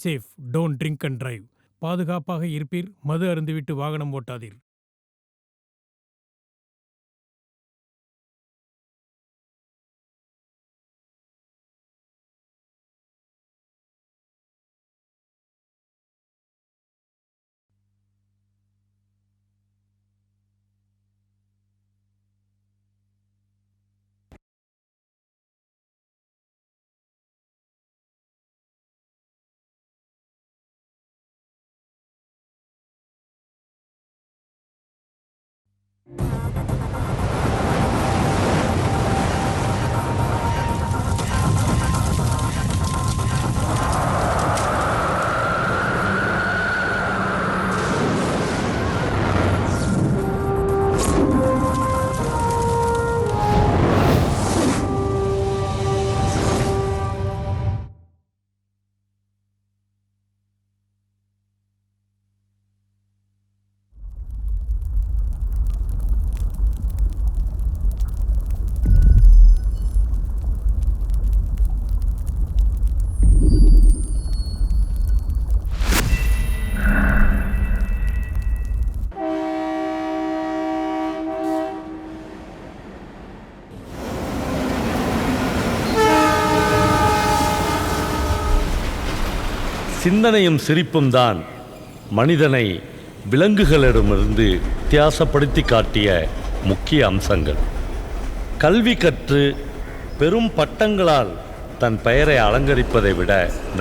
Safe, don't drink and drive. பாதுகாப்பாக இருப்பீர், மது அருந்திவிட்டு வாகனம் ஓட்டாதீர். சிந்தனையும் சிரிப்பும் தான் மனிதனை விலங்குகளிடமிருந்து வித்தியாசப்படுத்தி காட்டிய முக்கிய அம்சங்கள். கல்வி கற்று பெரும் பட்டங்களால் தன் பெயரை அலங்கரிப்பதை விட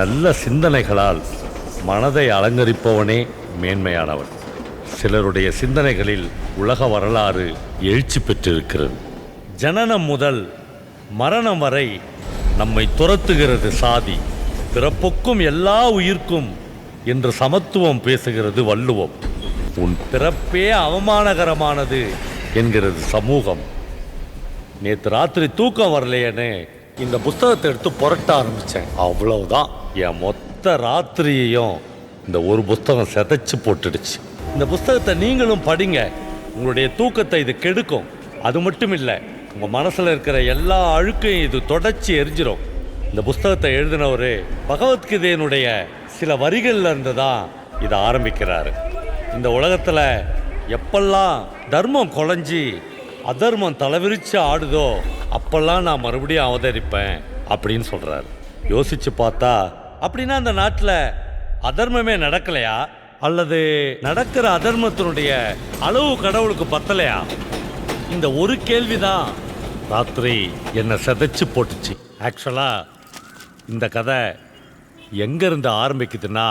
நல்ல சிந்தனைகளால் மனதை அலங்கரிப்பவனே மேன்மையானவன். சிலருடைய சிந்தனைகளில் உலக வரலாறு எழுச்சி பெற்றிருக்கிறது. ஜனனம் முதல் மரணம் வரை நம்மை துரத்துகிறது சாதி. பிறப்புக்கும் எல்லா உயிர்க்கும் என்று சமத்துவம் பேசுகிறது வள்ளுவம். உன் பிறப்பே அவமானகரமானது என்கிறது சமூகம். நேற்று ராத்திரி தூக்கம் வரலையேன்னு இந்த புஸ்தகத்தை எடுத்து புரட்ட ஆரம்பித்தேன். அவ்வளவுதான், என் மொத்த ராத்திரியையும் இந்த ஒரு புஸ்தகம் செதைச்சு போட்டுடுச்சு. இந்த புஸ்தகத்தை நீங்களும் படிங்க. உங்களுடைய தூக்கத்தை இது கெடுக்கும். அது மட்டும் இல்லை, உங்கள் மனசில் இருக்கிற எல்லா அழுக்கையும் இது தொடச்சி எரிஞ்சிடும். இந்த புஸ்தகத்தை எழுதினவர் பகவத்கீதையினுடைய சில வரிகளில் இருந்து தான் இதை ஆரம்பிக்கிறாரு. இந்த உலகத்தில் எப்பெல்லாம் தர்மம் குலைஞ்சி அதர்மம் தலைவிரிச்சு ஆடுதோ அப்பெல்லாம் நான் மறுபடியும் அவதரிப்பேன் அப்படின்னு சொல்கிறார். யோசித்து பார்த்தா, அப்படின்னா அந்த நாட்டில் அதர்மமே நடக்கலையா, அல்லது நடக்கிற அதர்மத்தினுடைய அளவு கடவுளுக்கு பத்தலையா? இந்த ஒரு கேள்விதான் ராத்திரி என்னை செதைச்சு போட்டுச்சு. ஆக்சுவலாக இந்த கதை எங்கேருந்து ஆரம்பிக்குதுன்னா,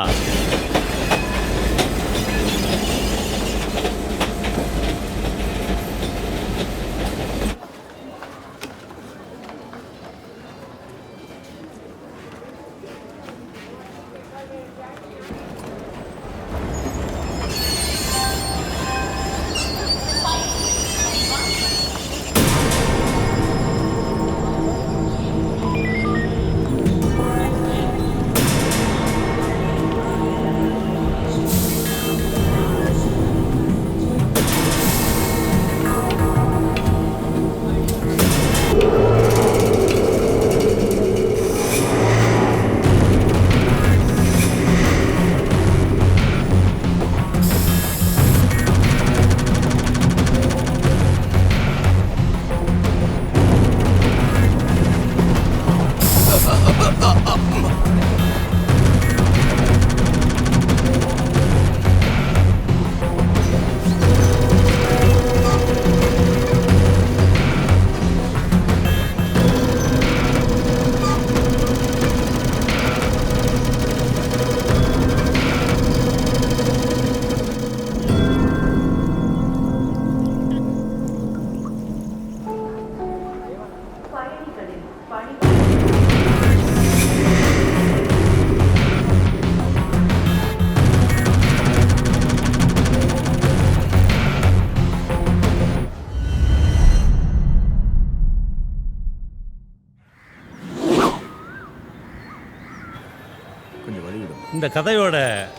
இந்த கதையோட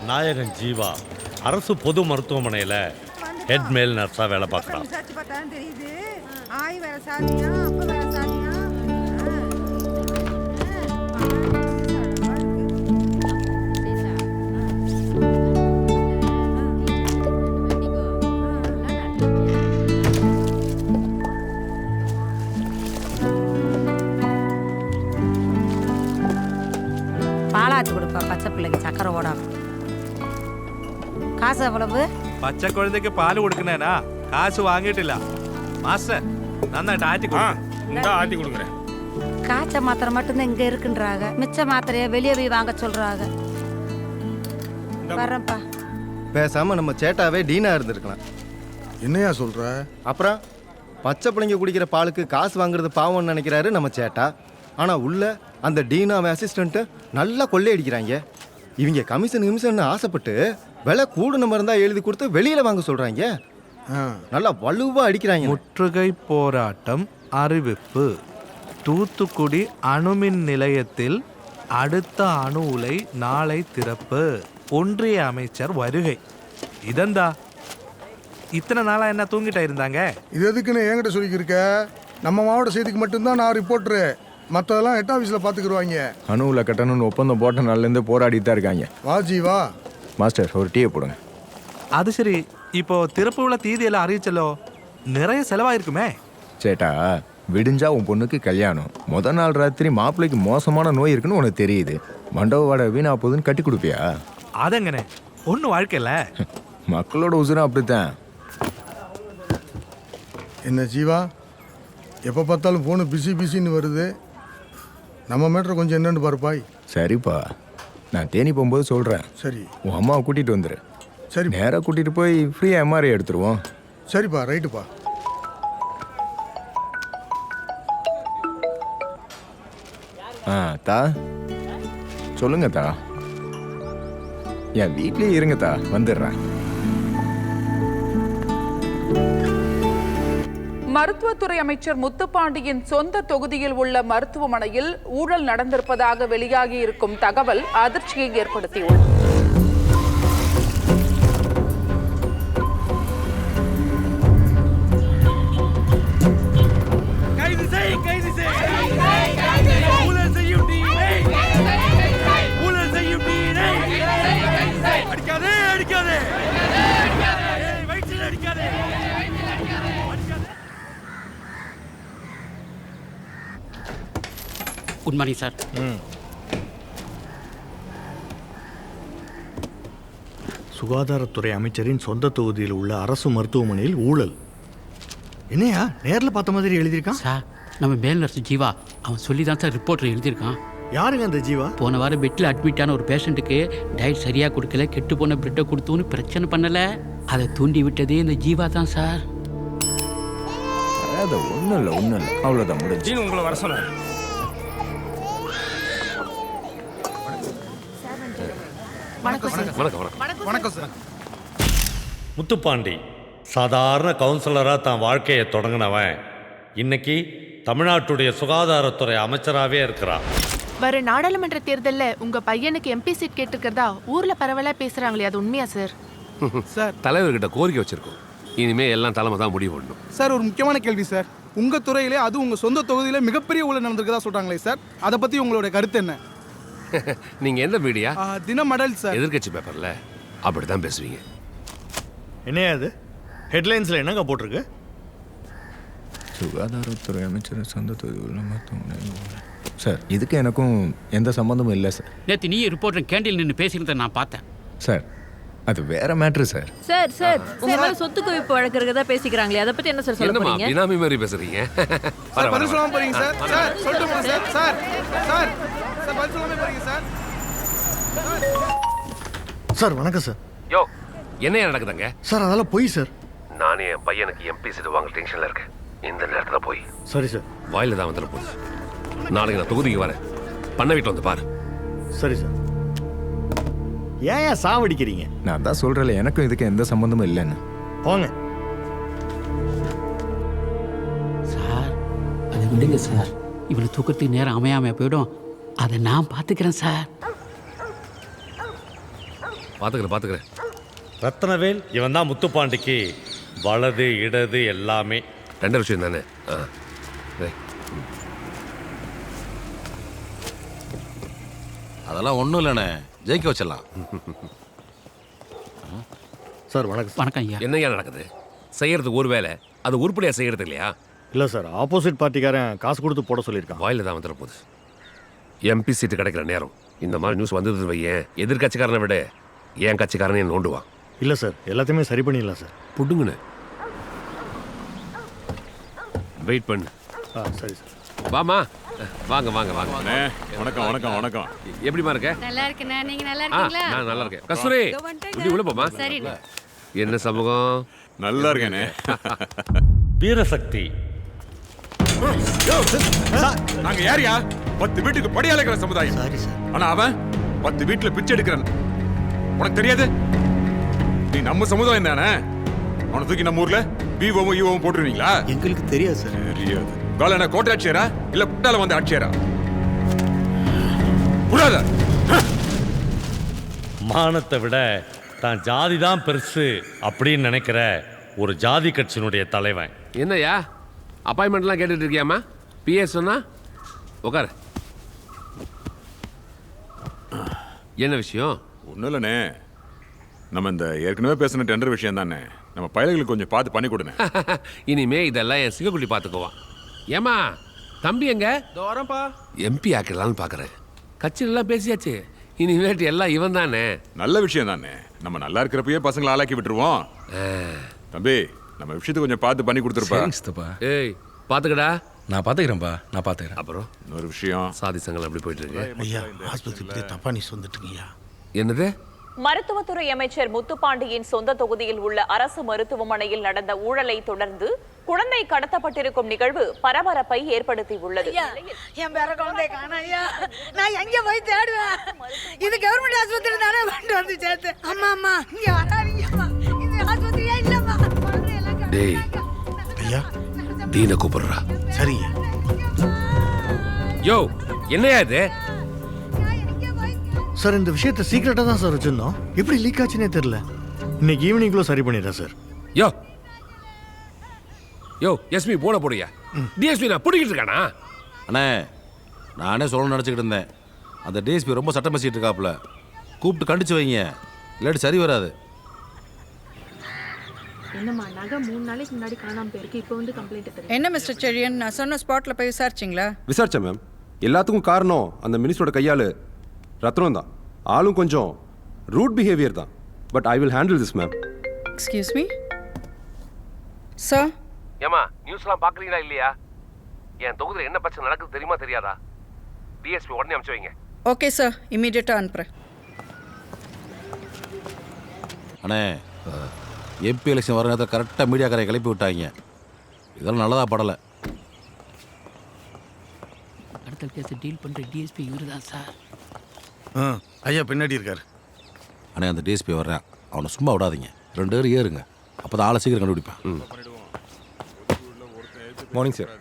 நாயகன் ஜீவா அரசு பொது மருத்துவமனையில் ஹெட் மேல் நர்ஸாக வேலை பார்க்குறான். சக்கரை ஓடாம. காசு எவ்வளவு? പച്ച കുഴന്തയ്ക്ക് പാല് കൊടുക്കണേനാ കാശ് വാങ്ങിയിട്ടില്ല മാസ്റ്റർ നന്നായിട്ട് ആറ്റി കൊടുക്കും. காய்ச்ச மாத்திரை மட்டும்தான் இங்க இருக்குன்றாங்க, மிச்ச மாத்திரைய வெளியே போய் வாங்க சொல்றாங்க. வரேன்ப்பா. பேசாம நம்ம சேட்டாவே டீனா இருந்திருக்கலாம். என்னையா சொல்ற? அப்புறம் பச்சை பிள்ளைங்க குடிக்கிற பாலுக்கு காசு வாங்குறது பாவம்னு நினைக்கிறாரு நம்ம சேட்டா. ஆனா உள்ள அந்த டீனாவை அசிஸ்டன்ட்டு நல்லா கொள்ளையடிக்கிறாங்க. இவங்க கமிஷன் ஆசைப்பட்டு விலை கூடுன மருந்தா எழுதி கொடுத்து வெளியில வாங்க சொல்றாங்க. நல்லா வலுவா அடிக்கிறாங்க. முற்றுகை போராட்டம் அறிவிப்பு. தூத்துக்குடி அணுமின் நிலையத்தில் அடுத்த அணு உலை நாளை திறப்பு. ஒன்றிய அமைச்சர் வருகை. இதந்தா இத்தனை நாளா என்ன தூங்கிட்டா இருந்தாங்க? இது எதுக்குன்னு என்கிட்ட சொல்லிக்கிருக்க? நம்ம மாவட்ட செய்திக்கு மட்டும்தான் நான் ரிப்போர்ட்ரு, மற்றதெல்லாம் ஹெட் ஆஃபீஸில் பார்த்துக்குருவாங்க. அணுவில் கட்டணும்னு ஒப்பந்தம் போட்ட நாள்லேருந்து போராடிட்டு தான் இருக்காங்க. வா ஜீவா. மாஸ்டர் ஒரு டீயை போடுங்க. அது சரி, இப்போ திறப்பு உள்ள தீதியெல்லாம் அறிவிச்சலோ, நிறைய செலவாயிருக்குமே. சேட்டா, விடிஞ்சா உன் பொண்ணுக்கு கல்யாணம், முத நாள் ராத்திரி மாப்பிள்ளைக்கு மோசமான நோய் இருக்குன்னு உனக்கு தெரியுது. மண்டப வாடகை வீணா போகுதுன்னு கட்டி கொடுப்பியா? அதெங்கனே ஒன்றும் வாழ்க்கையில் மக்களோட உசுரம் அப்படித்தான். என்ன ஜீவா, எப்போ பார்த்தாலும் ஃபோனு பிஸின்னு வருது. நம்ம மேட்ரு கொஞ்சம் என்னன்னு பாருப்பாய். சரிப்பா, நான் தேனி போகும்போது சொல்கிறேன். சரி. உன் அம்மாவை கூட்டிகிட்டு வந்துடு. சரி. நேராக கூட்டிகிட்டு போய் ஃப்ரீயாக எம்ஆர்ஐ எடுத்துருவோம். சரிப்பா, ரைட்டுப்பா. தா சொல்லுங்க தா. என் வீட்லேயே இருங்க தா, வந்துடுறேன். மருத்துவத்துறை அமைச்சர் முத்துப்பாண்டியின் சொந்த தொகுதியில் உள்ள மருத்துவமனையில் ஊழல் நடந்திருப்பதாக வெளியாகி இருக்கும் தகவல் அதிர்ச்சியை ஏற்படுத்தியுள்ளது. Good morning sir. சுகாதாரத்துறை அமைச்சரின் சொந்த தொகுதியில் உள்ள அரசு மருத்துவமனையில் ஊழல். என்னையா நேரில் பார்த்த மாதிரி எழுதியிருக்கான்? சார், நம்ம மேல் நர்ஸ் ஜீவா அவன் சொல்லி தான் சார் ரிப்போர்ட்டில் எழுதியிருக்கான். யாருங்க அந்த ஜீவா? போன வாரம் பெட்டில் அட்மிட் ஆன ஒரு பேஷண்ட்டுக்கு டயட் சரியாக கொடுக்கல, கெட்டு போன பிரெட்டை கொடுத்தோன்னு பிரச்சனை பண்ணலை. அதை தூண்டி விட்டதே இந்த ஜீவா தான் சார். அது ஒன்றும் இல்லை அவ்வளோதான் முடிஞ்சு. உங்களை வர சொன்னார். வணக்கம் சார். முத்துப்பாண்டி சாதாரண கவுன்சிலராக தான் வாழ்க்கையை தொடங்கினவன் இன்னைக்கு தமிழ்நாட்டுடைய சுகாதாரத்துறை அமைச்சராகவே இருக்கிறான். வர நாடாளுமன்ற தேர்தல்ல உங்க பையனுக்கு எம்பி சீட் கேட்டிருக்கிறதா ஊர்ல பரவலா பேசுறாங்களே, அது உண்மையா சார்? சார், தலைவர்கிட்ட கோரிக்கை வச்சிருக்கோம். இனிமே எல்லாம் தலைமை தான் முடிவு பண்ணணும். சார், ஒரு முக்கியமான கேள்வி சார். உங்க துறையிலே, அது உங்க சொந்த தொகுதியில மிகப்பெரிய ஊழல் நடந்திருக்கதா சொல்றாங்களே சார், அதை பத்தி உங்களுடைய கருத்து என்ன? நீங்க எந்த மீடியா? தினமடல் சார். எதிர்கட்சி பேப்பர்ல அப்படிதான் பேசுவீங்க. என்னையா அது? ஹெட்லைன்ஸில் என்னங்க போட்டிருக்கு? சுகாதாரத்துறை அமைச்சர் சொந்த தொகுதியில் உள்ள மருத்துவமனை. சார், இதுக்கு எனக்கும் எந்த சம்மந்தமும் இல்லை சார். நேற்று நீ ரிப்போர்ட்டர் கேண்டில் நின்று பேசியிருந்த நான் பார்த்தேன். சார், அது வேற matter sir. Sir sir sir சொத்து குவிப்பு வழக்குறதா பேசிக்கிறாங்களே, அதை பத்தி என்ன சார் சொல்ல போறீங்க? பினாமி மாதிரி பேசுறீங்க. சார், பதில் சொல்லாம போறீங்க சார். சார், சொல்லுங்க சார். சார் சார் சார் பதில் சொல்லாம போறீங்க சார். சார் வணக்கம் சார். யோ, என்ன நடக்குதுங்க சார்? அதெல்லாம் போய் சார். நானே என் பையனுக்கு எம்பி சீட் வாங்க டென்ஷன்ல இருக்கேன். இந்த நேரத்தில் போய் சரி சார். வாயில தான் வந்துட போகுது. நாளைக்கு நான் தொகுதிக்கு வரேன். பண்ண வீட்டில் வந்து பாரு. சரி சார். ஏன் சாவடிக்கிறீங்க? நான் தான் சொல்கிறேன், எனக்கும் இதுக்கு எந்த சம்மந்தமும் இல்லைன்னு. போங்க சார். அதை விடுங்க சார், இவனை தூக்கத்துக்கு நேரம் அமையாம போயிடும். அதை நான் பார்த்துக்கிறேன் சார். பார்த்துக்கிறேன். ரத்னவேல் இவன் தான் முத்துப்பாண்டிக்கு வலது இடது எல்லாமே. ரெண்டு விஷயம் தானே. அதெல்லாம் ஒன்றும் இல்லைண்ணே, ஜெயிக்க வச்சிடலாம். சார் வணக்கம். வணக்கம் ஐயா. என்னையா நடக்குது? செய்யறதுக்கு ஒரு வேலை, அது உருப்படியாக செய்யறது இல்லையா? இல்லை சார், ஆப்போசிட் பார்ட்டிக்காரன் காசு கொடுத்து போட சொல்லியிருக்கான். வாயில தான் வந்துட போகுது. எம்பி சீட்டு கிடைக்கிற நேரம் இந்த மாதிரி நியூஸ் வந்தது வையேன், எதிர்கட்சிக்காரனை விட ஏன் கட்சிக்காரனே நோண்டுவான். இல்லை சார், எல்லாத்தையுமே சரி பண்ணிடலாம் சார். புடுங்கண்ணு வெயிட் பண்ணு. சரி சார். வாமா, வாங்க வாங்க வாங்க. வணக்கம் வணக்கம் வணக்கம். எப்படிமா இருக்க? நல்லா இருக்குண்ணா, நீங்க நல்லா நான் நல்லா இருக்கேன். கஸ்தூரி இப்படி உள்ள போமா. சரி. என்ன சமூகம்? நல்லா இருக்கேனே. வீரசக்தி. நாங்க யாரியா? 10 வீட்டுக்கு படி அழைக்கிற சமுதாயம். Sorry sir. ஆனா அவன் 10 வீட்டுல பிச்சை எடுக்கிறான். உனக்கு தெரியாது? நீ நம்ம சமுதாயம் தானே? அவனை தூக்கி நம்ம ஊர்ல பிஓவும் ஈஓவும் போட்டுருவீங்களா? எங்களுக்கு தெரியாது சார். தெரியாது. கால என்ன கோட்டை ஆட்சியரா இல்ல புட்டால வந்து ஆட்சியரா? புடாத. மானத்தை விட தான் ஜாதி தான் பெருசு அப்படின்னு நினைக்கிற ஒரு ஜாதி கட்சியினுடைய தலைவன். என்னய்யா அப்பாயின்மெண்ட்லாம் கேட்டுட்டு இருக்கியாமா? பிஎஸ் சொன்னா உட்காரு. என்ன விஷயம்? ஒன்றும் இல்லைண்ணே, நம்ம இந்த ஏற்கனவே பேசின டெண்டர் விஷயம் தானே, நம்ம பயல்களுக்கு கொஞ்சம் பார்த்து பண்ணி கொடுண்ணே. இனிமே இதெல்லாம் என் சிங்கக்குட்டி பார்த்துக்குவான். ஏமா தம்பி எங்க? வரேன்ப்பா. எம்பி ஆக்கலான்னு பார்க்குறேன். கட்சியிலலாம் பேசியாச்சு, இனிமேட்டு எல்லாம் இவன் தானே. நல்ல விஷயம் தானே, நம்ம நல்லா இருக்கிறப்பயே பசங்களை ஆளாக்கி விட்டுருவோம். தம்பி நம்ம விஷயத்தை கொஞ்சம் பார்த்து பண்ணி கொடுத்துருப்பா. ஏய் பார்த்துக்கடா. நான் பார்த்துக்கிறேன்ப்பா, நான் பார்த்துக்கிறேன். அப்புறம் இன்னொரு விஷயம், சாதி சங்கல் அப்படி போயிட்டு இருக்கு. ஐயா ஆஸ்பத்திரி தப்பா நீ வந்துட்டுங்கய்யா. என்னது? மருத்துவத்துறை அமைச்சர் முத்துப்பாண்டியின் சொந்த தொகுதியில் உள்ள அரசு மருத்துவமனையில் நடந்த ஊழலை தொடர்ந்து குழந்தை கடத்தப்பட்டிருக்கும் நிகழ்வு பரபரப்பை ஏற்படுத்தி உள்ளது. என் பேர குழந்தை காணோம். நான் எங்க போய் தேடுவேன்? இது கவர்மெண்ட் ஆஸ்பத்திரி தானே கொண்டு வந்து சேர்த்து. அம்மா அம்மா இங்க வராதீங்கம்மா, இது ஆஸ்பத்திரியா இல்லம்மா. டேய் ஐயா டீனை கூப்பிடுறா. சரிங்க. யோ என்னையா இது? சார் இந்த விஷயத்தை சீக்கிரட்டாக தான் சார் வச்சிருந்தோம். எப்படி லீக் ஆச்சுன்னே தெரியல. இன்னைக்கு ஈவினிங்குள்ள சரி பண்ணிடுறேன் சார். யோ யோ எஸ்பி போன போடுயா. டிஎஸ்பி நான் பிடிக்கிட்டு இருக்கானா? அண்ணே நானே சொல்லணும்னு நினச்சிக்கிட்டு இருந்தேன். அந்த டிஎஸ்பி ரொம்ப சட்டம் பேசிகிட்டு இருக்காப்புல, கூப்பிட்டு கண்டிச்சு வைங்க, இல்லாட்டி சரி வராது. என்னம்மா நகை 3 நாளைக்கு முன்னாடி காணாம போயிருக்கு, இப்போ வந்து கம்ப்ளைண்ட். என்ன மிஸ்டர் செழியன், நான் சொன்ன ஸ்பாட்ல போய் விசாரிச்சிங்களா? விசாரிச்சேன் மேம். எல்லாத்துக்கும் காரணம் அந்த மினிஸ்டரோட கையாளு ரத்னம் தான். ஆளும் கொஞ்சம் ரூட் பிஹேவியர் தான். But I will handle this ma'am. Excuse me sir. ஏமா நியூஸ்லாம் பார்க்குறீங்களா இல்லையா? என் தொகுதியில் என்ன பிரச்சனை நடக்குது தெரியுமா தெரியாதா? டிஎஸ்பி உடனே அனுப்பிச்சு வைங்க. ஓகே சார், இமீடியட்டாக அனுப்புகிறேன். அண்ணே எம்பி எலெக்ஷன் வர நேரத்தில் கரெக்டாக மீடியாக்காரை கிளப்பி விட்டாங்க. இதெல்லாம் நல்லதாக படலை. அடுத்த கேஸ் டீல் பண்ணுற டிஎஸ்பி இவரு தான் சார். ஐயா பின்னாடி இருக்காரு. அண்ணே அந்த டிஎஸ்பி வர்றேன், அவனை சும்மா விடாதீங்க. 2 பேர் ஏறுங்க, அப்போ தான் ஆளை சீக்கிரம் கண்டுபிடிப்பேன். Morning sir.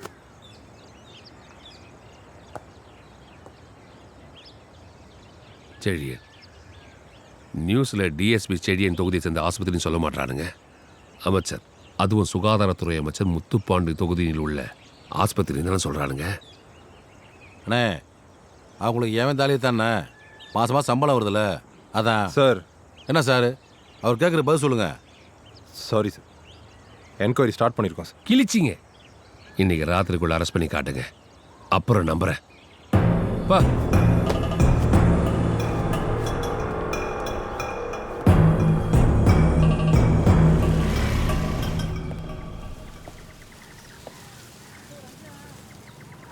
செழியன் நியூஸில் டிஎஸ்பி செழியன் தொகுதியை சேர்ந்த ஆஸ்பத்திரின்னு சொல்ல மாட்டானுங்க. அமைச்சர், அதுவும் சுகாதாரத்துறை அமைச்சர் முத்துப்பாண்டி தொகுதியில் உள்ள ஆஸ்பத்திரி தானே சொல்கிறானுங்க. அண்ணே அவங்களுக்கு ஏன் தாலியை தானே மாதம் மாதம் சம்பளம் வருதுல்ல, அதான் சார். என்ன சார் அவர் கேட்குற பதில் சொல்லுங்கள். சாரி சார், என்கொயரி ஸ்டார்ட் பண்ணியிருக்கோம் சார். கிழிச்சிங்க. இன்னைக்கு ராத்திரிக்குள்ள அரெஸ்ட் பண்ணி காட்டுங்க, அப்புறம் நம்புறேன். பா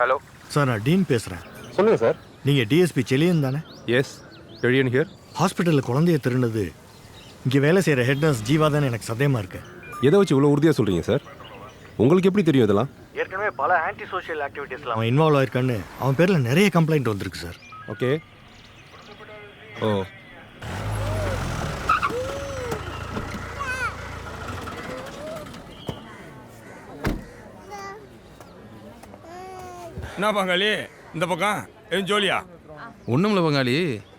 ஹலோ சார், நான் டீன் பேசுகிறேன். சொல்லுங்கள் சார். நீங்கள் டிஎஸ்பி செழியன் தானே? Yes, Chezhiyan here. ஹாஸ்பிட்டலில் குழந்தைய திருடினது இங்கே வேலை செய்கிற ஹெட் நர்ஸ் ஜீவா தானே எனக்கு சந்தேகமாக இருக்கு. எதை வச்சு இவ்வளோ உறுதியாக சொல்கிறீங்க சார்? உங்களுக்கு எப்படி தெரியும் இதெல்லாம்? ஏற்கனவே பல ஆன்டி சோஷியல் ஆக்டிவிட்டீஸில் அவன் இன்வால்வ் ஆயிருக்கான்னு அவன் பேரில் நிறைய கம்ப்ளைண்ட் வந்திருக்கு சார். ஓகே. ஓ என்ன பங்காளி இந்த பக்கம் எதுவும் ஜோலியா? ஒன்றும் இல்லை பங்காளி,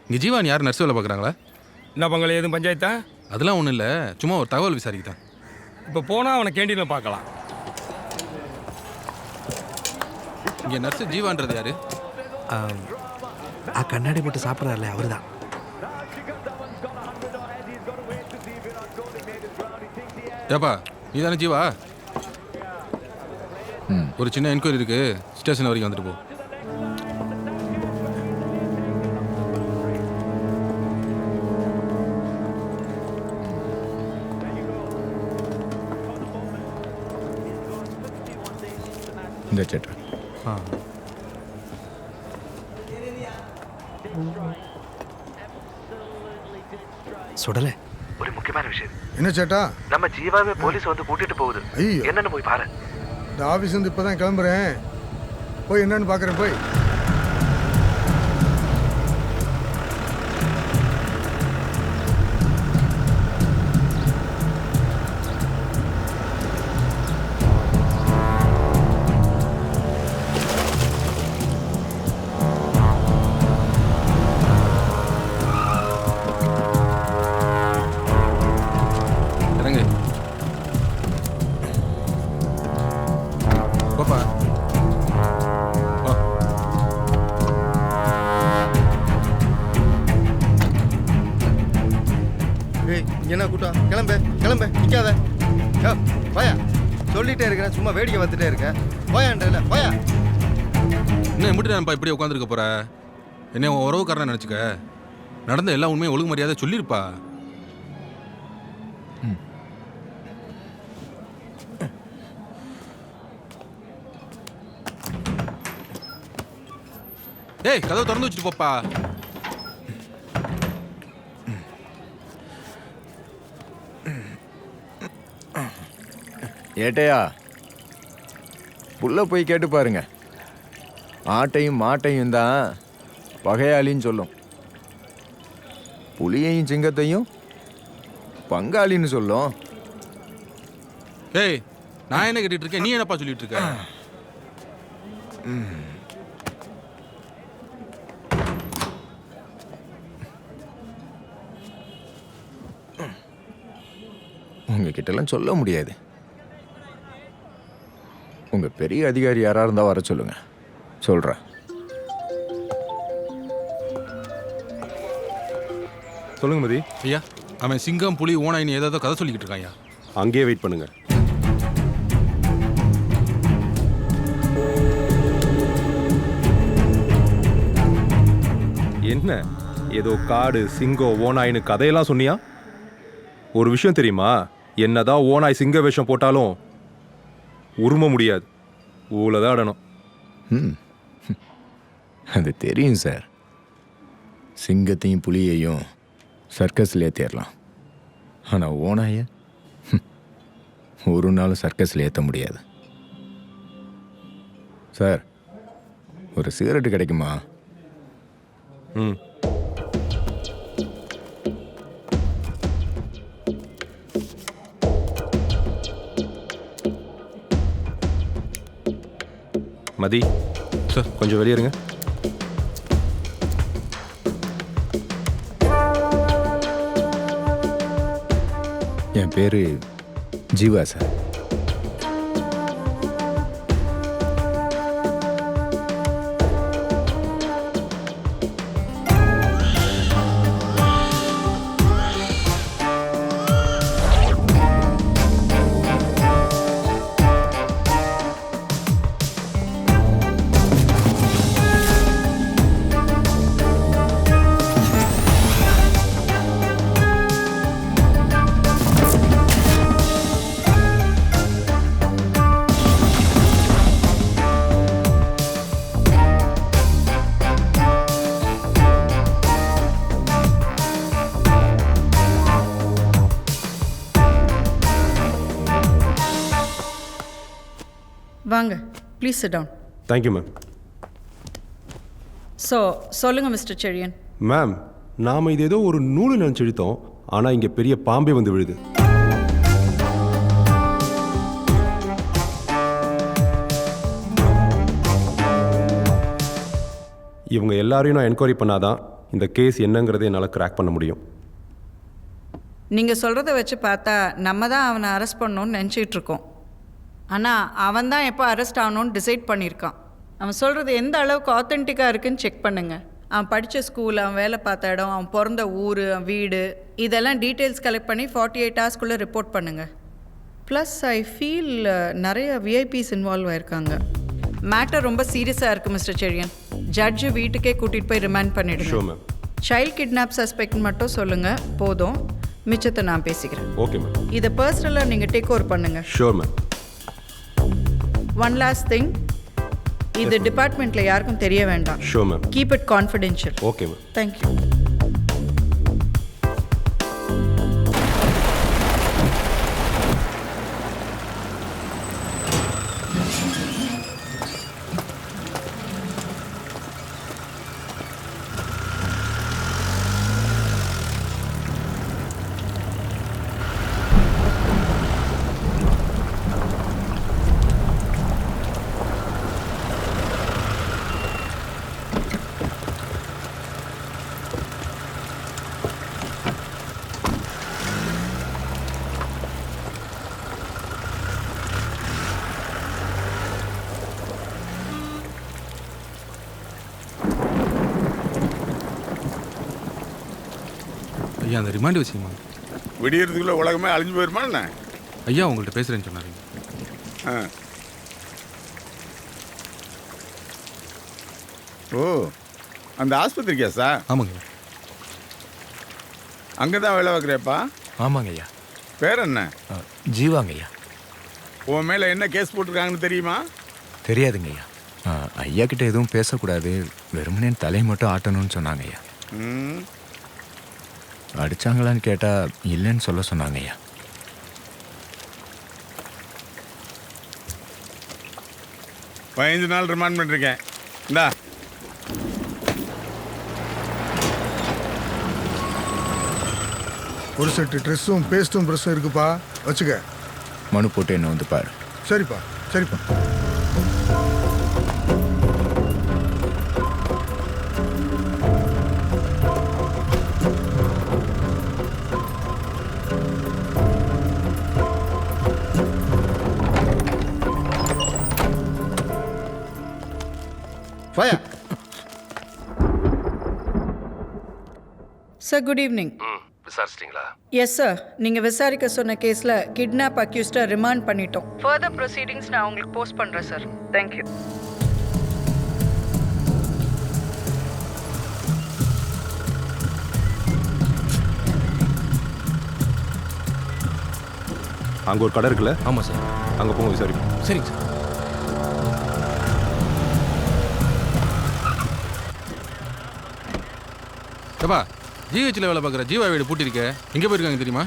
இங்கே ஜீவான் யார் நர்ஸ் வேலை பார்க்குறாங்களா? என்ன பங்காளி எதுவும் பஞ்சாயத்தா? அதெல்லாம் ஒன்றும் இல்லை, சும்மா ஒரு தகவல் விசாரிக்கிட்டேன். இப்போ போனால் அவனை கேண்டீனில் பார்க்கலாம். இங்கே நர்ஸு ஜீவான்றது யாரு? கண்ணாடி போட்டு சாப்பிட்றாருல அவர் தான். ஏப்பா நீ தானே ஜீவா? ஒரு சின்ன என்கொயரி இருக்கு, ஸ்டேஷன் வரைக்கும் வந்துட்டு போ. இந்த சேட்டா. சுடலை. ஒரு முக்கியமான விஷயம். என்ன சேட்டா? நம்ம ஜீவாவே போலீஸ் வந்து கூட்டிட்டு போகுது. ஐயோ, என்னன்னு போய் பாரு. இந்த ஆஃபீஸ் வந்து இப்போ தான் கிளம்புறேன். போய் என்னன்னு பார்க்குறேன். போய் இறங்கு. போப்பா. ஏய், என்ன கூட்டம்? கிளம்பு கிளம்பு, நிற்காத. போயா, சொல்லிட்டே இருக்கிறேன், சும்மா வேடிக்கை பார்த்துட்டே இருக்கேன். போயான்றல போயா. என்ன எப்படி நான் இப்படி உட்காந்துருக்க போற? என்ன உன் உறவுக்காரன் நினச்சிக்க? நடந்த எல்லா உண்மையும் ஒழுங்கு மரியாதை சொல்லியிருப்பா. டேய், கதவை திறந்து வச்சுட்டு போப்பா. ஏட்டையா, புள்ள போய் கேட்டு பாருங்க. ஆட்டையும் மாட்டையும் தான் பகையாளின்னு சொல்லும், புலியையும் சிங்கத்தையும் பங்காளின்னு சொல்லும். ஏய், நான் என்ன கேட்டுட்டு இருக்கேன், நீ என்னப்பா சொல்லிட்டு இருக்க? உங்ககிட்டலாம் சொல்ல முடியாது. உங்க பெரிய அதிகாரி யாரா இருந்தா வர சொல்லுங்க, சொல்றேன். சொல்லுங்க மதி. ஐயா, அவன் சிங்கம் புலி ஓனாயின்னு ஏதாவது கதை சொல்லிக்கிட்டு இருக்கான் ஐயா. அங்கேயே வெயிட் பண்ணுங்க. என்ன ஏதோ காடு சிங்கம் ஓனாயின்னு கதையெல்லாம் சொன்னியா? ஒரு விஷயம் தெரியுமா? என்னதான் ஓனாய் சிங்க வேஷம் போட்டாலும் உரும முடியாது, ஊல தான் ஆடணும். அது தெரியும் சார். சிங்கத்தையும் புலியையும் சர்க்கஸ்ல ஏற்றிடலாம், ஆனால் ஓனாய ஒரு நாள் சர்க்கஸில் ஏற்ற முடியாது. சார், ஒரு சிகரெட்டு கிடைக்குமா? மதி சார், கொஞ்சம் வெளியே இருங்க. என் பேரு ஜீவா சார். வாங்க, please sit down. Thank you ma'am. So சொல்லுங்கள் மிஸ்டர் செழியன். மேம், நாம் இது ஏதோ ஒரு நூலு நினச்சி இழுத்தோம், ஆனால் இங்கே பெரிய பாம்பே வந்து விழுது. இவங்க எல்லாரையும் நான் என்கொயரி பண்ணாதான் இந்த கேஸ் என்னங்கிறத என்னால் கிராக் பண்ண முடியும். நீங்கள் சொல்கிறத வச்சு பார்த்தா நம்ம தான் அவனை அரெஸ்ட் பண்ணணும்னு நினச்சிட்டு இருக்கோம். ஆனால் அவன் தான் எப்போ அரெஸ்ட் ஆகணும்னு டிசைட் பண்ணியிருக்கான். அவன் சொல்கிறது எந்த அளவுக்கு ஆத்தென்டிக்காக இருக்குன்னு செக் பண்ணுங்கள். அவன் படித்த ஸ்கூல், அவன் வேலை பார்த்த இடம், அவன் பிறந்த ஊர், அவன் வீடு, இதெல்லாம் டீட்டெயில்ஸ் கலெக்ட் பண்ணி 48 ஹவர்ஸ்க்குள்ளே ரிப்போர்ட் பண்ணுங்கள். ப்ளஸ் ஐ ஃபீல் நிறைய விஐபிஸ் இன்வால்வ் ஆயிருக்காங்க. மேட்டர் ரொம்ப சீரியஸாக இருக்குது மிஸ்டர் செழியன். ஜட்ஜு வீட்டுக்கே கூட்டிகிட்டு போய் ரிமாண்ட் பண்ணிவிடுங்க. சைல்ட் கிட்னாப் சஸ்பெக்ட் மட்டும் சொல்லுங்கள், போதும். மிச்சத்தை நான் பேசிக்கிறேன். Okay ma'am. இதை பர்சனலாக நீங்கள் டேக் ஓவர் பண்ணுங்கள். Sure ma'am. One last thing, இது டிபார்ட்மெண்ட்ல யாருக்கும் தெரிய வேண்டாம். Show ma'am. Keep it confidential. Okay ma'am. Thank you. ஐயா அந்த ரிமாண்ட் வச்சுக்கமா. விடியறதுக்குள்ள உலகமே அழிஞ்சு போயிருமா என்ன? ஐயா உங்கள்கிட்ட பேசுகிறேன்னு சொன்னாருங்க. ஓ, அந்த ஆஸ்பத்திரிக்கா சார்? ஆமாங்க. அங்கே தான் வேலை பார்க்குறியாப்பா? ஆமாங்க ஐயா. பேர் என்ன? ஜீவாங்க ஐயா. உன் மேலே என்ன கேஸ் போட்டிருக்காங்கன்னு தெரியுமா? தெரியாதுங்க ஐயா. ஐயா கிட்ட எதுவும் பேசக்கூடாது, வெறுமனே தலையை மட்டும் ஆட்டணும்னு சொன்னாங்க ஐயா. அடிச்சாங்களான்னு கேட்டா இல்லைன்னு சொல்ல சொன்னாங்க ஐயா. பதினஞ்சு நாள் ரிமாண்ட் பண்ணிருக்கேன். இந்தா. ஒரு செட்டு ட்ரெஸ்ஸும் பேஸ்ட்டும் ப்ரெஸ்ஸும் இருக்குப்பா, வச்சுக்க. மனு போட்டு என்ன வந்து பாரு. சரிப்பா சரிப்பா. Sir good evening. விசாரிச்சிட்டிங்களா? எஸ் சார், நீங்கள் விசாரிக்க சொன்ன கேஸில் கிட்னாப் அக்யூஸ்டை ரிமாண்ட் பண்ணிட்டோம். ஃபர்தர் ப்ரொசீடிங்ஸ் நான் உங்களுக்கு போஸ்ட் பண்ணுறேன் சார். தேங்க்யூ. அங்கே ஒரு கடை இருக்குல்ல? ஆமாம் சார். அங்கே போங்க விசாரிப்போம். சரிங்க சார். ஏப்பா ஜிஹெச்சில் வேலை பார்க்குற ஜீவா வீடு பூட்டிருக்க, எங்கே போயிருக்காங்க தெரியுமா?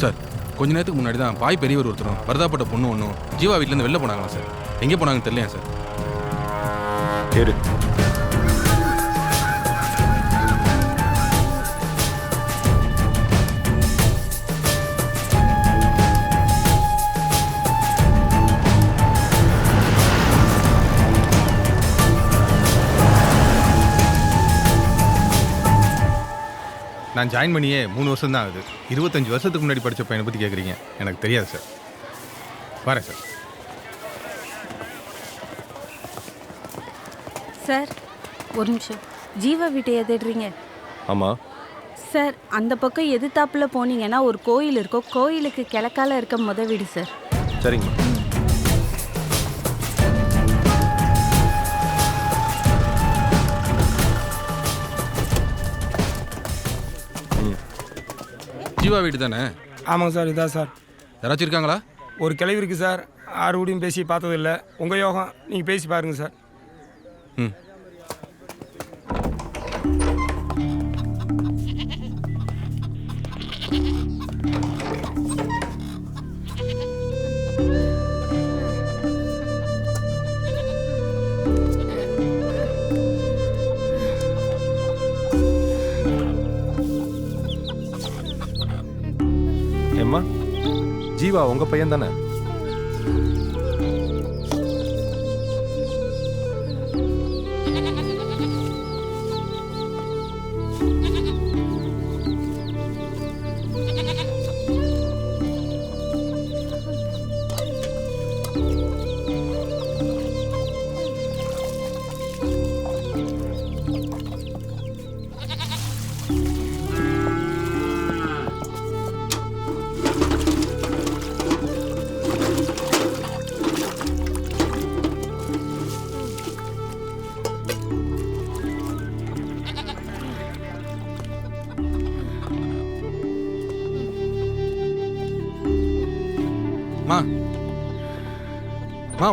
சார் கொஞ்ச நேரத்துக்கு முன்னாடி தான் பாய் பெரியவர் ஒருத்தரும் வரதாப்பட்ட பொண்ணு ஒன்றும் ஜீவா வீட்டிலேருந்து வெளில போனாங்களா சார்? எங்கே போனாங்கன்னு தெரியலையா சார்? சரி. நான் ஜாயின் பண்ணியே 3 வருஷம் தான் ஆகுது. 25 வருஷத்துக்கு முன்னாடி படித்த பையனை பற்றி கேட்குறீங்க. எனக்கு தெரியாது சார். வரேன் சார். சார் ஒரு நிமிஷம். ஜீவா வீட்டை தேடுறீங்க? ஆமாம் சார், அந்த பக்கம் எதிர்த்தாப்புல போனீங்கன்னா ஒரு கோயில் இருக்கும். கோயிலுக்கு கிழக்கால இருக்க வீடு சார். சரிங்க. ஜீவா வீடு தானே? ஆமாங்க சார், இதான் சார். யாராச்சும் இருக்காங்களா? ஒரு கிளவி இருக்குது சார். 6 வீடியும் பேசி பார்த்ததில்ல. உங்கள் யோகம், நீங்கள் பேசி பாருங்க சார். ம். ஏம்மா, ஜீவா உங்க பையன் தானே?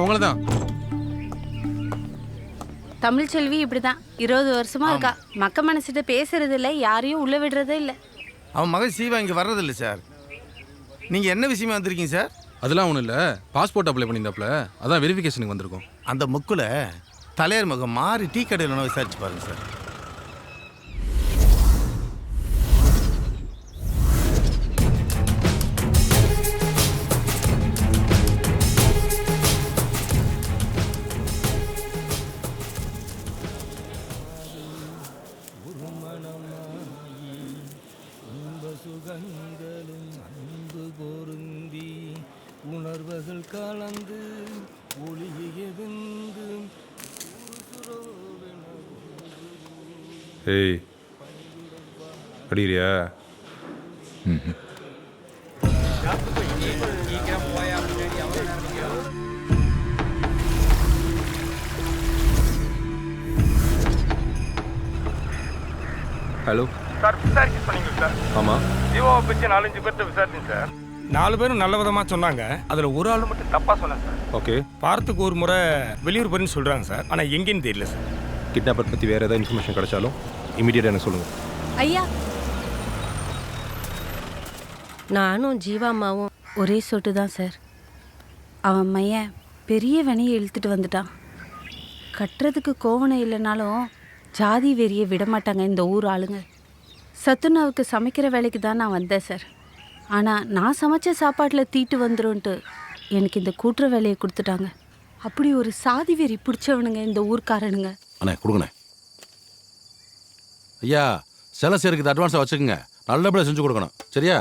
உங்களை தான். தமிழ்ச்செல்வி இப்படிதான் 20 வருஷமா இருக்கா. மக்க மனசிட்ட பேசுறது இல்லை, யாரையும் உள்ள விடுறதே இல்லை. அவன் மகன் சீவா இங்கே வர்றதில்லை சார். நீங்கள் என்ன விஷயமா வந்திருக்கீங்க சார்? அதெல்லாம் ஒன்றும் இல்லை, பாஸ்போர்ட் அப்ளை பண்ணியிருந்தாப்புல, அதான் வெரிஃபிகேஷனுக்கு வந்திருக்கோம். அந்த முக்கில் தலையர் மகன் மாறி டீ கடையில் விசாரிச்சு பாருங்க சார். உணர்வுகள் கலந்து ஏய் அடிக்கிறியா? ஹலோ சார், விசாரிக்க சொன்னீங்க சார். ஆமாம், ஜீவாவை பற்றி 4-5 பேர்கிட்ட விசாரிச்சேன் சார். 4 பேரும் நல்ல விதமாக சொன்னாங்க. அதில் ஒரு ஆள் மட்டும் தப்பாக சொன்னேன் சார். ஓகே. வாரத்துக்கு ஒரு முறை வெளியூர் போறேன்னு சொல்கிறாங்க சார். ஆனால் எங்கேன்னு தெரியல சார். கிட்னாப்பர் பற்றி வேறு ஏதாவது இன்ஃபர்மேஷன் கிடைச்சாலும் இமீடியட்டாக எனக்கு சொல்லுங்கள். ஐயா, நானும் ஜீவாம்மாவும் ஒரே சொட்டு தான் சார். அவன் மையன் பெரிய வினையை இழுத்துட்டு வந்துட்டான். கட்டுறதுக்கு கோவணம் இல்லைனாலும் ஜாதி வெறியை விட மாட்டாங்க இந்த ஊர் ஆளுங்க. சத்துணவுக்கு சமைக்கிற வேலைக்கு தான் நான் வந்தேன் சார். ஆனால் நான் சமைச்ச சாப்பாட்டில் தீட்டு வந்துரும்ன்ட்டு எனக்கு இந்த கூட்டுற வேலையை கொடுத்துட்டாங்க. அப்படி ஒரு சாதி வெறி பிடிச்சவனுங்க இந்த ஊர்க்காரனுங்க. அண்ணே கொடுங்கண்ணே. ஐயா, சில சேருக்கு அட்வான்ஸாக வச்சுக்கோங்க, நல்லபடியாக செஞ்சு கொடுக்கணும், சரியா?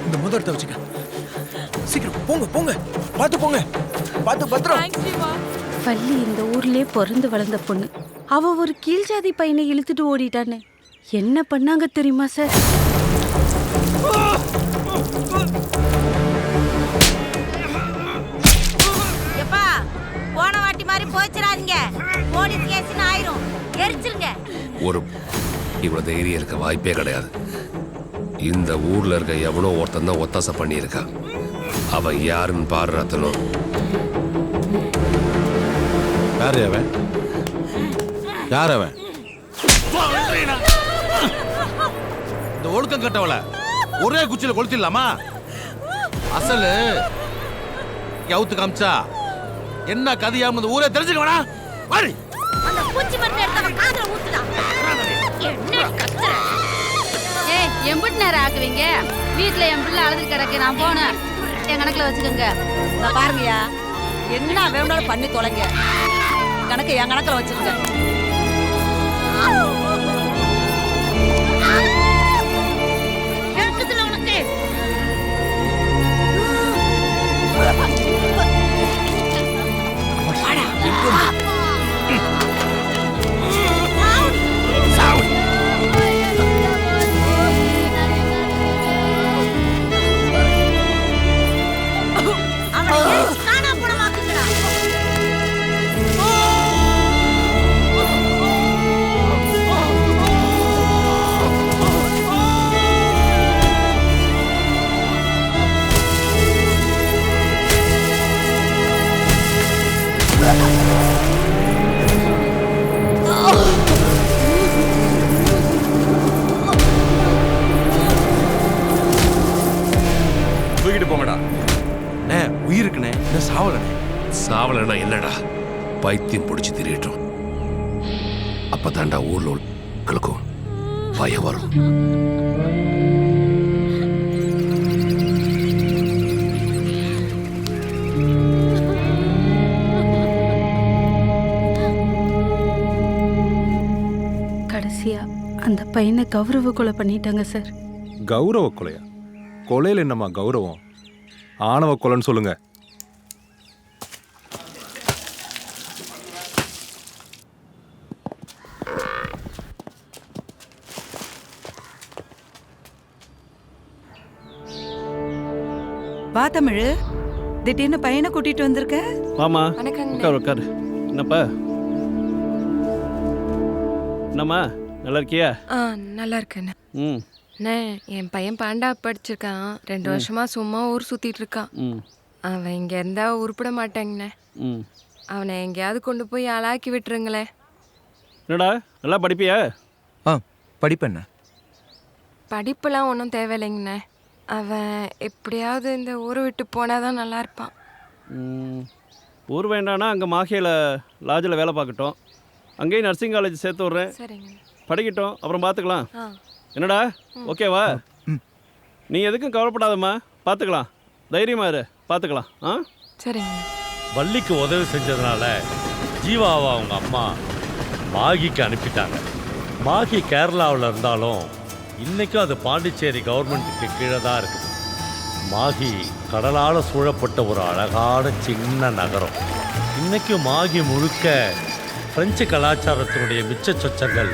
இந்த முதலத்தை வச்சுக்க. சீக்கிரம் போங்க போங்க, பார்த்து போங்க, பார்த்து பத்திரம். பள்ளி இந்த ஊர்லயே பிறந்து வளர்ந்த பொண்ணு. அவ ஒரு கீழ் ஜாதி பையனை இழுத்துட்டு ஓடிட்டான்னு என்ன பண்ணாங்க தெரியுமா சார்? எப்பா, போன வாட்டி மாதிரி போச்சிடாதீங்க, போலீஸ் கேஸ்னு ஆயிரும், எரிச்சிருங்க. ஒரு இவ்வளவு தைரியம் இருக்க வாய்ப்பே கிடையாது. இந்த ஊர்ல இருக்க எவனோ ஒருத்தன் தான் ஒத்தாசை பண்ணியிருக்கா. அவன் யாருன்னு பாரு ரத்தனம். யாரு அவன்? யார் அவன்? இந்த ஒழுக்கம் கட்டவள ஒரே குச்சியில கொளுத்திடலாமா? அசலு கவுத்து காமிச்சா என்ன கதையாம இந்த ஊரே தெரிஞ்சுக்க வேணா? வாடி. அந்த பூச்சி மருந்து எடுத்து அவன் காதுல ஊத்துடா. என்ன கத்துற? ஏய், எம்பிட்டு நேரம் ஆக்குவீங்க? வீட்டுல என் பிள்ளை அழுது கிடக்கு, நான் போனேன். என் கணக்குல வச்சுக்கோங்க. பாருங்கயா, என்ன வேணும்னாலும் பண்ணி தொலைங்க, கணக்கு என் கணக்குல வச்சுக்கோங்க. கேட்குதுல உனக்கு? தூக்கிட்டு போங்கடா. உயிருக்குண்ணே, என்ன சாவலண்ணே? சாவலன்னா என்னடா, பைத்தியம் பிடிச்சி திரியட்டும். அப்பதான்டா ஊர்ல உள்ளவங்களுக்கும் பயம் வரும். கடைசியா அந்த பையனை கௌரவ கொலை பண்ணிட்டாங்க சார். கௌரவ கொலையா? கொலையில் என்னம்மா கௌரவம்? ஆணவ கொலைன்னு சொல்லுங்க. வா தமிழ், திடீர்னு பையனை கூட்டிட்டு வந்திருக்க. வாமா, வணக்கங்க. உட்காரு உட்காரு. என்னப்பா? என்னம்மா நல்லா இருக்கியா? நல்லா இருக்கேண்ணே. ம். அண்ணே, என் பையன் பாண்டா படிச்சிருக்கான். 2 வருஷமா சும்மா ஊர் சுத்திட்டு இருக்கான். அவன் இங்க இருந்தா உருப்பிட மாட்டேங்கண்ணே. அவனை எங்கேயாவது கொண்டு போய் ஆளாக்கி விட்டுருங்களேன். என்னடா நல்லா படிப்பியா? படிப்பேண்ணே. படிப்புலாம் ஒன்றும் தேவையில்லைங்கண்ணே. அவன் எப்படியாவது இந்த ஊரை விட்டு போனாதான் நல்லா இருப்பான். ஊர் வேண்டானா அங்கே மாஹேல லாட்ஜில் வேலை பார்க்கட்டும். அங்கேயும் நர்சிங் காலேஜ் சேர்த்து விட்றேன். சரிங்க. படிக்கட்டும், அப்புறம் பார்த்துக்கலாம். என்னடா ஓகேவா? நீ எதுக்கும் கவலைப்படாதம்மா, பார்த்துக்கலாம். தைரியமா இரு, பார்த்துக்கலாம். சரிங்க. வள்ளிக்கு உதவி செஞ்சதுனால ஜீவாவை அவங்க அம்மா மாகிக்கு அனுப்பிட்டாங்க. மாகி கேரளாவில் இருந்தாலும் இன்றைக்கும் அது பாண்டிச்சேரி கவர்மெண்ட்டுக்கு கீழே தான் இருக்குது. மாகி கடலால் சூழப்பட்ட ஒரு அழகான சின்ன நகரம். இன்றைக்கும் மாகி முழுக்க பிரெஞ்சு கலாச்சாரத்தினுடைய மிச்ச சொச்சங்கள்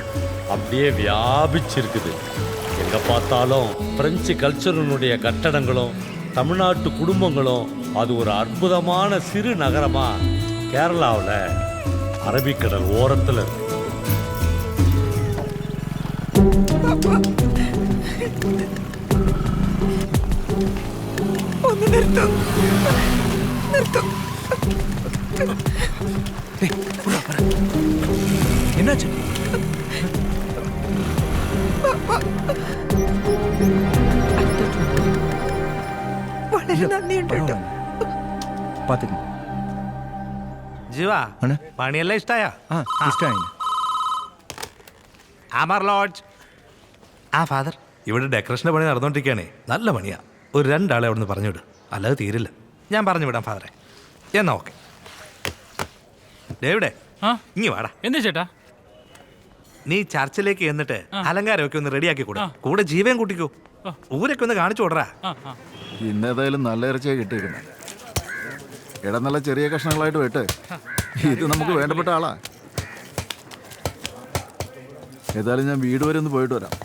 அப்படியே வியாபிச்சிருக்குது. எங்கே பார்த்தாலும் பிரெஞ்சு கல்ச்சரினுடைய கட்டடங்களும் தமிழ்நாட்டு குடும்பங்களும். அது ஒரு அற்புதமான சிறு நகரமாக கேரளாவில் அரபிக்கடல் ஓரத்தில் இருக்கு. என்னாச்சு? പാത്തുക ജീവാ പണിയെല്ലാം ഇഷ്ടായാ? ഇഷ്ടമായി. ആമാർ ലോഡ്ജ്. ഫാദർ, ഇവിടെ ഡെക്കറേഷൻ്റെ പണി നടന്നുകൊണ്ടിരിക്കുകയാണേ. നല്ല പണിയാ. ഒരു 2 ആളെ അവിടെ നിന്ന് പറഞ്ഞുവിടും, അല്ലാതെ തീരില്ല. ഞാൻ പറഞ്ഞു വിടാം ഫാദറെ. എന്നാ ഓക്കെ. ഡേവിടെ ഇങ്ങി വാടാ. എന്താ ചേട്ടാ? നീ ചർച്ചിലേക്ക് എന്നിട്ട് അലങ്കാരമൊക്കെ ഒന്ന് റെഡിയാക്കി കൂടാ. കൂടെ ജീവൻ കൂട്ടിക്കോ. ഊരൊക്കെ ഒന്ന് കാണിച്ചു കൊടുറാ. ഇന്നേതായാലും നല്ല ഇറച്ചിയെ കിട്ടിയിരിക്കുന്നത്. ഇടം നല്ല ചെറിയ കഷ്ണങ്ങളായിട്ട് വെട്ട്. ഇത് നമുക്ക് വേണ്ടപ്പെട്ട ആളാ. ഏതായാലും ഞാൻ വീട് വരെ ഒന്ന് പോയിട്ട് വരാം.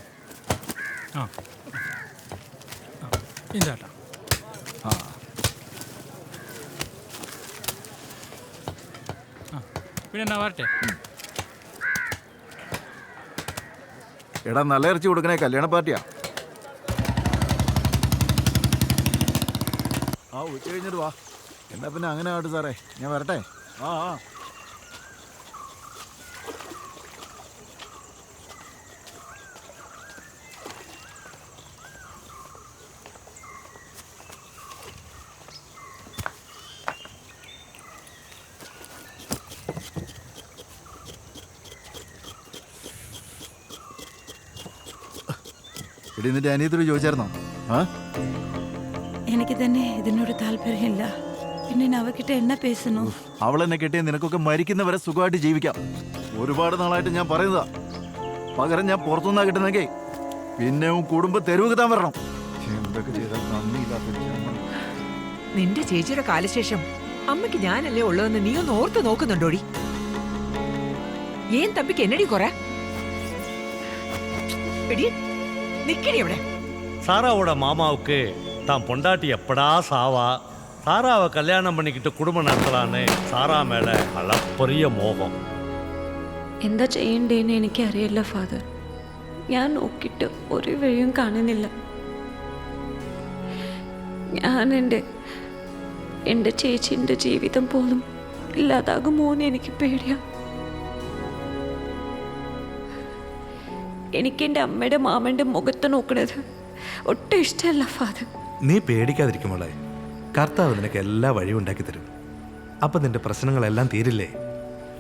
പിന്നെ വരട്ടെ. എടാ നല്ല ഇറച്ചി കൊടുക്കണേ, കല്യാണ പാർട്ടിയാ. ഉച്ച കഴിഞ്ഞിട്ട് വാ. എന്നാ പിന്നെ അങ്ങനെ ആവട്ടെ സാറേ, ഞാൻ വരട്ടെ. ഇവിടെ എന്നിട്ട് അനിയത്തോട് ചോദിച്ചായിരുന്നോ? എനിക്ക് തന്നെ ഇതിനോട് താല്പര്യമില്ല. പിന്നെ ഞാൻ അവക്കിட்ட എന്നാ പേസണോ? അവളെന്നെ കെട്ടിയ നിനക്കൊക്കെ മരിക്കുന്നവരെ സുഖമായിട്ട് ജീവിക്കാം. ഒരുപാട് നാളായിട്ട് ഞാൻ പറയുന്നതാ. പകരം ഞാൻ പുറത്തുനിന്നാ കിട്ടുന്നെങ്കിൽ പിന്നെ കുടുംബ തെരുവ് താൻ വരണം. എന്തൊക്കെ ചെയ്താൽ നന്ദിയില്ലാത്ത. നിന്റെ ചേച്ചിയുടെ കാലശേഷം അമ്മയ്ക്ക് ഞാനല്ലേ ഉള്ളതെന്ന് നീ ഒന്ന് ഓർത്ത് നോക്കുന്നുണ്ടോടി? ഏൻ തമ്പിക്ക് എന്നടി കുറെ നിക്കടി അവിടെ. சாராவோட மாமாவுக்கு தான் பொண்டாட்டி எப்படா சாவா, சாராவை கல்யாணம் பண்ணிக்கிட்டு குடும்பம் நடத்தலான்னு சாரா மேல அளப்பரிய மோகம். എന്താ ചെയ്യണ്ടേന്ന് എനിക്കറിയില്ല ഫാദർ. ഞാൻ നോക്കിയിട്ട് ഒരു വഴിയും കാണുന്നില്ല. ഞാൻ എൻ്റെ ചേച്ചിൻ്റെ ജീവിതം പോലും ഇല്ലാതാകുമോന്ന് എനിക്ക് പേടിയാ. എനിക്ക് എൻ്റെ അമ്മയുടെ മാമൻ്റെ മുഖത്ത് നോക്കണത് ഒട്ടും ഇഷ്ടമല്ല ഫാദർ. നീ പേടിക്കാതിരിക്കുമ്പോളെ, കർത്താവ് നിനക്ക് എല്ലാ വഴിയും ഉണ്ടാക്കി തരും. അപ്പം നിന്റെ പ്രശ്നങ്ങളെല്ലാം തീരില്ലേ?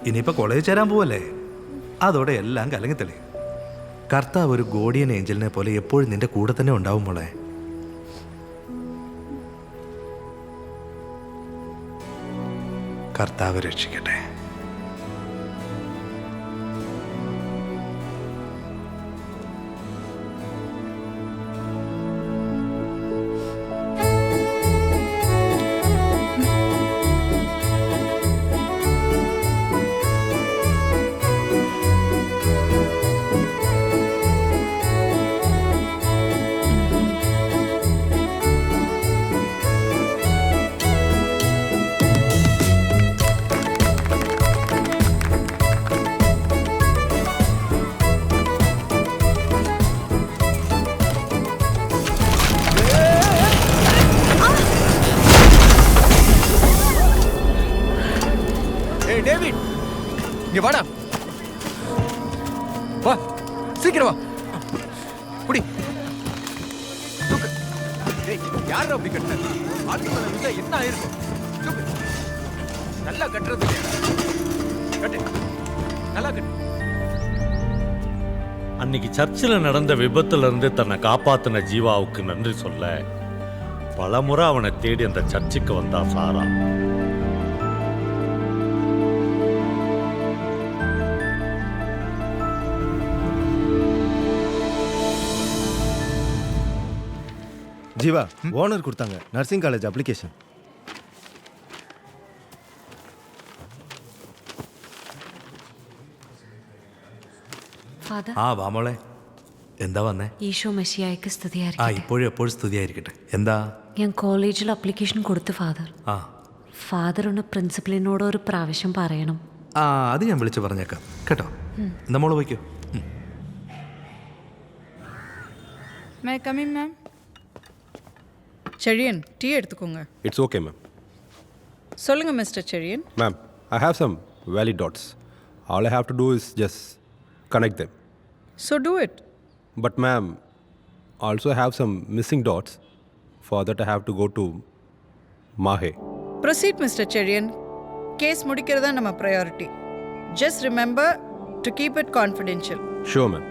ഇനിയിപ്പോൾ കോളേജ് ചേരാൻ പോവല്ലേ, അതോടെ എല്ലാം കലങ്ങി തെളിയും. കർത്താവ് ഒരു ഗോഡിയൻ ഏഞ്ചലിനെ പോലെ എപ്പോഴും നിന്റെ കൂടെ തന്നെ ഉണ്ടാവും മോളെ. കർത്താവ് രക്ഷിക്കട്ടെ. இங்க வாடா. வா சீக்கிரம் வா. புடி. தூக்கு. டேய் யார் அப்படி கட்டுறது? ஆட்டுல விட்டா என்ன ஆயிருக்கும்? தூக்கு. நல்லா கட்டுறது. கட்டு. நல்லா கட்டு. அன்னைக்கு சர்ச்சில் நடந்த விபத்துல இருந்து தன்னை காப்பாத்தின ஜீவாவுக்கு நன்றி சொல்ல பலமுறை அவனை தேடி அந்த சர்ச்சுக்கு வந்தா சாரா. ஜீவா ஓனர் கொடுத்தாங்க நர்சிங் காலேஜ் அப்ளிகேஷன். ഫാദർ ആ വാമോളെ എന്താ വന്നേ? ഈശോ മെസ്സിയായിക്ക് ആ സ്തുതിയായിരിക്കട്ടെ. ഇപ്പോഴും എപ്പോഴും സ്തുതിയായിരിക്കട്ടെ. എന്താ? ഞാൻ കോളേജിൽ അപ്ലിക്കേഷൻ കൊടുത്തു ഫാദർ. ആ ഫാദർ ഒന്ന് പ്രിൻസിപ്പലിനോട് ഒരു പ്രാവശ്യം പറയണം. ആ അത് ഞാൻ വിളിച്ചു പറഞ്ഞേക്കാം കേട്ടോ. നമ്മൾ പോയിക്കോ. May coming ma'am. Chezhiyan tea எடுத்துக்கோங்க. It's okay ma'am. சொல்லுங்க mister Chezhiyan. Ma'am I have some valid dots. All I have to do is just connect them. So do it. But ma'am, also I have some missing dots. For that I have to go to Mahe. Proceed Mr. Cherian. Case முடிக்கிறதா நம்ம priority. Just remember to keep it confidential. Sure ma'am.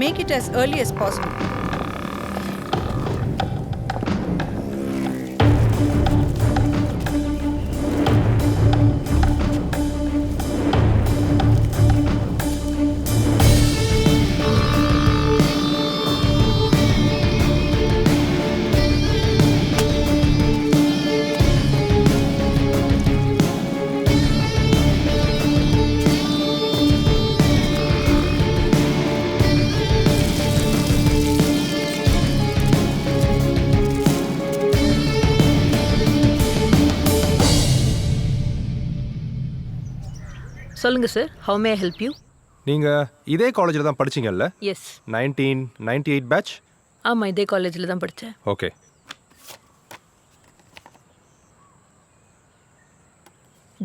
Make it as early as possible. சொல்லுங்க sir, how may I help you? நீங்கள் இதே காலேஜில் தான் படிச்சீங்கல்ல? S. 1998 batch? ஆமாம், இதே காலேஜில் தான் படித்தேன். ஓகே.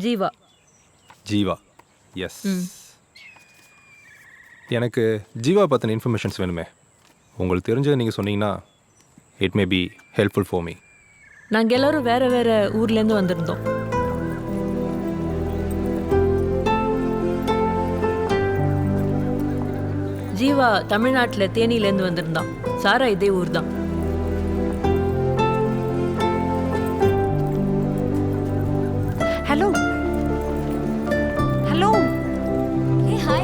ஜீவா. ஜீவா, எஸ். எனக்கு ஜீவா பற்றின இன்ஃபர்மேஷன்ஸ் வேணுமே. உங்களுக்கு தெரிஞ்சதை நீங்கள் சொன்னீங்கன்னா it may be helpful for me. நாங்கள் எல்லோரும் வேறு வேறு ஊர்லேருந்து வந்திருந்தோம். ஜீவா தமிழ்நாட்டில் தேனியிலேருந்து வந்திருந்தான். சாரா இதே ஊர் தான். Hello hello. Hey, hi.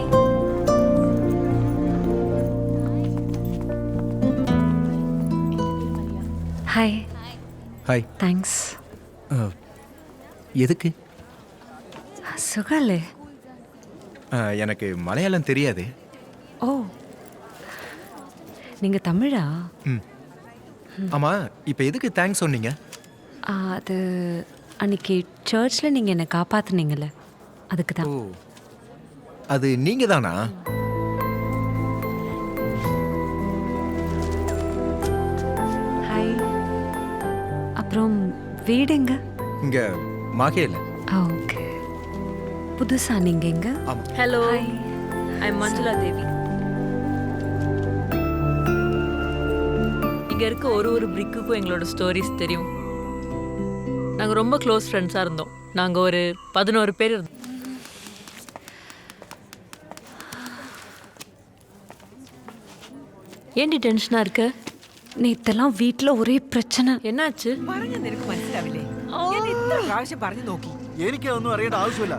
Hi. Hi. Thanks. எதுக்கு? சுகாலே. எனக்கு மலையாளம் தெரியாது. ஓ, நீங்க தமிழா? ஆமாம், இப்போ எதுக்கு தேங்க்ஸ் சொன்னீங்க? அது அன்னைக்கு சர்ச்சில் நீங்கள் என்னை காப்பாற்றுனீங்கல்ல, அதுக்கு தான். ஓ, அது நீங்கள் தானா? ஹாய். அப்புறம் வீடுங்க? இங்கே மாகேல. ஓகே. புதுசா நீங்கள் எங்க? ஹலோ, ஐ எம் மஞ்சுளா தேவி. இங்கே இருக்க ஒரு பிரிக்குக்கும் எங்களோட ஸ்டோரிஸ் தெரியும். நாங்கள் ரொம்ப க்ளோஸ் ஃப்ரெண்ட்ஸாக இருந்தோம். நாங்கள் ஒரு 11 பேர் இருந்தோம். ஏன்டி டென்ஷனாக இருக்க? நேத்தெல்லாம் வீட்டில் ஒரே பிரச்சனை. என்னாச்சு? പറഞ്ഞത് നിനക്ക് മനസ്സിലാവില്ലേ? ഞാൻ എത്ര പ്രാവശ്യം പറഞ്ഞു നോക്കി. എനിക്ക് ഒന്നും അറിയേണ്ട ആവശ്യമില്ല.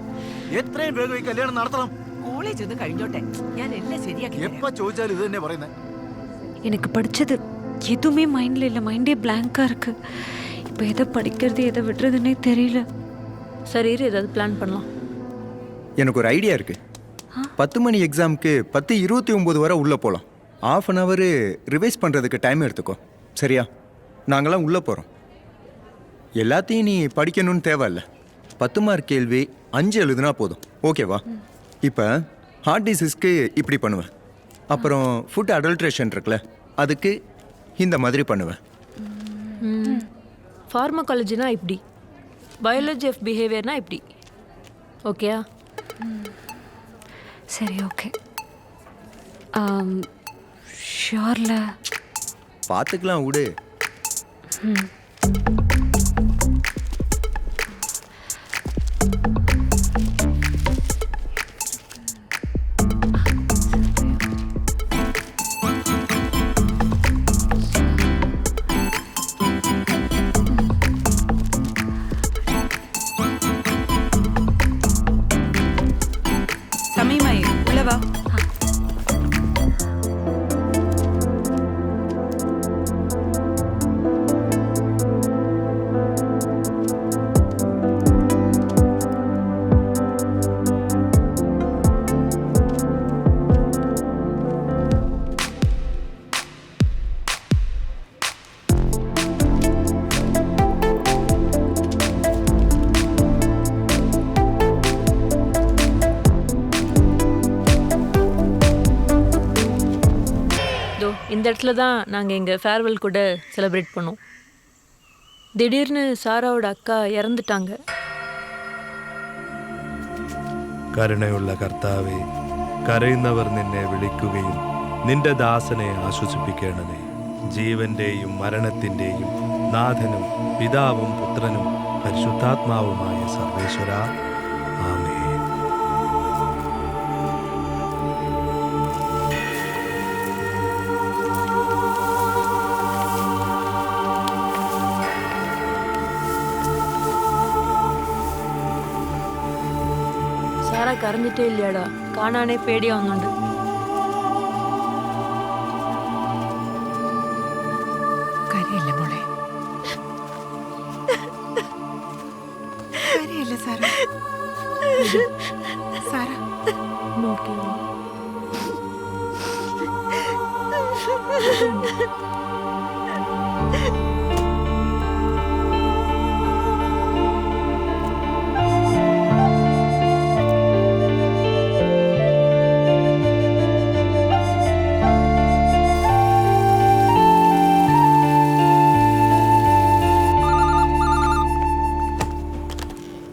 എത്രയും വേഗം ഈ കല്യാണം നടത്തണം. കോളേജ് ഒന്ന് കഴിഞ്ഞോട്ടെ, ഞാൻ എല്ലാം ശരിയാക്കി തരാം. എപ്പോ ചോദിച്ചാലും ഇത് തന്നെ പറയുന്നത്. எனக்கு படித்தது எதுவுமே மைண்டில் இல்லை. மைண்டே பிளாங்காக இருக்குது. இப்போ எதை படிக்கிறது எதை விடுறதுன்னே தெரியல. சரி, ஏதாவது பிளான் பண்ணலாம். எனக்கு ஒரு ஐடியா இருக்குது. 10 மணி எக்ஸாமுக்கு 10:29 வரை உள்ளே போகலாம். ½ அன் ஹவர் ரிவைஸ் பண்ணுறதுக்கு டைம் எடுத்துக்கோ. சரியா? நாங்களாம் உள்ளே போகிறோம். எல்லாத்தையும் நீ படிக்கணும்னு தேவையில்ல. 10 மார்க் கேள்வி 5 எழுதுனா போதும். ஓகேவா? இப்போ ஹார்ட் டிசீஸ்க்கு இப்படி பண்ணுவேன். அப்புறம் ஃபுட் அடல்ட்ரேஷன் இருக்குல்ல, அதுக்கு இந்த மாதிரி பண்ணுவேன். ஃபார்மகாலஜினா இப்படி, பயாலஜி ஆஃப் பிஹேவியர்னா இப்படி. ஓகேயா? சரி ஓகே. ஷோரில் பார்த்துக்கலாம் விடு. ம். சமீமாயி உள்ள வா. இந்த இடத்துல தான் நாங்கள் எங்கள் ஃபேர்வெல் கூட செலிப்ரேட் பண்ணோம். திடீர்னு சாராவோட அக்கா இறந்துட்டாங்க. കരുണയുള്ള കർത്താവേ, കരയുന്നവർ നിന്നെ വിളിക്കുകയും നിന്റെ ദാസനെ ആശ്വസിപ്പിക്കണമേ. ജീവന്റെയും മരണത്തിന്റെയും നാഥനും പിതാവും പുത്രനും പരിശുദ്ധാത്മാവുമായ സർവേശ്വര, ആമേൻ. സാറാ കരഞ്ഞിട്ടേ ഇല്ലടാ, കാണാനേ പേടിയാവുന്നുണ്ട്. കരയല്ല മോളെ, കരയല്ല സാറ. സാറ നോക്കി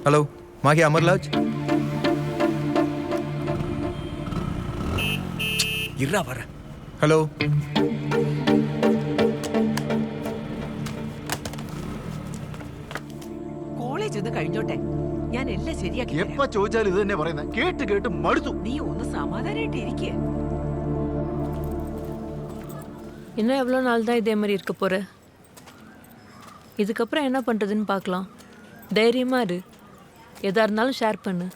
ஹலோ மாகி அமர்லாஜ். இருடா வர. ஹலோ കോളേജ് ഒന്ന് കഴിഞ്ഞോട്ടെ, ഞാൻ എല്ലാം ശരിയാക്കി തരാം. എപ്പ ചോദിച്ചാലും ഇത് തന്നെ പറയുന്നത്. കേട്ട് കേട്ട് മടുത്തു. നീ ഒന്ന് സമാധാനായിട്ട് ഇരിക്കേ. இன்னும் எவ்வளோ நாள் தான் இதே மாதிரி இருக்க போகிற? இதுக்கப்புறம் என்ன பண்ணுறதுன்னு பார்க்கலாம். தைரியமாக இரு, எதாக இருந்தாலும் ஷேர் பண்ணு.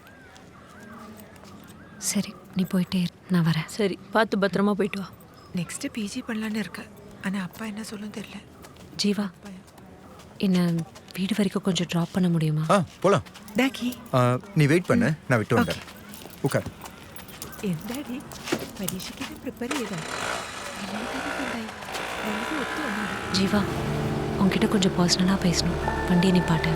சரி, நீ போயிட்டே இரு, நான் வரேன். சரி, பார்த்து பத்திரமா போயிட்டு வா. நெக்ஸ்ட் பிஜி பண்ணலான்னு இருக்க, ஆனா அப்பா என்ன சொல்லும் தெரியல. ஜீவா, என்ன வீடு வரைக்கும் கொஞ்சம் ட்ராப் பண்ண முடியுமா? போலாம். டாக்கி நீ வெயிட் பண்ணு, நான் விட்டு வந்தேன். உட்கார். എന്താടി പരീക്ഷയ്ക്ക് പ്രിപ്പയർ ചെയ്താ? ஜீவா, உங்ககிட்ட கொஞ்சம் பர்சனலாக பேசணும். வண்டியை நிப்பாட்டு.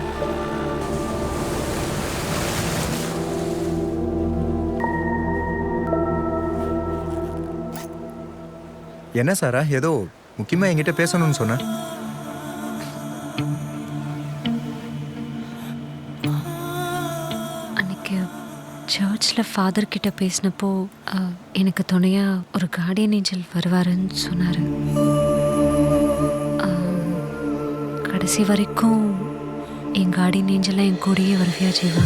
என்ன சாரா, ஏதோ முக்கியமா என்கிட்ட பேசணும்னு சொன்ன? அன்னைக்கு சர்ச்சில் ஃபாதர் கிட்ட பேசினப்போ எனக்கு துணையாக ஒரு கார்டியன் ஏஞ்சல் வருவாருன்னு சொன்னார். கடைசி வரைக்கும் என் கார்டியன் ஏஞ்சலாக என் கூடயே வருவியா ஜீவா?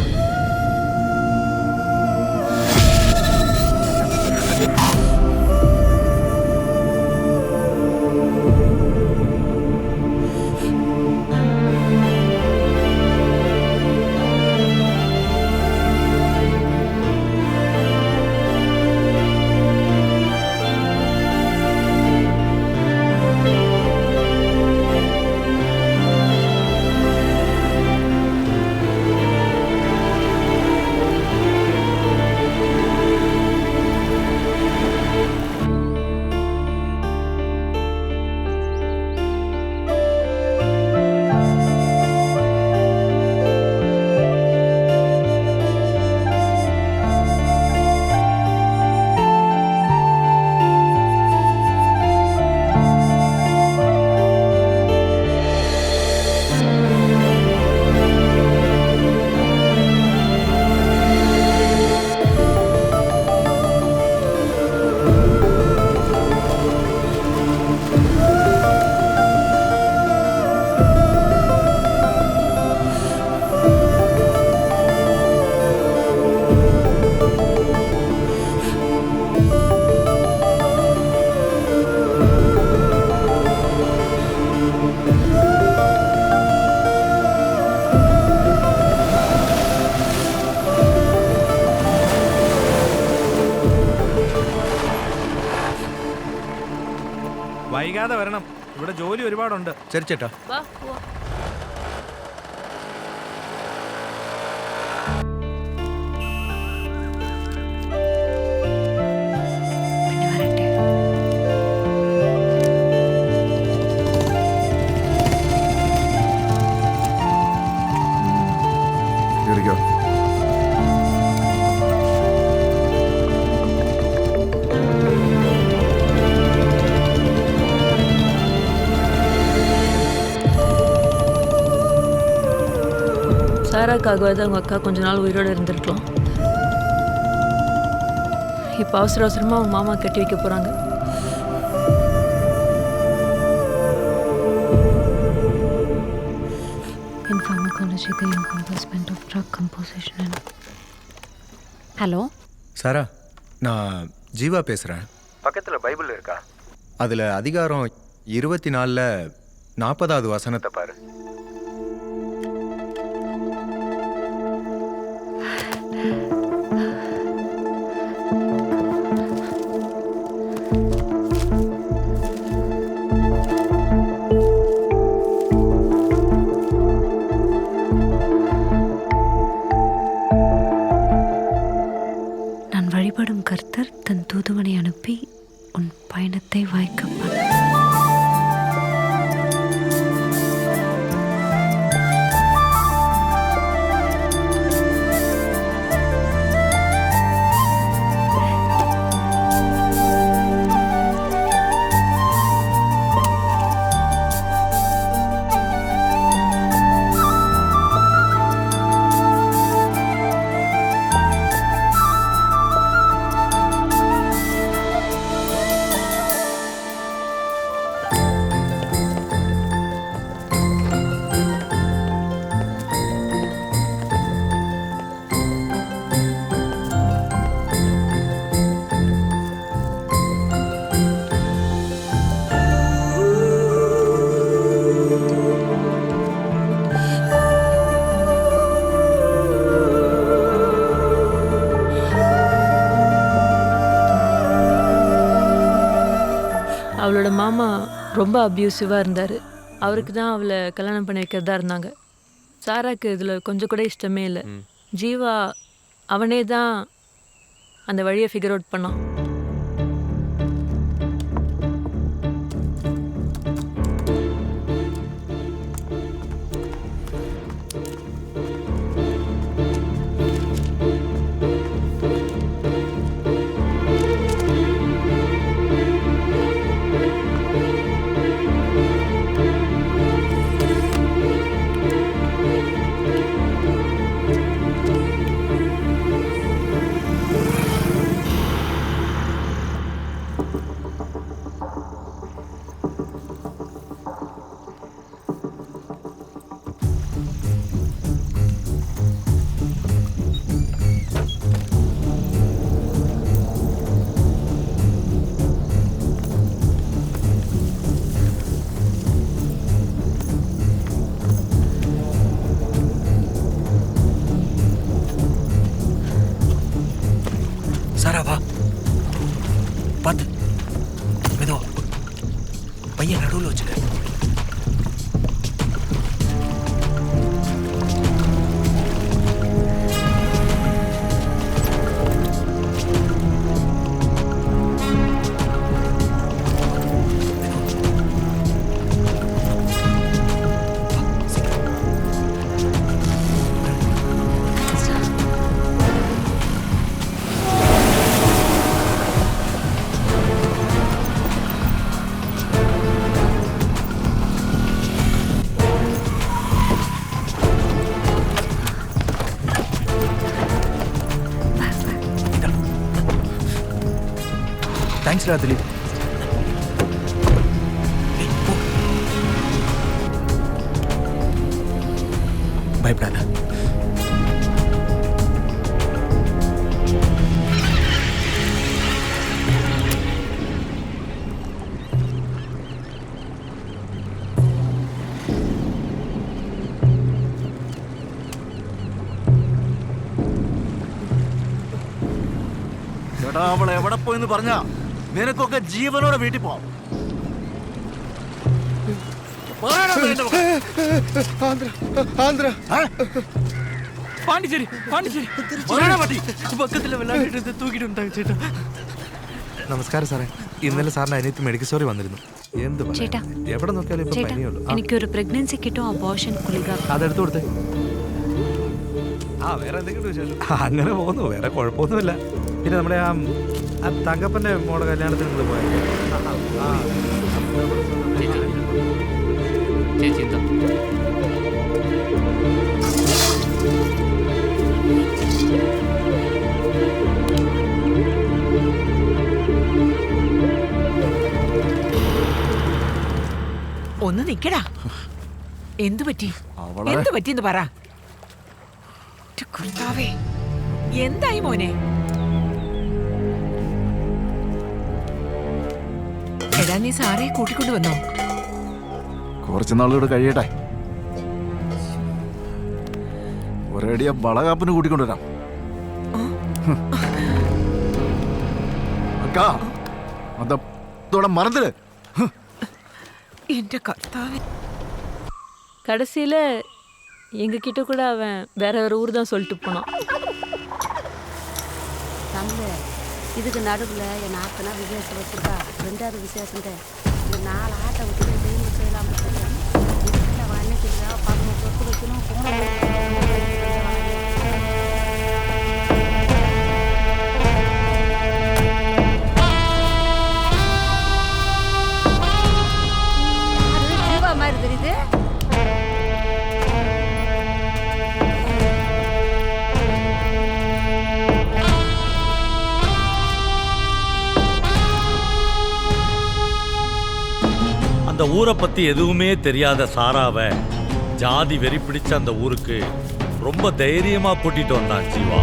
വൈകാതെ വരണം, ഇവിടെ ജോലി ഒരുപാടുണ്ട്. ശരി ചേട്ടാ. വാ പോവാ. ഇരിക്കോ. சாராக்காகவாது அவங்க அக்கா கொஞ்ச நாள் உயிரோடு இருந்திருக்கலாம். இப்போ அவசர அவசரமாக அவங்க மாமா கட்டி வைக்க போகிறாங்க. In pharmacology, the encompassment of drug composition and... hello Sara, நான் ஜீவா பேசுகிறேன். பக்கத்தில் பைபிள் இருக்கா? அதில் அதிகாரம் 24 40வது வசனத்தை பாரு. நான் வழிபடும் கர்த்தர் தன் தூதுவனை அனுப்பி உன் பயணத்தை வாய்க்கப்படும். அவளோட மாமா ரொம்ப அப்யூசிவாக இருந்தார். அவருக்கு தான் அவளை கல்யாணம் பண்ணி வைக்கிறதா இருந்தாங்க. சாராக்கு இதில் கொஞ்சம் கூட இஷ்டமே இல்லை. ஜீவா அவனே தான் அந்த வழியை ஃபிகர் அவுட் பண்ணான். சாரா வா, பார்த்து மெதுவா, பையன் நடுவில் வச்சுக்க. தேங்க்ஸ்டா திலீப். பயப்படாத. ചേട്ടാ, അവൾ എവിടെ പോയെന്ന് പറഞ്ഞാ നിനക്കൊക്കെ ജീവനോടെ വീട്ടിൽ പോവാം. ஆந்திரா பாண்டிச்சேரி பாண்டிச்சேரி பக்கத்துல விளையாடிட்டு தூக்கிட்டு വന്നിട്ടാங்க ചേട്ടാ. നമസ്കാരം സാറേ. ഇന്നലെ സാറിന് അനിയത്തി മെഡിക്കൽ സ്റ്റോറിൽ വന്നിരുന്നു. എന്ത് പറയാൻ? ചേട്ടാ. എവിടെ നോക്കിയാലും ഇപ്പൊ പനിയുള്ളൂ. എനിക്കൊരു പ്രഗ്നൻസി കിട്ടും അബോർഷൻ ഗുളിക. അതെടുത്തു കൊടുത്തേ. വേറെ എന്തെങ്കിലും വിശേഷം? അങ്ങനെ പോകുന്നു, വേറെ കുഴപ്പമൊന്നുമില്ല. പിന്നെ നമ്മുടെ ആ തങ്കപ്പന്റെ മോളെ കല്യാണത്തിന് നിങ്ങൾ പോയത്? ചേച്ചി എന്താ ഒന്ന് നിക്കടാ. എന്തു പറ്റി? എന്തു പറ്റിന്ന് പറ. കർത്താവേ, എന്തായി മോനെ? എടാ നീ സാറേ കൂട്ടിക്കൊണ്ട് വന്നോ? കുറച്ച് നാളുകൂടെ കഴിയട്ടെ. ഒരേടിയ വളകാപ്പിന് കൂട്ടിക്കൊണ്ടുവരാം. அக்கா அந்த தோட மறந்துடு. എന്റെ കർത്താവേ. கடைசியில் எங்ககிட்ட கூட அவன் வேற ஒரு ஊர் தான் சொல்லிட்டு போனான். தமிழ் இதுக்கு நடுவில் என் ஆக்கனா விசேஷம் வச்சுருக்கா. 2வது விசேஷம் இந்த 4 ஆட்டை விட்டு செய்யணும் செய்யலாம். வீட்டில் அன்னைக்கு 11 சொத்து வைக்கணும். ஜீவா மாதிரி தெரியுது. அந்த ஊரை பத்தி எதுவுமே தெரியாத சாராவை ஜாதி வெறி பிடிச்ச அந்த ஊருக்கு ரொம்ப தைரியமா கூட்டிட்டு வந்தான் ஜீவா.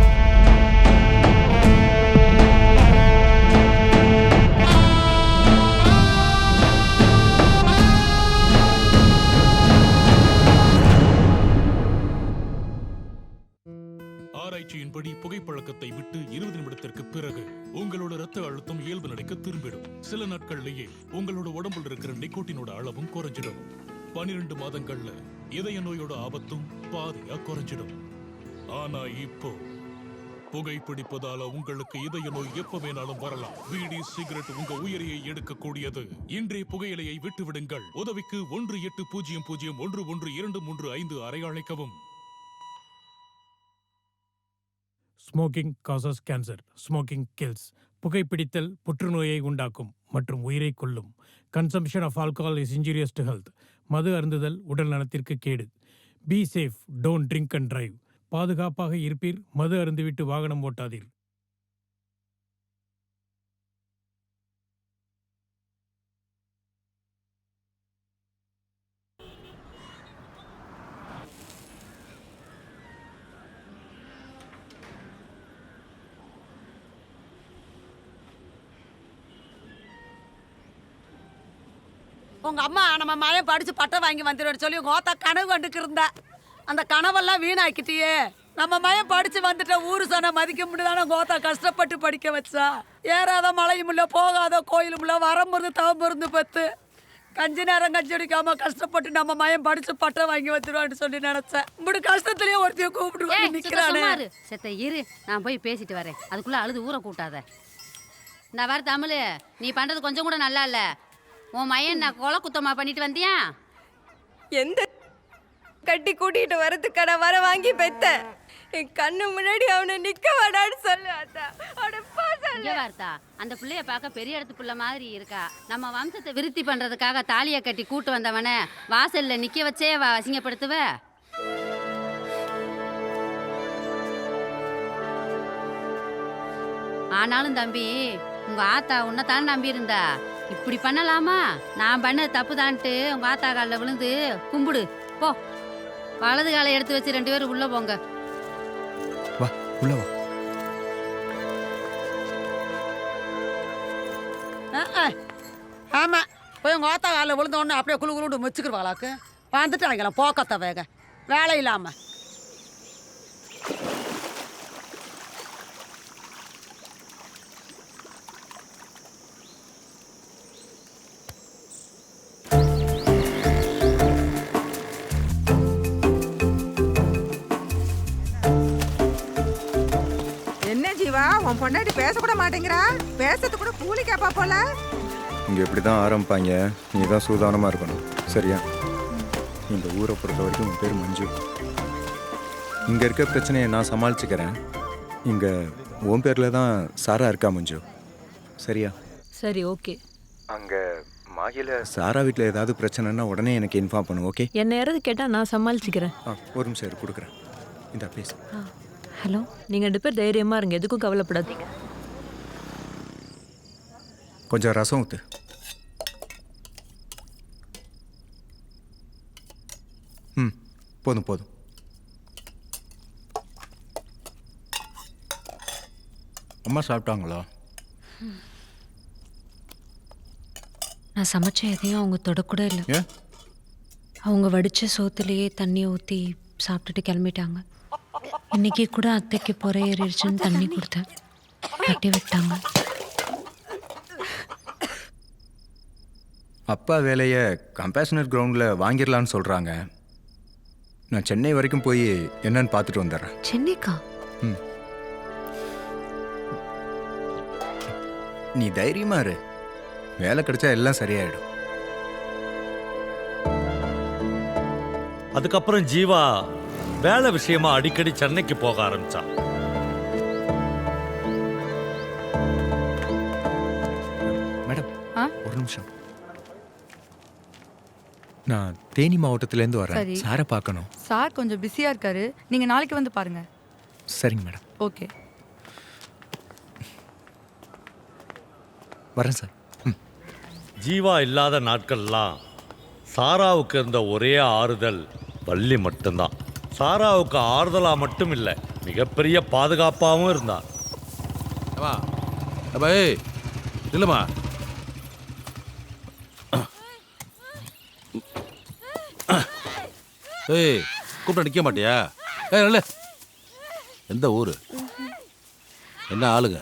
ஆராய்ச்சியின்படி புகைப்பழக்கத்தை விட்டு 20 நிமிடத்திற்கு பிறகு உங்களோட ரத்த அழுத்தம் இயல்பு நிலைக்கு திரும்பிடும். சில நாட்கள்லயே உங்களோட உடம்புல இருக்கிற நிக்கோட்டினோட அளவும் குறைஞ்சிடும். 12 மாதங்கள்ல இதய நோயோட ஆபத்தும் பாதியா குறைஞ்சிடும். ஆனா இப்போ புகைப்பிடிப்பதால உங்களுக்கு இதய நோய் எப்ப வேணாலும் வரலாம். பீடி சிகரெட் உங்க உயிரையை எடுக்கக்கூடியது. இன்றைய புகையிலையை விட்டு விடுங்கள். உதவிக்கு 18001123 அறையழைக்கவும். Smoking causes cancer. Smoking kills. புகைப்பிடித்தல் புற்றுநோயை உண்டாக்கும் மற்றும் உயிரை கொல்லும். Consumption of alcohol is injurious to health. மது அருந்துதல் உடல் நலத்திற்கு கேடு. Be safe, don't drink and drive. பாதுகாப்பாக இருப்பீர், மது அருந்துவிட்டு வாகனம் ஓட்டாதீர். உங்க அம்மா நம்ம மயம் படிச்சு பட்டம் வாங்கி வந்துடும் சொல்லி உங்க ஓத்தா கனவு கண்டுக்கு இருந்தா. அந்த கனவெல்லாம் வீணாக்கிட்டியே. நம்ம மயம் படிச்சு வந்துட்ட ஊரு சொன்ன மதிக்க முடியாதான கோத்தா கஷ்டப்பட்டு படிக்க வச்சா. ஏறாத மழையும் இல்ல, போகாத கோயிலும் இல்ல, வரமருந்து தவமருந்து பத்து. கஞ்சி நேரம் கஞ்சி அடிக்காம கஷ்டப்பட்டு நம்ம மயம் படிச்சு பட்டம் வாங்கி வந்துடுவான்னு சொல்லி நினைச்சேன். இப்படி கஷ்டத்திலேயே ஒருத்தைய கூப்பிட்டு நிக்கிறானே. செத்த இரு, நான் போய் பேசிட்டு வரேன். அதுக்குள்ள அழுது ஊற கூட்டாத. நான் வர தமிழ், நீ பண்றது கொஞ்சம் கூட நல்லா இல்ல. உன் மையன் நான் கொலை குத்தமா பண்ணிட்டு வந்தியா? எந்த கட்டி கூட்டிட்டு வரதுக்கான வர வாங்கி பெத்த என் கண்ணு முன்னாடி அவனை நிக்க வேடான்னு சொல்லு. வார்த்தா, அந்த பிள்ளைய பார்க்க பெரிய இடத்து பிள்ளை மாதிரி இருக்கா. நம்ம வம்சத்தை விருத்தி பண்றதுக்காக தாலியை கட்டி கூட்டு வந்தவன வாசல்ல நிக்க வச்சே அசிங்கப்படுத்துவ. ஆனாலும் தம்பி, உங்க ஆத்தா உன்னைத்தான் நம்பி இருந்தா. இப்படி பண்ணலாமா? நான் பண்ணது தப்பு தான்ட்டு உங்க ஆத்தா காலில் விழுந்து கும்பிடு போ. வலது காலை எடுத்து வச்சு 2 பேரும் உள்ள போங்க. வா உள்ள வா. ஆமா, போய் உங்க ஆத்தா காலில் விழுந்த உடனே அப்படியே குழு குழுண்டு வச்சுக்கிருவாளாக்கு. வந்துட்டாங்களா போக்கத்த வேக வேலை இல்லாம. உன் பொண்டாட்டி பேசக்கூட மாட்டேங்கிறா, பேசுறது கூட கூலி கேப்பா போல. இங்கே இப்படி தான் ஆரம்பிப்பாங்க. நீ தான் சூதானமாக இருக்கணும், சரியா? இந்த ஊரை பொறுத்த வரைக்கும் உன் பேர் மஞ்சு. இங்கே இருக்க பிரச்சனையை நான் சமாளிச்சுக்கிறேன். இங்கே உன் பேரில் தான் சாரா இருக்கா மஞ்சு, சரியா? சரி, ஓகே. அங்கே மாகில சாரா வீட்டில் ஏதாவது பிரச்சனைன்னா உடனே எனக்கு இன்ஃபார்ம் பண்ணு, ஓகே? என்ன யாராவது கேட்டால் நான் சமாளிச்சுக்கிறேன். ஒரு நிமிஷம் இரு, கொடுக்குறேன். இந்த பேசு. ஹலோ, நீங்கள் 2 பேர் தைரியமாக இருங்க, எதுக்கும் கவலைப்படாதீங்க. கொஞ்சம் ரசம் ஊற்று. ம், போதும் போதும். அம்மா சாப்பிட்டாங்களா? நான் சமைச்ச எதையும் அவங்க தொடக்கூட இல்லை. ஏன்? அவங்க வடித்த சோத்துலேயே தண்ணியை ஊற்றி சாப்பிட்டுட்டு கிளம்பிட்டாங்க. இன்னைக்கு கூட அத்தைக்கு புறை ஏறிடுச்சுன்னு தண்ணி கொடுத்தேன், கட்டி விட்டாங்க. அப்பா வேலையை கம்பேஷனட் கிரவுண்டில் வாங்கிடலான்னு சொல்கிறாங்க. நான் சென்னை வரைக்கும் போய் என்னன்னு பார்த்துட்டு வந்துடுறேன். சென்னைக்கா? ம், நீ தைரியமா இரு, வேலை கிடைச்சா எல்லாம் சரியாயிடும். அதுக்கப்புறம் ஜீவா வேலை விஷயமா அடிக்கடி சென்னைக்கு போக ஆரம்பிச்சா. மேடம், ஒரு நிமிஷம். நான் தேனி மாவட்டத்திலேருந்து வரேன். சரி. சாரை பார்க்கணும். சார் கொஞ்சம் பிஸியா இருக்காரு, நீங்க நாளைக்கு வந்து பாருங்க. சரிங்க மேடம். ஓகே. வரேன் சார். ஜீவா இல்லாத நாட்கள்லாம் சாராவுக்கு இருந்த ஒரே ஆறுதல் வள்ளி மட்டும்தான். சாராவுக்கு ஆறுதலா மட்டும் இல்லை, மிகப்பெரிய பாதுகாப்பாகவும் இருந்தான். இல்லைம்மா, ஏய் கூப்பிட்டு நிற்க மாட்டியா? ஏய் நல்ல எந்த ஊரு, என்ன ஆளுங்க?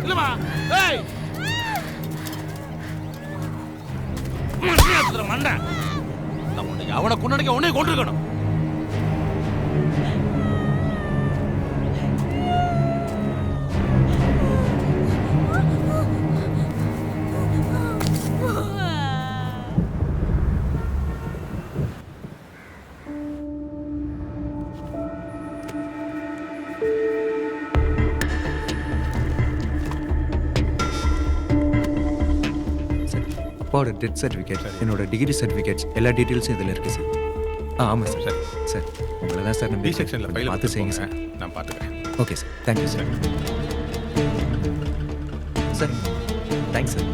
இல்லைம்மா, ஏய் மண்டை அவனை கொண்டாடிக்க உன்னை கொண்டிருக்கணும். அப்பாவோட டெத் சர்டிஃபிகேட், என்னோட டிகிரி சர்டிஃபிகேட்ஸ், எல்லா டீட்டெயில்ஸும் இதில் இருக்குது சார். ஆமாம் சார். சார் உங்களை தான் சார் நம்பி பார்த்து செய்யுங்க சார். நான் பார்த்துக்கிறேன். Okay sir, thank you sir. Sir thanks sir.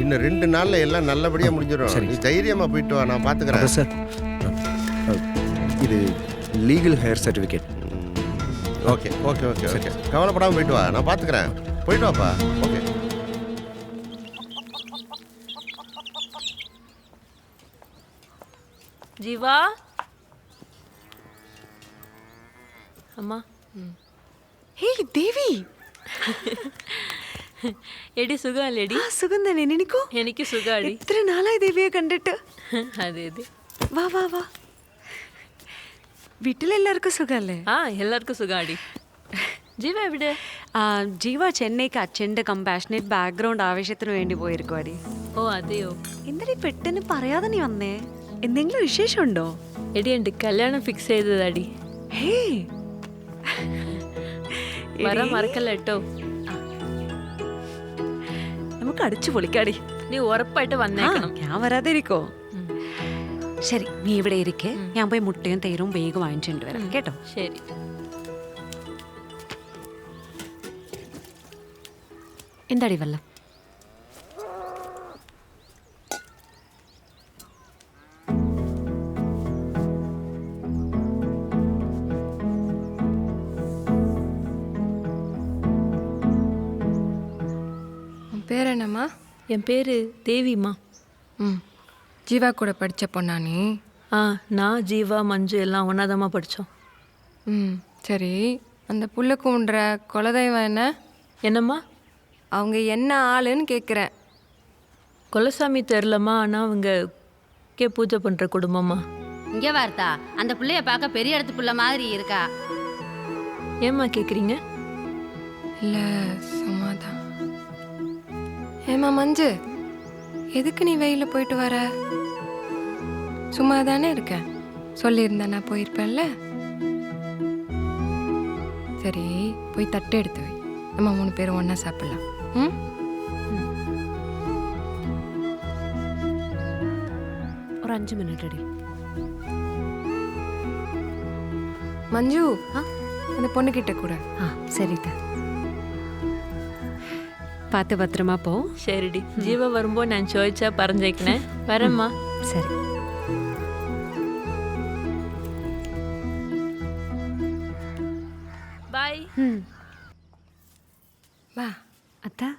இன்னும் 2 நாள்ல எல்லாம் நல்லபடியா முடிஞ்சிடும். நீ தைரியமா போயிட்டு வா, நான் பாத்துக்கிறேன். சார் இது legal heir certificate. Okay okay okay okay, கவலைப்படாமல் போயிட்டு வா, நான் பார்த்துக்கிறேன். போயிட்டு வாப்பா. ஓகே. ஜீவா அம்மா. ஹே தேவி, എടി സുഖമല്ലേടി? സുഖം തന്നെ. നിനക്കോ? എനിക്ക് സുഖാടി. എത്ര നാളായി ദേവിയെ കണ്ടിട്ട്. അതെ അതെ. വാ വാ വാ. വീട്ടിലെല്ലാവർക്കും സുഖമല്ലേ? ആ, എല്ലാവർക്കും സുഖാടി. ജീവ എവിടെ? ജീവ ചെന്നൈക്ക് അച്ഛൻ്റെ കമ്പാഷനേറ്റ് ബാക്ക്ഗ്രൗണ്ട് ആവശ്യത്തിന് വേണ്ടി പോയിരിക്കുവാടി. ഓ അതെയോ? എന്താടി പെട്ടെന്ന് പറയാതെ നീ വന്നേ? എന്തെങ്കിലും വിശേഷമുണ്ടോ? എടി എൻ്റെ കല്യാണം ഫിക്സ് ചെയ്തതാടി. ഹേ, വരാൻ മറക്കല്ല കേട്ടോ. നമുക്ക് അടിച്ചു പൊളിക്കാടി. നീ ഉറപ്പായിട്ട് വന്നേക്കണം. ഞാൻ വരാതെ ഇരിക്കോ? ശരി, നീ ഇവിടെ ഇരിക്കെ, ഞാൻ പോയി മുട്ടയും തൈരും വേഗം വാങ്ങിച്ചിട്ട് വരാം കേട്ടോ. ശരി. എന്താടി വെള്ളം? பேர் என்னம்மா? என் பேர் தேவிம்மா. ம், ஜீவா கூட படித்த பொண்ணா நீ? நான் ஜீவா மஞ்சு எல்லாம் ஒன்றாதாம்மா படித்தோம். ம், சரி. அந்த புல்லை கூண்டுற குலதெய்வம் என்ன? என்னம்மா? அவங்க என்ன ஆளுன்னு கேட்குறேன். கொலசாமி தெரிலம்மா, ஆனால் அவங்க பூஜை பண்ணுற குடும்பமா. இங்கே வார்த்தா, அந்த பிள்ளைய பார்க்க பெரிய இடத்து பிள்ளை மாதிரி இருக்கா. ஏம்மா கேட்குறீங்க? இல்லை சும்மாதான். ஏம்மா மஞ்சு, எதுக்கு நீ வெயில போயிட்டு வர? சும்மா தானே இருக்கேன். சொல்லியிருந்தேன் நான் போயிருப்பேன்ல. சரி, போய் தட்டு எடுத்து வை. நம்ம 3 பேரும் ஒன்றா சாப்பிடலாம். ம், ஒரு 5 மினிட் அடி. மஞ்சு, அந்த பொண்ணுக்கிட்ட கூட. சரிதா, பார்த்து பத்திரமா போ. சரிடி, ஜீவா வரும்போது நான் ചോദിച്ചാ പറഞ്ഞേക്കണേ. வரேம்மா. சரி. பாய். வா அத்தா.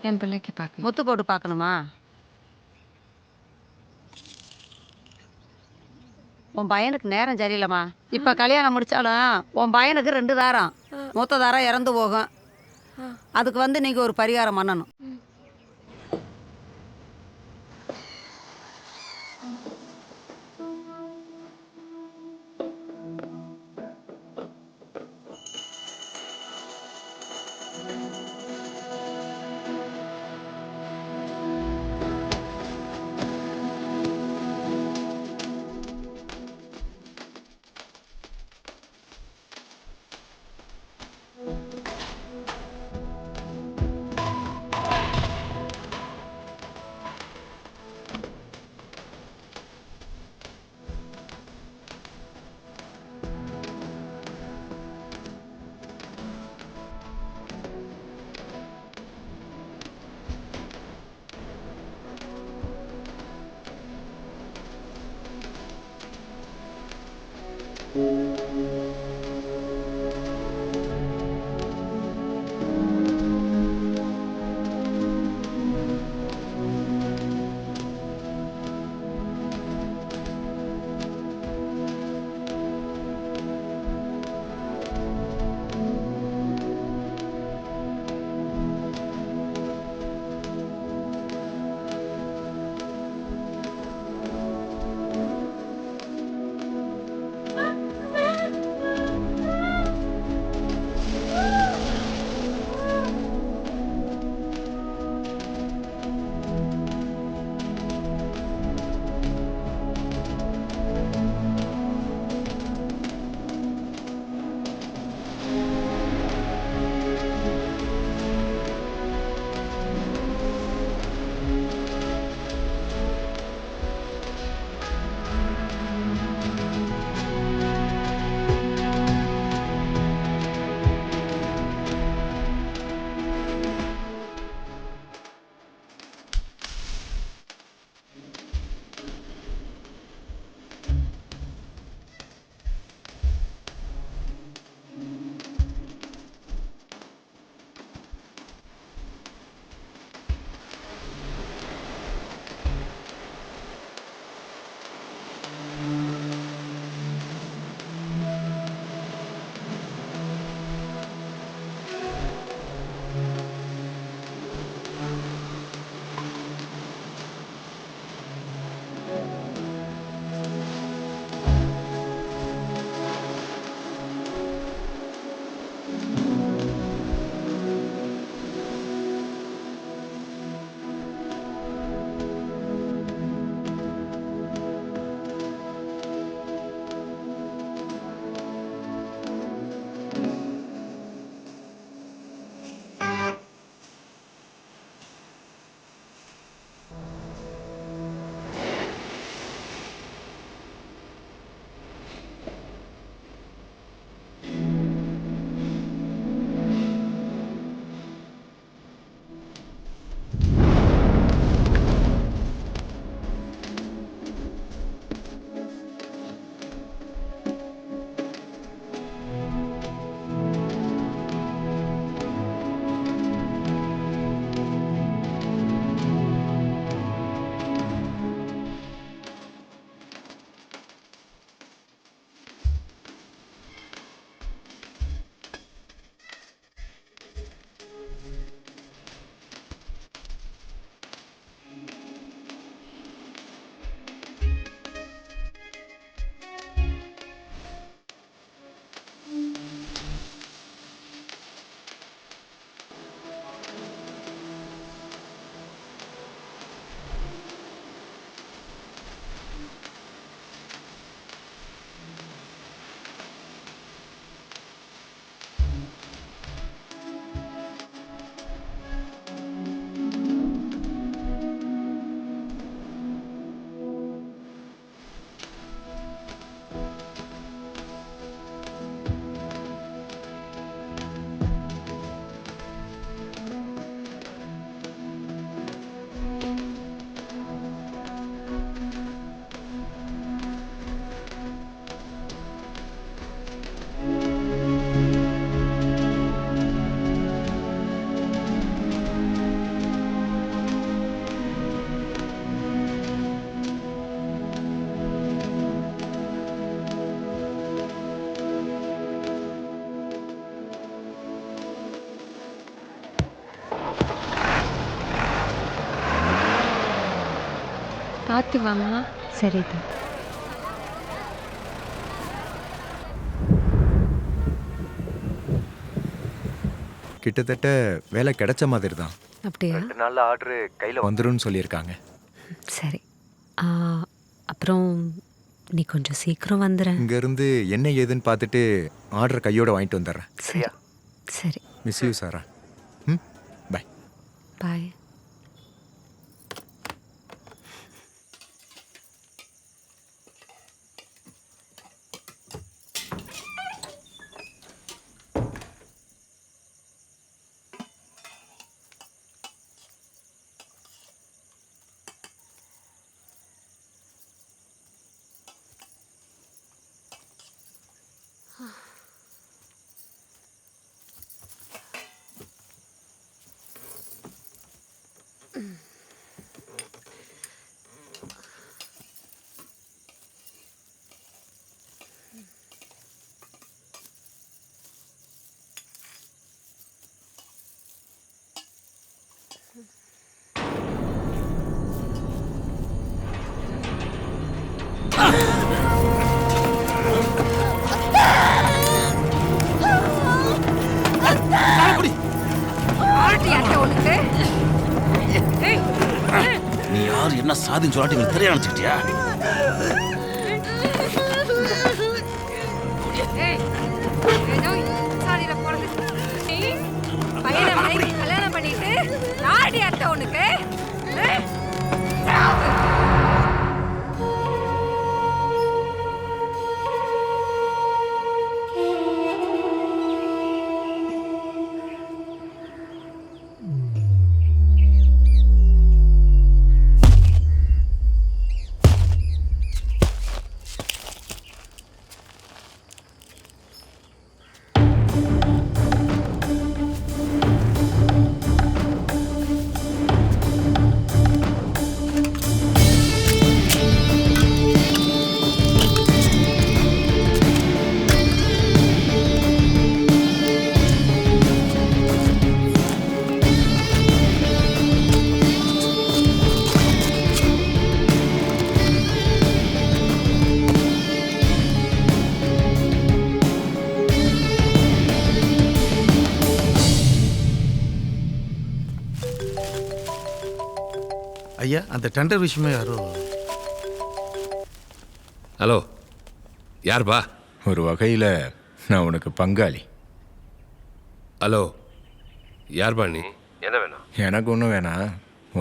என் பிள்ளைக்கு பார்க்கணும். முத்து போட்டு பார்க்கணுமா? உன் பையனுக்கு நேரம் சரியில்லைம்மா. இப்போ கல்யாணம் முடிச்சாலும் உன் பையனுக்கு 2 தாரம், மூத்த தாரம் இறந்து போகும். அதுக்கு நீங்கள் ஒரு பரிகாரம் பண்ணணும். பார்த்து வாமா. சரிதான். கிட்டத்தட்ட வேலை கிடைச்ச மாதிரி தான். அப்படியா? 2 நாள்ல ஆர்டர் கையில் வந்துரும்னு சொல்லியிருக்காங்க. சரி. அப்புறம் நீ கொஞ்சம் சீக்கிரம் வந்துடுறேன். இங்கேருந்து என்ன ஏதுன்னு பார்த்துட்டு ஆர்டர் கையோட வாங்கிட்டு வந்துடுறேன். சரியா? சரி. மிஸ் யூ சாரா. பாய். பாய். நீ யார் என்ன சாதின்னு சொல்லாட்டி எங்களுக்கு தெரிய நினைச்சுக்கிட்டியா? கல்யாணம் பண்ணிட்டு நாடி அத்தை உனக்கு. ஐயா, அந்த டெண்டர் விஷயமா யாரோ. ஹலோ, யார்பா? ஒரு வகையில் நான் உனக்கு பங்காளி. ஹலோ, யார்பா நீ? என்ன வேணும்? எனக்கு ஒன்றும் வேணாம்,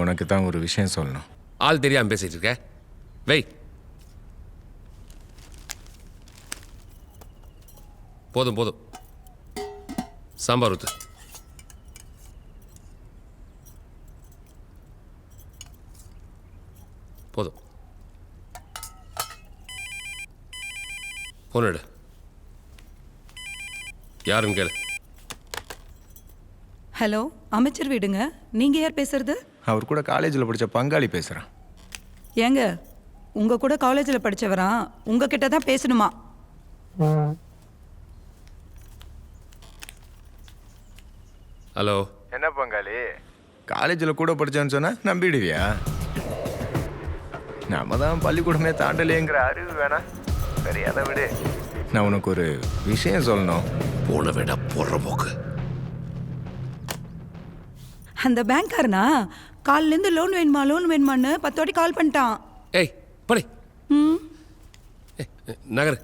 உனக்கு தான் ஒரு விஷயம் சொல்லணும். ஆள் தெரியாமல் பேசிகிட்டு இருக்க. வை. போதும் போதும், சாம்பார் ஊத்து. போதும். போன் எடு. யாருன்னு கேளு. ஹலோ, அமைச்சர் வீடுங்க. நீங்க யார் பேசுறது? அவர் கூட காலேஜில் படித்த பங்காளி பேசுகிறேன். ஏங்க, உங்க கூட காலேஜில் படிச்சவரா? உங்ககிட்ட தான் பேசணுமா? ஹலோ. என்ன பங்காளி, காலேஜில் கூட படித்தேன்னு சொன்னால் நம்பிடுவியா? நம்ம தான் பள்ளிக்கூடமே தாண்டலேங்கிற அறிவு வேணாம். சரி, அதை விடு. நான் உனக்கு ஒரு விஷயம் சொல்லணும். போன விட போடுற போக்கு. அந்த பேங்க்காரனா காலிலேருந்து லோன் வேணுமான்னு 10 வாட்டி கால் பண்ணிட்டான். ஏய் படி. நகர்.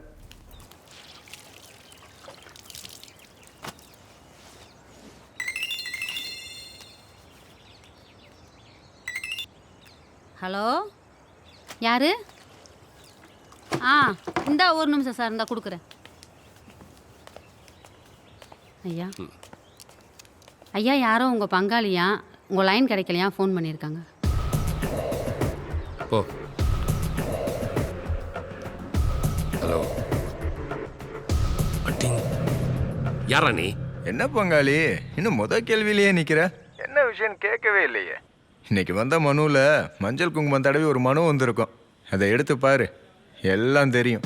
ஹலோ, யாரு? இந்தா ஒரு நிமிஷம் சார், இந்தா கொடுக்குறேன். ஐயா ஐயா, யாரோ உங்கள் பங்காளியா, உங்கள் லைன் கிடைக்கலையா, ஃபோன் பண்ணியிருக்காங்க. ஓ, ஹலோ. யாரா நீ? என்ன பங்காளி, இன்னும் கேள்வியிலேயே நிற்கிற? என்ன விஷயம் கேட்கவே இல்லையே. இன்னைக்கு வந்த மனுவில் மஞ்சள் குங்குமம் தடவி ஒரு மனு வந்திருக்கும். அதை எடுத்து பாரு, எல்லாம் தெரியும்.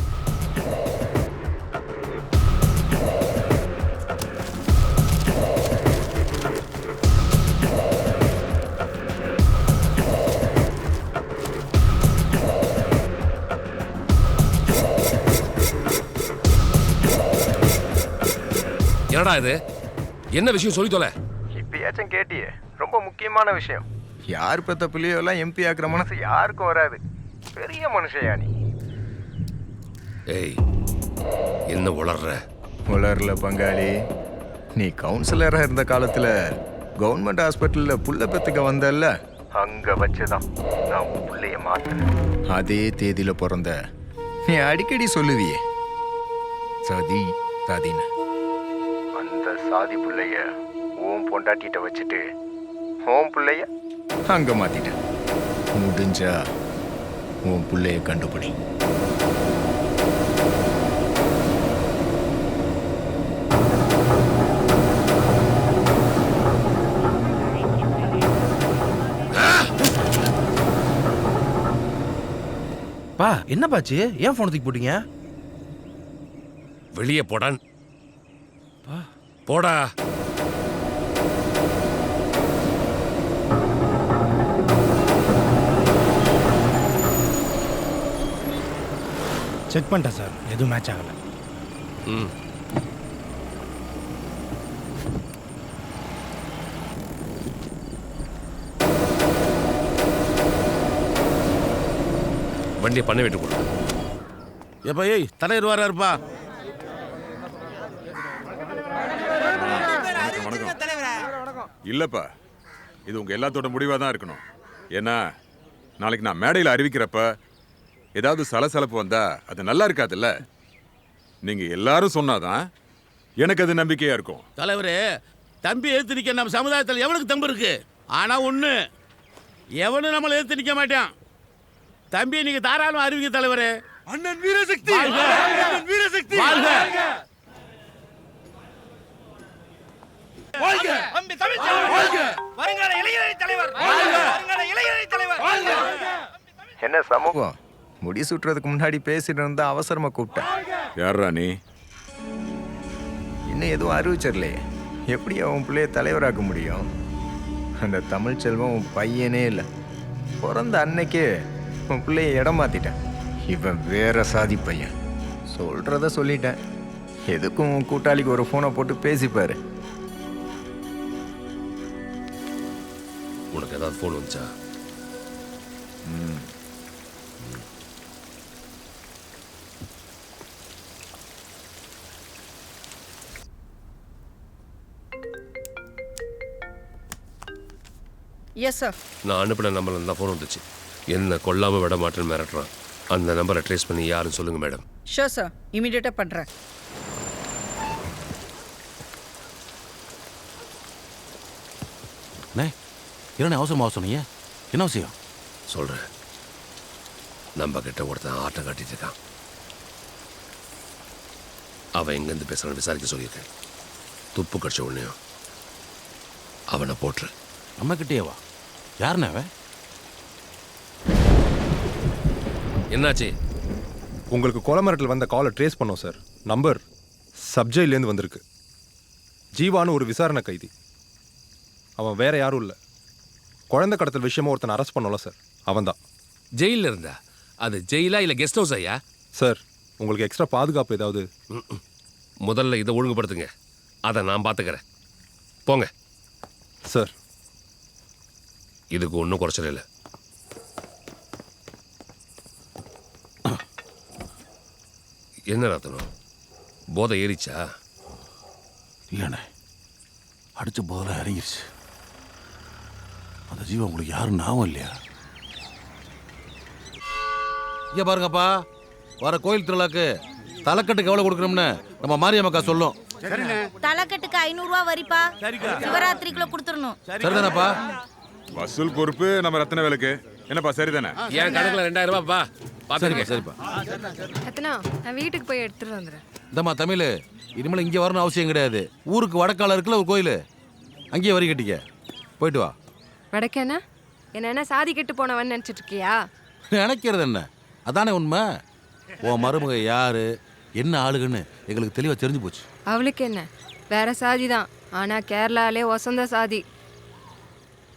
என்னடா இது? என்ன விஷயம் சொல்லி தொலை. இப்பயாச்சும் கேட்டியே, ரொம்ப முக்கியமான விஷயம். யார் பெத்த பிள்ளையோ எல்லாம் எம்பி ஆக்குற மனசு யாருக்கும் வராது. பெரிய மனுஷயா நீ. ஏய், என்ன உளர்ற? உளரல பங்காளி. நீ கவுன்சிலரா இருந்த காலத்துல கவர்மெண்ட் ஹாஸ்பிட்டல்ல புள்ள பெத்துக்க வந்தல்ல, அங்க வச்சுதான் நான் உன் புள்ளைய மாத்தினேன். அதே தேதியில பிறந்த நீ அடிக்கடி சொல்லுவியே சதி சதின்னு. அந்த சாதி பிள்ளைய ஓம் பொண்டாட்டிட்ட வச்சுட்டு ஓம் பிள்ளைய அங்க மாத்திட்டேன். முடிஞ்சா உன் பிள்ளைய கண்டுபிடி. பா என்ன பாச்சு? ஏன் ஃபோன் தூக்கி போட்டீங்க? வெளியே போடான். போடா. செக் பண்ணிட்டேன் சார், எதுவும் மேட்ச் ஆகலை. ம். வண்டியை பண்ண விட்டு கொடு. எப்பா ஏய், தலைவர் வராருப்பா. இல்லப்பா, இது உங்க எல்லாத்தோட முடிவா தான் இருக்கணும். ஏன்னா நாளைக்கு நான் மேடையில் அறிவிக்கிறப்ப ஏதாவது சலசலப்பு வந்தா அது நல்லா இருக்காதுல்ல. நீங்க எல்லாரும் சொன்னாதான் எனக்கு அது நம்பிக்கையா இருக்கும். தலைவரே, தம்பி எதிர்த்து நிக்க நம்ம சமுதாயத்தில் எவனுக்கு தம்பு இருக்கு? ஆனா ஒண்ணு, எவனும் நம்மளை எதிர்த்து நிக்க மாட்டான். தம்பி நீங்க தாராளம் அறிவிங்க தலைவரே. அண்ணன் வீரசக்தி, அண்ணன் வீரசக்தி வாழ்க. வாழ்க அம்பி தமிழ்ச்செல்வன் வாழ்க. வருங்கால இளைஞரணி தலைவர் வாழ்க. வருங்கால இளைஞரணி தலைவர் வாழ்க. என்ன சமூகம் முடி சுட்டுறதுக்கு முன்னாடி பேசிட்டு இருந்தா அவசரமா கூப்பிட்டேன். யாரா நீ? இன்னும் எதுவும் அறிவிச்சிடலையே, எப்படி அவன் பிள்ளைய தலைவராக்க முடியும்? அந்த தமிழ்ச்செல்வம் உன் பையனே இல்லை. பிறந்த அன்னைக்கே உன் பிள்ளைய இடம் மாத்திட்டேன். இவன் வேற சாதி பையன். சொல்றத சொல்லிட்டேன். எதுக்கும் உன் கூட்டாளிக்கு ஒரு ஃபோனை போட்டு பேசிப்பாரு. உனக்கு ஏதாவது ஃபோன் வந்துச்சா? Yes sir. நான் அனுப்பின நம்பர்ல தான் ஃபோன் வந்துச்சு. என்ன கொல்லாம விட மாட்டேன்னு மிரட்டுறான். அந்த நம்பரை ட்ரேஸ் பண்ணி யாருன்னு சொல்லுங்க மேடம். ஷோர் சார், இமீடியட்டாக பண்ணுறேன். என்ன அவசரமா சொன்னீங்க? என்ன அவசியம்? சொல்றேன். நம்ம கிட்ட ஒருத்தன் ஆட்டம் காட்டிட்டு இருக்கான். அவன் எங்கேருந்து பேசுறான்னு விசாரிக்க சொல்லியிருக்கேன். துப்பு கடிச்ச உடனேயும் அவனை போட்டுரு. நம்ம கிட்டேவா? யாருண்ணே அவன்? என்னாச்சு? உங்களுக்கு கொலமரட்டில் வந்த காலை ட்ரேஸ் பண்ணோம் சார். நம்பர் சப்ஜெயிலேருந்து வந்திருக்கு. ஜீவானு ஒரு விசாரணை கைதி. அவன் வேற யாரும் இல்லை. குழந்தை கடத்தல் விஷயமா ஒருத்தனை அரெஸ்ட் பண்ணோம்ல சார், அவன் தான். ஜெயிலில் இருந்தா? அது ஜெயிலா இல்லை கெஸ்ட் ஹவுஸ் ஐயா? சார், உங்களுக்கு எக்ஸ்ட்ரா பாதுகாப்பு ஏதாவது? முதல்ல இதை ஒழுங்குபடுத்துங்க, அதை நான் பார்த்துக்கிறேன். போங்க சார். இதுக்கு ஒன்றும் குறைச்சல இல்லை. என்ன ரத்தனம், போதை ஏறிச்சா? இல்லைண்ணே, அடிச்ச போதை இறங்கிருச்சு. அந்த ஜீவன் உங்களுக்கு யாரும் ஞாபகம் இல்லையா? இங்க பாருங்கப்பா, வர கோயில் திருவிழாக்கு தலைக்கட்டுக்கு எவ்வளவு கொடுக்கணும்னு நம்ம மாரியம்மக்கா சொல்லும். தலைக்கட்டுக்கு 500 ரூபா வரிப்பா. சிவராத்திரிக்குள்ள கொடுத்துடணும். சரிதானப்பா? வசூல் பொறுப்பு நம்ம ரத்னவேலுக்கு. என்னப்பா சரிதானே? என் கணக்குல 2000 ரூபாய்ப்பா. சரிப்பா சரிப்பா. ரத்னா, நான் வீட்டுக்கு போய் எடுத்துட்டு வந்துடுறேன். இந்தம்மா தமிழ், இனிமேல் இங்கே வரணும் அவசியம் கிடையாது. ஊருக்கு வடக்கால இருக்குல்ல ஒரு கோயில், அங்கேயே வரி கட்டிக்க. போயிட்டு வா. வடக்கேனா? என்ன சாதி கெட்டு போனவன் நினைச்சிட்டு இருக்கியா? நினைக்கிறது என்ன, அதானே உண்மை. உன் மருமக யாரு, என்ன ஆளுகன்னு எங்களுக்கு தெளிவாக தெரிஞ்சு போச்சு. அவளுக்கு என்ன, வேற சாதி தான். ஆனா கேரளாலே வசந்த சாதி,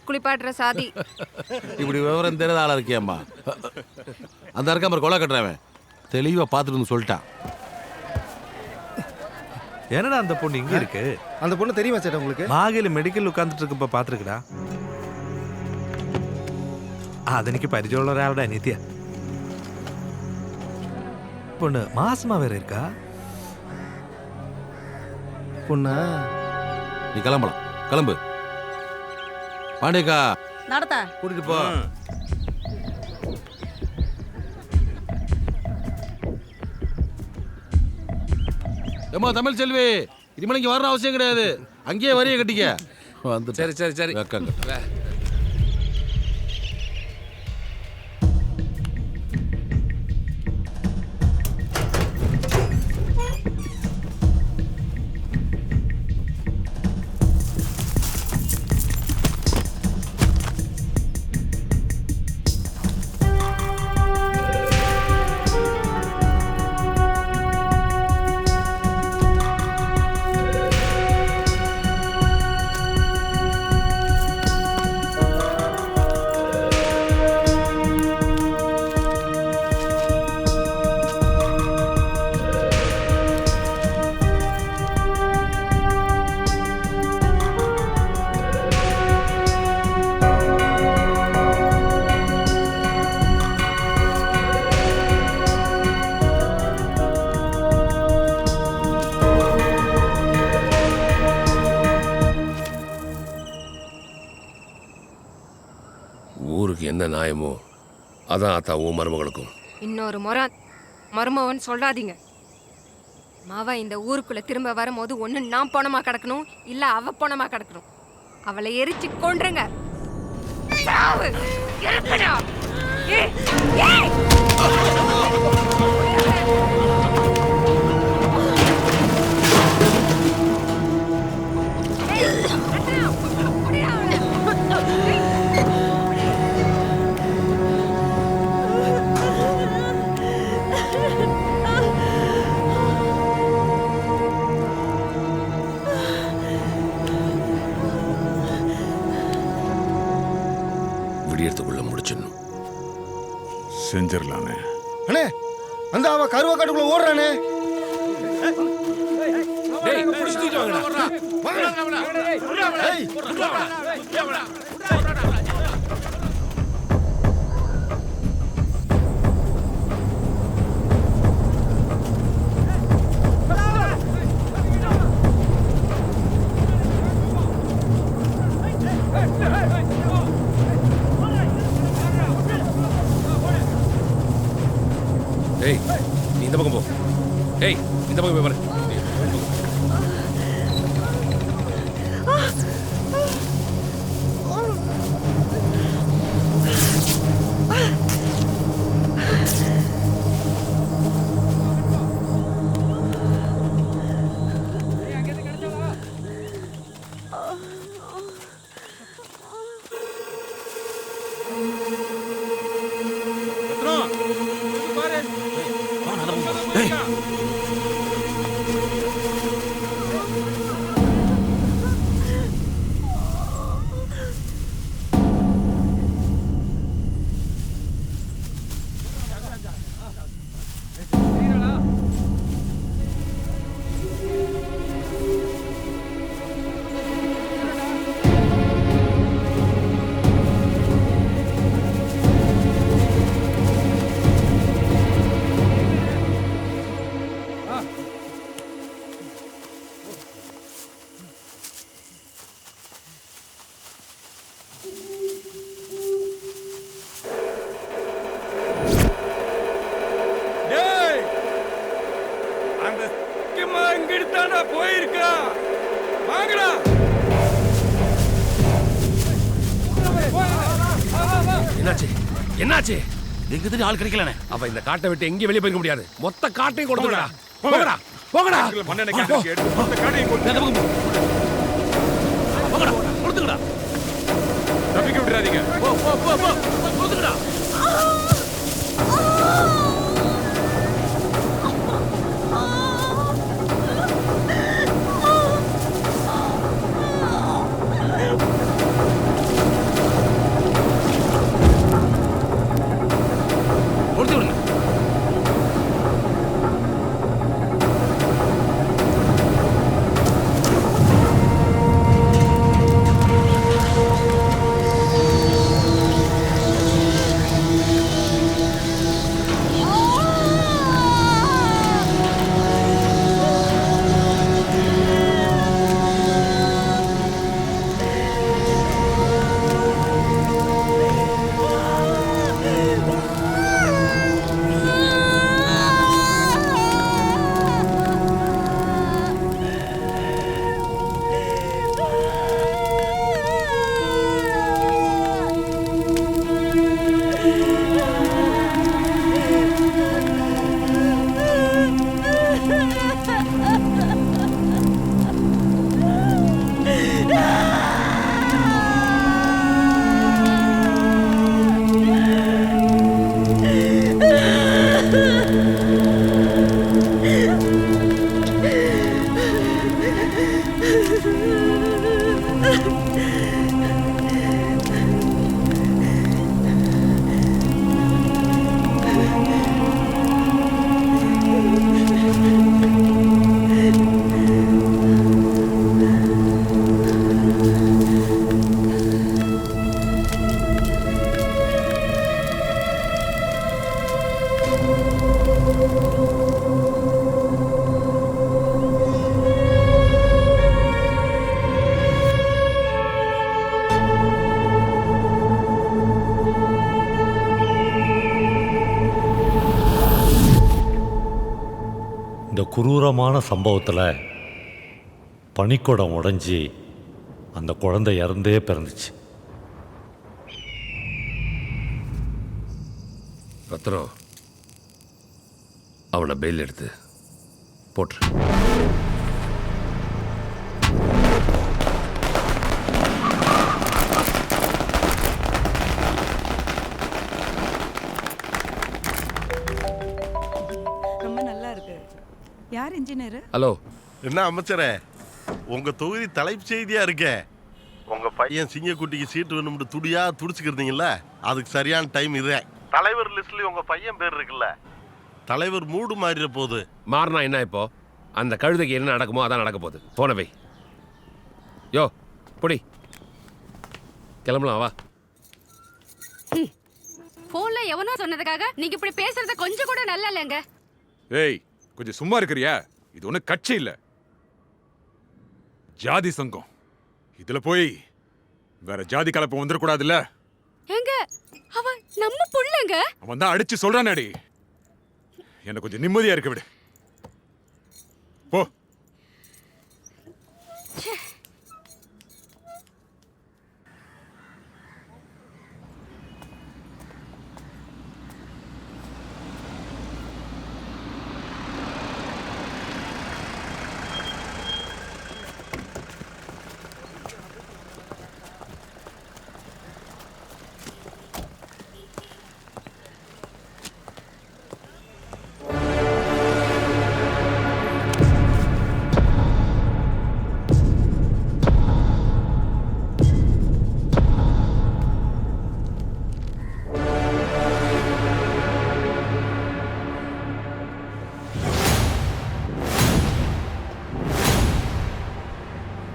குளிப்பாட்டுற சாதி. இப்படி விவரம் தெரியாத ஆளா இருக்கியம்மா. அந்த இருக்க மாதிரி கொலை கட்டுறவன் தெளிவாக பார்த்துட்டு சொல்லிட்டான். என்னடா அந்த பொண்ணு இங்க இருக்கு? அந்த பொண்ணு தெரியுமா சேட்டா உங்களுக்கு? മാഗില് മെഡിക്കൽ ഉക്കാന്നിട്ട് ഇരിക്കുമ്പോ പാത്തിരിക്കടാ. അതെനിക്ക് പരിചയമുള്ള ഒരാളുടെ അനിയത്തിയാ. பொண்ணு மாசமா வேற இருக்கா? பொண்ணா? நீ கிளம்பலாம், கிளம்பு. பாண்டியக்கா நடத்த கூட்டிட்டு போ. ஏமா தமிழ் செல்வி, இனிமேல் இங்கே வர அவசியம் கிடையாது, அங்கேயே வரிய கட்டிக்க. வந்து சரி சரி சரி. ஊருக்கு என்ன நியாயமோ அதான் ஆத்தாவும் மருமகளுக்கும். இன்னொரு முறை மருமவன் சொல்லாதீங்க. மாவா இந்த ஊருக்குள்ள திரும்ப வரும்போது ஒண்ணு நான் பணமா கிடக்கணும், இல்ல அவ பணமா கிடக்கணும். அவளை எரிச்சு கொன்றுங்க. சாவு. இறக்குடா. ஏய், ஏய். விடியறதுக்குள்ள முடிச்சிடணும். செஞ்சிடலானே. அண்ணே, அந்த அவ கருவ காட்டுக்குள்ள ஓடுறானே. டேய் புடிச்சு தூக்கிட்டு வாங்கடா. ஏய், ஏய் நீ இந்த பக்கம் போ. ஏய் இந்த பக்கம் போய் பாரு. என்னாச்சு என்னாச்சு? எங்க தெரியும் ஆள் கிடைக்கலனே. அவ இந்த காட்டை விட்டு எங்கேயும் வெளியே போக முடியாது. மொத்த காட்டையும் கொடுத்துடா. போங்கடா போங்கடா. மண்ணெண்ணெய் கேன் கேட்டு மொத்த காட்டையும் போங்கடா கொடுத்துடா. தப்பிக்க விட்டுறாதீங்க. போ போ போ போ கொடுத்துடா. கொடூரமான சம்பவத்தில் பனிக்குடம் உடைஞ்சி அந்த குழந்தை இறந்தே பிறந்துச்சு. ரத்னம், அவனை பெயில் எடுத்து போட்டுரு. ரொம்ப நல்லா இருக்கு. யார் இன்ஜினியர்? ஹலோ. என்ன அமைச்சரே, உங்க தொகுதி தலைப்பு செய்தியா இருக்கே, உங்க பையன் சிங்கக்குட்டிக்கு சீட்டு வேணும்னு துடியா துடிச்சுக்கிறீங்கல்ல, அதுக்கு சரியான டைம் இதே. தலைவர் லிஸ்ட்லயும் உங்க பையன் பேர் இருக்குல்ல, தலைவர் மூடு மாறிட போகுது. மாறினா என்ன இப்போ? அந்த கழுதைக்கு என்ன நடக்குமோ அதான் நடக்க போகுது. போன வை. யோ பொடி, கிளம்பலாம் வா. போன்ல எவனோ சொன்னதுக்காக நீங்க இப்படி பேசுறது கொஞ்சம் கூட நல்லா இல்லைங்க. ஏய், கொஞ்சம் சும்மா இருக்கிறியா? இது ஒன்றும் கட்சி இல்லை, ஜாதி சங்கம். இதுல போய் வேற ஜாதி கலப்பு வந்துடக்கூடாதுல்ல. ஏங்க, அவன் நம்ம புள்ளங்க. அவன் தான் அடிச்சு சொல்றானடி. எனக்கு கொஞ்சம் நிம்மதியா இருக்க விடு. போ.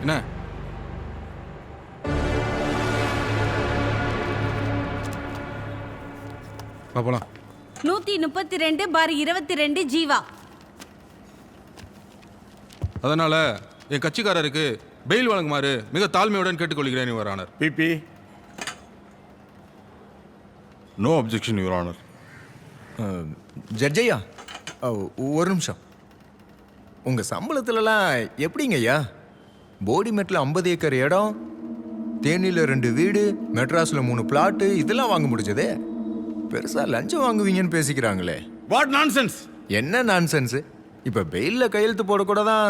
என்ன போலாம்? 132/22 ஜீவா. அதனால என் கட்சிக்காரருக்கு பெயில் வழங்குமாறு மிக தாழ்மையுடன் கேட்டுக்கொள்கிறேன் your honour. PP. No objection your honour. ஜட்ஜையா, ஒரு நிமிஷம். உங்க சம்பளத்துலலாம் எப்படிங்க ஐயா? போடிமெட்டில் 50 ஏக்கர் இடம், தேனியில் 2 வீடு, மெட்ராஸில் 3 பிளாட்டு, இதெல்லாம் வாங்க முடிஞ்சதே. பெருசா லஞ்சம் வாங்குவீங்கன்னு பேசிக்கிறாங்களே. What nonsense? என்ன நான்சென்ஸ்? இப்ப பெயில்ல கையெழுத்து போடக்கூட தான்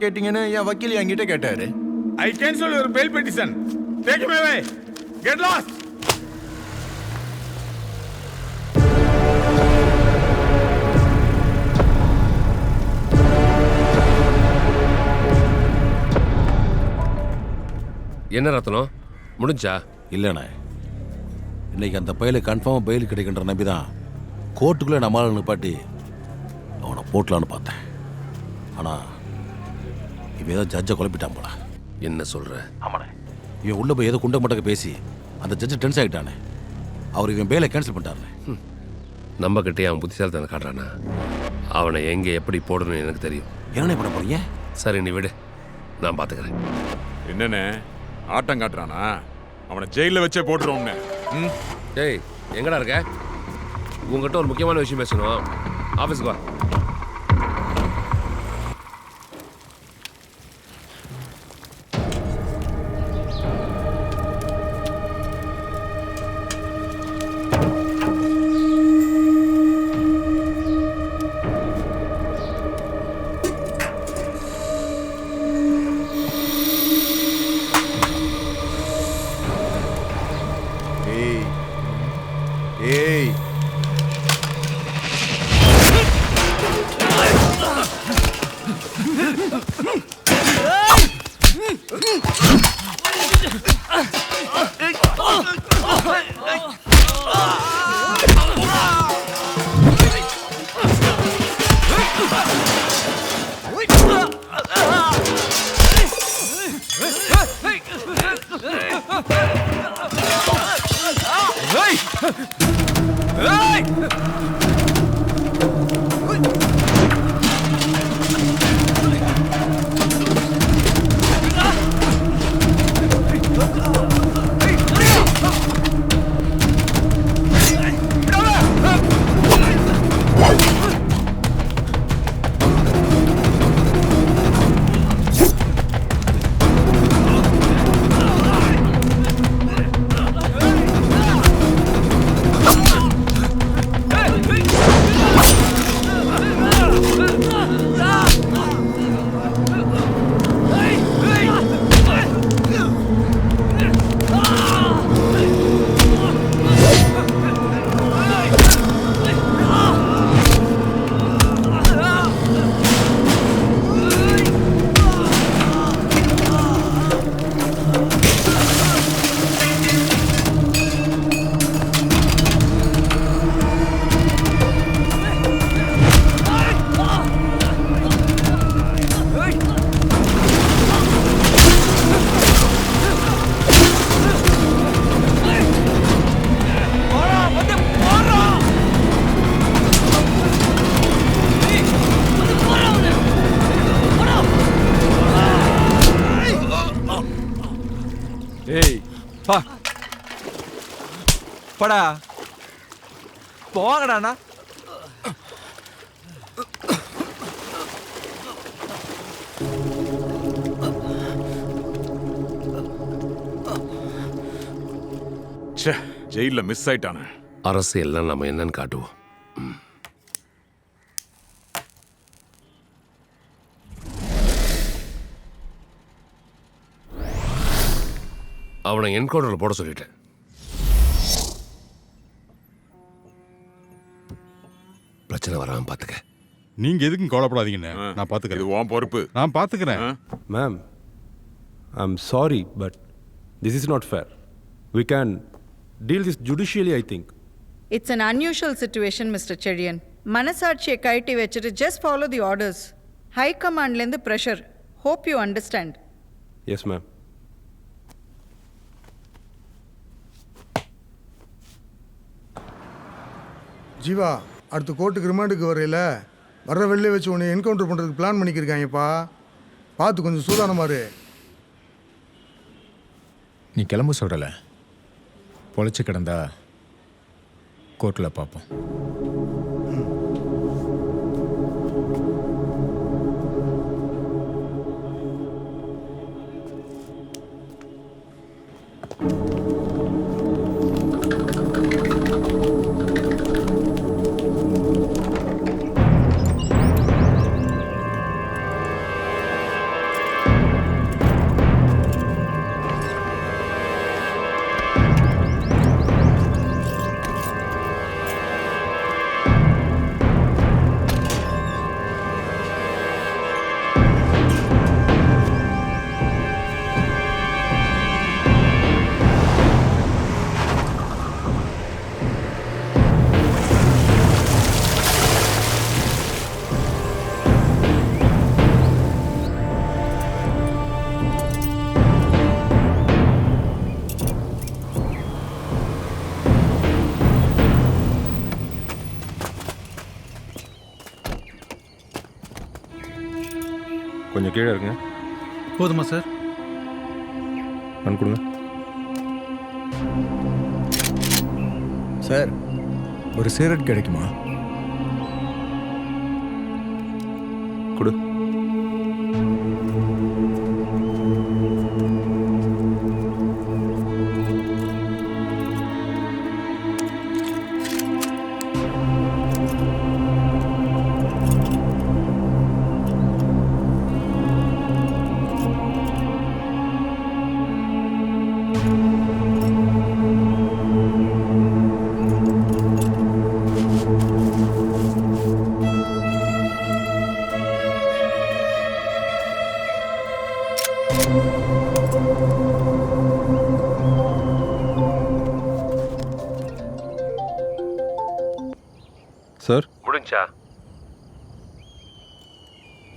கேட்டீங்கன்னு என் வக்கீல் என்கிட்ட கேட்டாரு. I cancel your bail petition. Take him away. Get lost. என்ன ரத்னம், முடிஞ்சா? இல்லைண்ணே, இன்னைக்கு அந்த பையில கன்ஃபார்மாக பெயில் கிடைக்கின்ற நம்பி தான் கோர்ட்டுக்குள்ளே நம்மளால நிப்பாட்டி அவனை போட்டலான்னு பார்த்தேன். ஆனால் இவன் ஏதோ ஜட்ஜை குழப்பிட்டான் போல. என்ன சொல்ற? ஆமாண்ணே, இவன் உள்ளே போய் ஏதோ குண்டை மட்டக்க பேசி அந்த ஜட்ஜை டென்ஸ் ஆகிட்டானே. அவர் இவன் பெயிலை கேன்சல் பண்ணிட்டாரு. நம்ம கிட்டே அவன் புத்திசாலித்தனம் காட்டுறானா? அவனை எங்கே எப்படி போடணும்னு எனக்கு தெரியும். என்ன பண்ண போறீங்க? சரி, நீ விடு, நான் பார்த்துக்கிறேன். என்னன்னு ஆட்டம் காட்டுறானா? அவனை ஜெயிலில் வச்சே போட்டுருவோம்னு. ஏய், எங்கடா இருக்க? உங்ககிட்ட ஒரு முக்கியமான விஷயம் பேசணும். ஆஃபீஸ்க்கு வா. ஏய் படா போங்கடாண்ணா. ஜெயில மிஸ் ஆயிட்டானே. அரசியல்லாம் நம்ம என்னன்னு காட்டுவோம். அவனை என்கவுண்டர்ல போட சொல்லிட்டேன். பிரச்சனை வராம பாத்துக்க. நீங்க எதுக்கும் கவலைப்படாதீங்கண்ணே, நான் பாத்துக்கிறேன். இது உன் பொறுப்பு. நான் பாத்துக்கிறேன். Ma'am, I'm sorry but this is not fair. We can deal this judicially I think. It's an unusual situation mister Chezhiyan. மனசாட்சியை கழட்டி வச்சுட்டு just follow the orders. High கமாண்ட்லேருந்து pressure. Hope you understand. Yes ma'am. Jeeva, அடுத்த கோர்ட்டுக்கு ரிமாண்டுக்கு வரையில வர்ற வெளிலே வச்சு உன்னை என்கவுண்டர் பண்ணுறதுக்கு பிளான் பண்ணிக்கிருக்காங்கப்பா. பார்த்து கொஞ்சம் சூதானமாரு. நீ கிளம்ப சொல்கிறல, பொழைச்சி கிடந்தா கோர்ட்டில் பார்ப்போம். கொஞ்சம் கீழே இருக்குங்க. போதுமா சார்? பண்ண கொடுங்க சார். ஒரு சிகரெட் கிடைக்குமா? கொடு. சார் முடிஞ்சா?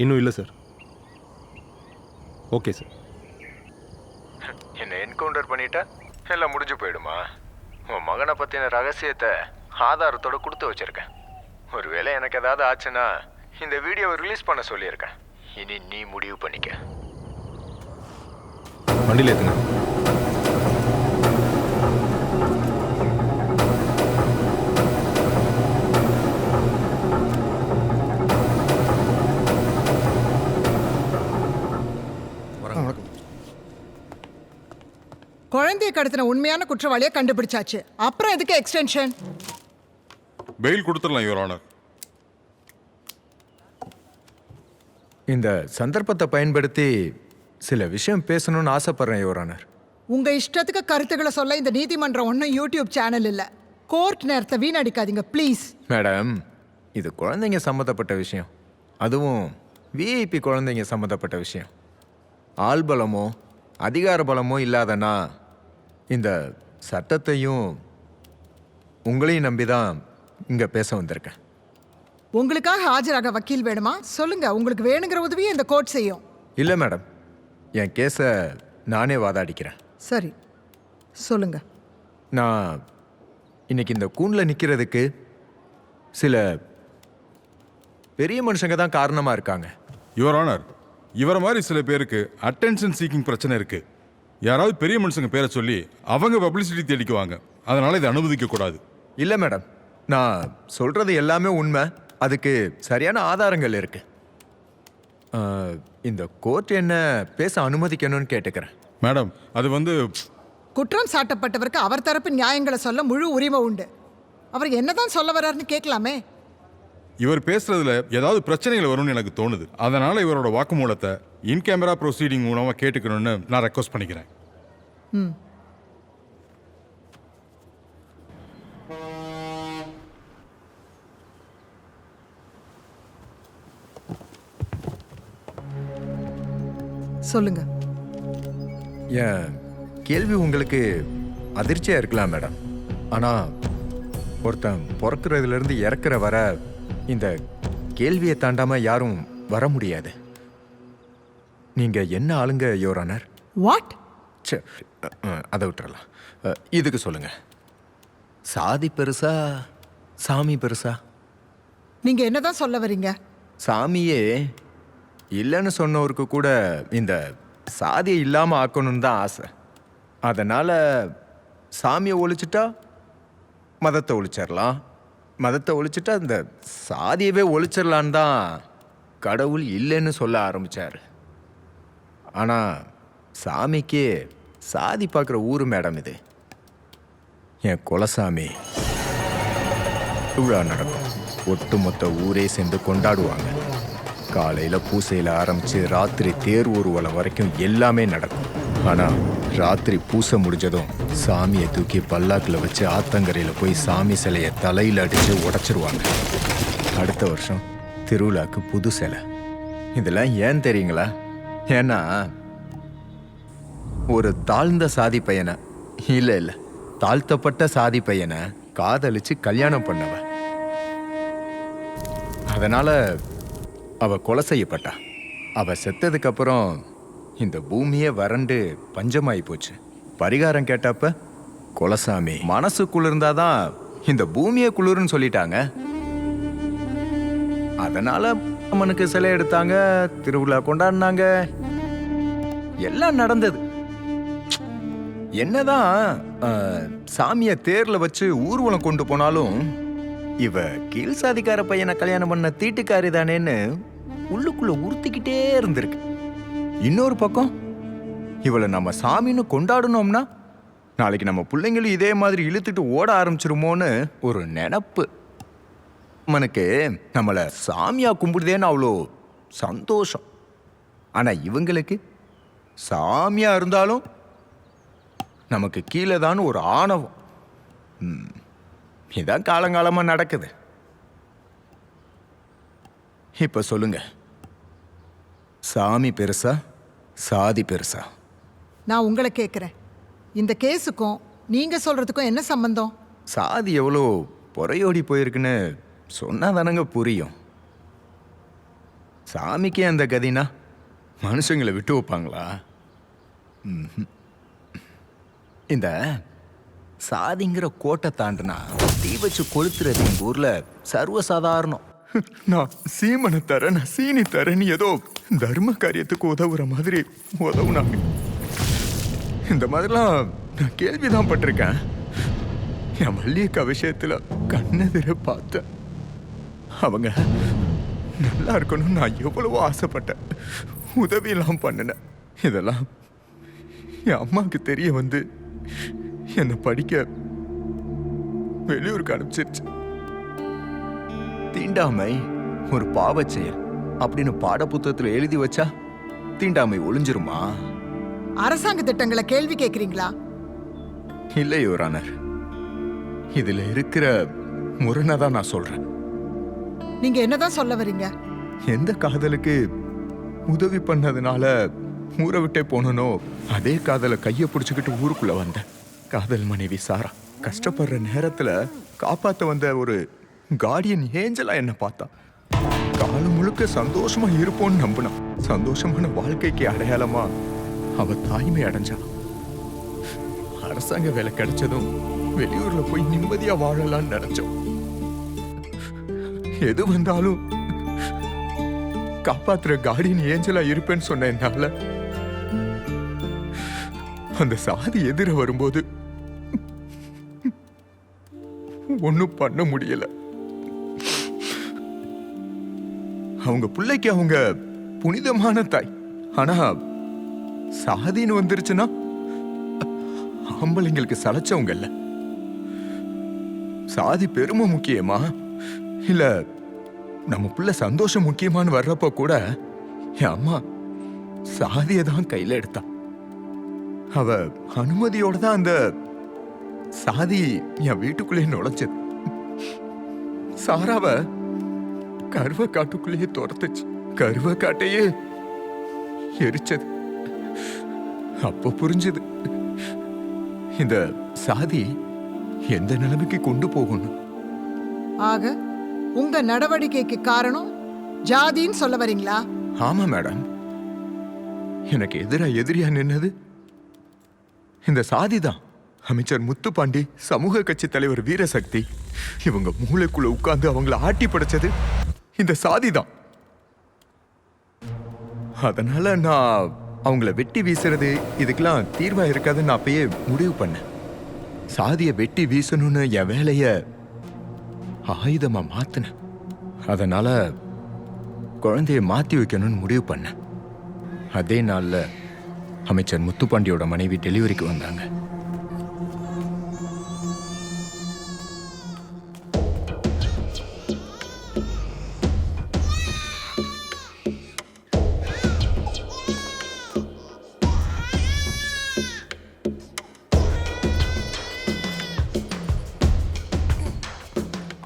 இன்னும் இல்லை சார். Okay sir. என்னை என்கவுண்டர் பண்ணிட்டா எல்லாம் முடிஞ்சு போயிடுமா? உன் மகனை பற்றின ரகசியத்தை ஆதாரத்தோட கொடுத்து வச்சிருக்கேன். ஒருவேளை எனக்கு ஏதாவது ஆச்சுன்னா இந்த வீடியோவை ரிலீஸ் பண்ண சொல்லியிருக்கேன். இனி நீ முடிவு பண்ணிக்க. வண்டியில் ஏற்றுங்க. குழந்தையை கடத்தின உண்மையான குற்றவாளியை கண்டுபிடிச்சாச்சு. அப்புறம் எதுக்கு எக்ஸ்டென்ஷன்? பெயில் கொடுத்துடலாம் யுவர் ஆனர். இந்த சந்தர்ப்பத்தை பயன்படுத்தி சில விஷயம் பேசணும்னு ஆசைப்படுறேன் யுவர் ஆனர். உங்க இஷ்டத்துக்கு கருத்துக்களை சொல்ல இந்த நீதிமன்றம் ஒன்றும் யூடியூப் சேனல் இல்லை. கோர்ட் நேரத்தை வீணடிக்காதீங்க ப்ளீஸ். மேடம், இது குழந்தைங்க சம்மந்தப்பட்ட விஷயம். அதுவும் விஐபி குழந்தைங்க சம்மந்தப்பட்ட விஷயம். ஆள் பலமோ அதிகார பலமோ இல்லாதனா இந்த சட்டத்தையும் உங்களையும் நம்பி தான் இங்கே பேச வந்திருக்கேன். உங்களுக்காக ஆஜராக வக்கீல் வேணுமா? சொல்லுங்க, உங்களுக்கு வேணுங்கிற உதவியை இந்த கோர்ட் செய்யும். இல்லை மேடம், என் கேஸை நானே வாதாடிக்கிறேன். சரி, சொல்லுங்க. நான் இன்னைக்கு இந்த கூண்டில் நிற்கிறதுக்கு சில பெரிய மனுஷங்க தான் காரணமாக இருக்காங்க. யுவர் ஆனர், இவரை மாதிரி சில பேருக்கு அட்டென்ஷன் சீக்கிங் பிரச்சனை இருக்கு. யாராவது பெரிய மனுஷங்க பேரை சொல்லி அவங்க பப்ளிசிட்டி தேடிக்குவாங்க. அதனால இதை அனுமதிக்க கூடாது. இல்லை மேடம், நான் சொல்றது எல்லாமே உண்மை. அதுக்கு சரியான ஆதாரங்கள் இருக்கு. இந்த கோர்ட் என்ன பேச அனுமதிக்கணும்னு கேட்டுக்கிறேன். மேடம், அது வந்து குற்றம் சாட்டப்பட்டவருக்கு அவர் தரப்பு நியாயங்களை சொல்ல முழு உரிமை உண்டு. அவர் என்னதான் சொல்ல வர்றாருன்னு கேட்கலாமே. இவர் பேசுறதுல ஏதாவது பிரச்சனைகள் வரும்னு எனக்கு தோணுது. அதனால இவரோட வாக்குமூலத்தை இன் கேமரா ப்ரொசீடிங் மூலமா கேட்டுக்கணும்னு நான் ரெக்வஸ்ட் பண்ணிக்கிறேன். ம். சொல்லுங்க. என் கேள்வி உங்களுக்கு அதிர்ச்சியா இருக்கலாம் மேடம். ஆனா ஒருத்தன் பிறக்கிறதுல இருந்து இறக்குற வர இந்த கேள்வியை தாண்டாம யாரும் வர முடியாது. நீங்க என்ன ஆளுங்க யுவர் ஆனர்? வாட்? அதை விட்டுறலாம். இதுக்கு சொல்லுங்க, சாதி பெருசா சாமி பெருசா? நீங்க என்னதான் சொல்ல வரீங்க? சாமியே இல்லைன்னு சொன்னவருக்கு கூட இந்த சாதியை இல்லாம ஆக்கணும்னு தான் ஆசை. அதனால சாமியை ஒழிச்சிட்டா மதத்தை ஒழிச்சிடலாம், மதத்தை ஒழிச்சிட்டா இந்த சாதியவே ஒழிச்சிடலான்னு தான் கடவுள் இல்லைன்னு சொல்ல ஆரம்பிச்சாரு. ஆனா சாமிக்கு சாதி பார்க்குற ஊர் மேடம் இது. என் குலசாமி விழா நடக்கும். ஒட்டுமொத்த ஊரே சேர்ந்து கொண்டாடுவாங்க. காலையில பூசையில ஆரம்பிச்சு ராத்திரி தேர் ஊர்வலம் வரைக்கும் எல்லாமே நடக்கும். ஆனா ராத்திரி பூசை முடிஞ்சதும் சாமியை தூக்கி பல்லாக்கில் வச்சு ஆத்தங்கரையில போய் சாமி சிலையை தலையில அடிச்சு உடைச்சிருவாங்க. அடுத்த வருஷம் திருவிழாக்கு புது சிலை. இதெல்லாம் ஏன் தெரியுங்களா? ஏன்னா ஒரு தாழ்ந்த சாதி பையனை, இல்ல தாழ்த்தப்பட்ட சாதி பையனை காதலிச்சு கல்யாணம் பண்ணவ. அதனால அவ கொலை செய்யப்பட்டா. அவ செத்ததுக்கு அப்புறம் இந்த பூமியே வறண்டு பஞ்சமாயி போச்சு. பரிகாரம் கேட்டப்ப குலசாமி மனசு குளிர்ந்தாதான் இந்த பூமியை குளிர்னு சொல்லிட்டாங்க. அதனால அம்மனுக்கு சிலை எடுத்தாங்க, திருவிழா கொண்டாடினாங்க, எல்லாம் நடந்தது. என்னதான் சாமியை தேர்ல வச்சு ஊர்வலம் கொண்டு போனாலும் இவ கீழ் சாதிக்கார பையனை கல்யாணம் பண்ண தீட்டுக்காரி தானேன்னு உள்ளுக்குள்ள உறுத்திக்கிட்டே இருந்திருக்கு. இன்னொரு பக்கம் இவளை நம்ம சாமின்னு கொண்டாடணும்னா நாளைக்கு நம்ம பிள்ளைங்களும் இதே மாதிரி இழுத்துட்டு ஓட ஆரம்பிச்சிருமோன்னு ஒரு நினப்பு. மனுக்கு நம்மளை சாமியா கும்பிடுதேன்னு அவ்வளோ சந்தோஷம். ஆனா இவங்களுக்கு சாமியா இருந்தாலும் நமக்கு கீழே தான் ஒரு ஆணவம். இதான் காலங்காலமா நடக்குது. இப்ப சொல்லுங்க, சாமி பெருசா சாதி பெருசா? நான் உங்களை கேட்குறேன், இந்த கேஸுக்கும் நீங்க சொல்றதுக்கும் என்ன சம்பந்தம்? சாதி எவ்வளோ பொறையோடி போயிருக்குன்னு சொன்னா தானங்க புரியும். சாமிக்கே அந்த கதினா மனுஷங்களை விட்டு வைப்பாங்களா? இந்த சாதிங்கிற கோட்டை தாண்டினா தீ வச்சு கொளுத்துறது எங்க ஊர்ல சர்வசாதாரணம். நான் சீமனை தரேன், நான் சீனி தரேன்னு ஏதோ தர்ம காரியத்துக்கு உதவுற மாதிரி உதவுனாங்க. இந்த மாதிரிலாம் நான் கேள்விதான் பட்டிருக்கேன். என் மல்லிகா விஷயத்துல கண்ணெதிர பார்த்தேன். அவங்க நல்லா இருக்கணும்னு நான் எவ்வளவோ ஆசைப்பட்டேன், உதவியெல்லாம் பண்ணினேன். இதெல்லாம் என் அம்மாவுக்கு தெரிய வந்து என்னை படிக்க வெளியூருக்கு அனுப்பிச்சிருச்சு. தீண்டாமை ஒரு பாவச் செயல் அப்படின்னு பாட புத்தகத்தில் எழுதி வச்சா தீண்டாமை ஒளிஞ்சிருமா? அரசாங்க திட்டங்களை கேள்வி கேட்குறீங்களா? இல்லை யுவர் ஆனர், இதுல இருக்கிற முரணை தான் நான் சொல்றேன். நீங்க என்னதான் சொல்ல வரீங்க? எந்த காதலுக்கு உதவி பண்ணதுனால ஊரை விட்டே போனனோ அதே காதலை கையை பிடிச்சுக்கிட்டு ஊருக்குள்ள வந்தேன். காதல் மனைவி சாரா கஷ்டப்படுற நேரத்துல காப்பாத்த வந்த ஒரு கார்டியன் ஏஞ்சலா என்ன பார்த்தா. காலம் முழுக்க சந்தோஷமா இருப்போம்னு நம்பினான். சந்தோஷமான வாழ்க்கைக்கு அடையாளமா அவ தாய்மை அடைஞ்சா. அரசாங்க வேலை கிடைச்சதும் வெளியூர்ல போய் நிம்மதியா வாழலாம்னு நினைச்சோம். எது வந்தாலும் காப்பாத்துற கார்டியன் ஏஞ்சலா இருப்பேன்னு சொன்ன என்னால அந்த சாதி எதிர வரும்போது ஒன்றும் பண்ண முடியல. அவங்க பிள்ளைக்கு அவங்க புனிதமான தாய். ஆனா சாதின்னு வந்துருச்சுன்னா ஆம்பளைங்களுக்கு சளைச்சவங்க இல்ல. சாதி பெருமை முக்கியமா இல்ல நம்ம பிள்ளை சந்தோஷம் முக்கியமானு வர்றப்ப கூட என் அம்மா சாதியை தான் கையில எடுத்தா. அவ அனுமதியோட தான் அந்த சாதி என் வீட்டுக்குள்ளே நுழைச்சது. சாராவ கருவ காட்டுக்குள்ளேயே துரத்துச்சு. கருவ காட்டையே எரிச்சது. அப்ப புரிஞ்சது இந்த சாதி எந்த நிலைமைக்கு கொண்டு போகணும். ஆக உங்க நடவடிக்கைக்கு காரணம் ஜாதின்னு சொல்ல வரீங்களா? ஆமா மேடம், எனக்கு எதிரியா நின்னது இந்த சாதி தான். அமைச்சர் முத்துப்பாண்டி, சமூக கட்சி தலைவர் வீரசக்தி, இவங்க மூளைக்குள்ள உட்கார்ந்து அவங்கள ஆட்டி படைச்சது இந்த சாதி தான். அதனால நான் அவங்கள வெட்டி வீசுறது இதுக்கெல்லாம் தீர்வா இருக்காதுன்னு நான் அப்பயே முடிவு பண்ணேன். சாதியை வெட்டி வீசணும்னு என் வேலைய ஆயுதமா மாத்தினேன். அதனால குழந்தைய மாத்தி வைக்கணும்னு முடிவு பண்ணேன். அதே நாள்ல அமைச்சர் முத்துப்பாண்டியோட மனைவி டெலிவரிக்கு வந்தாங்க.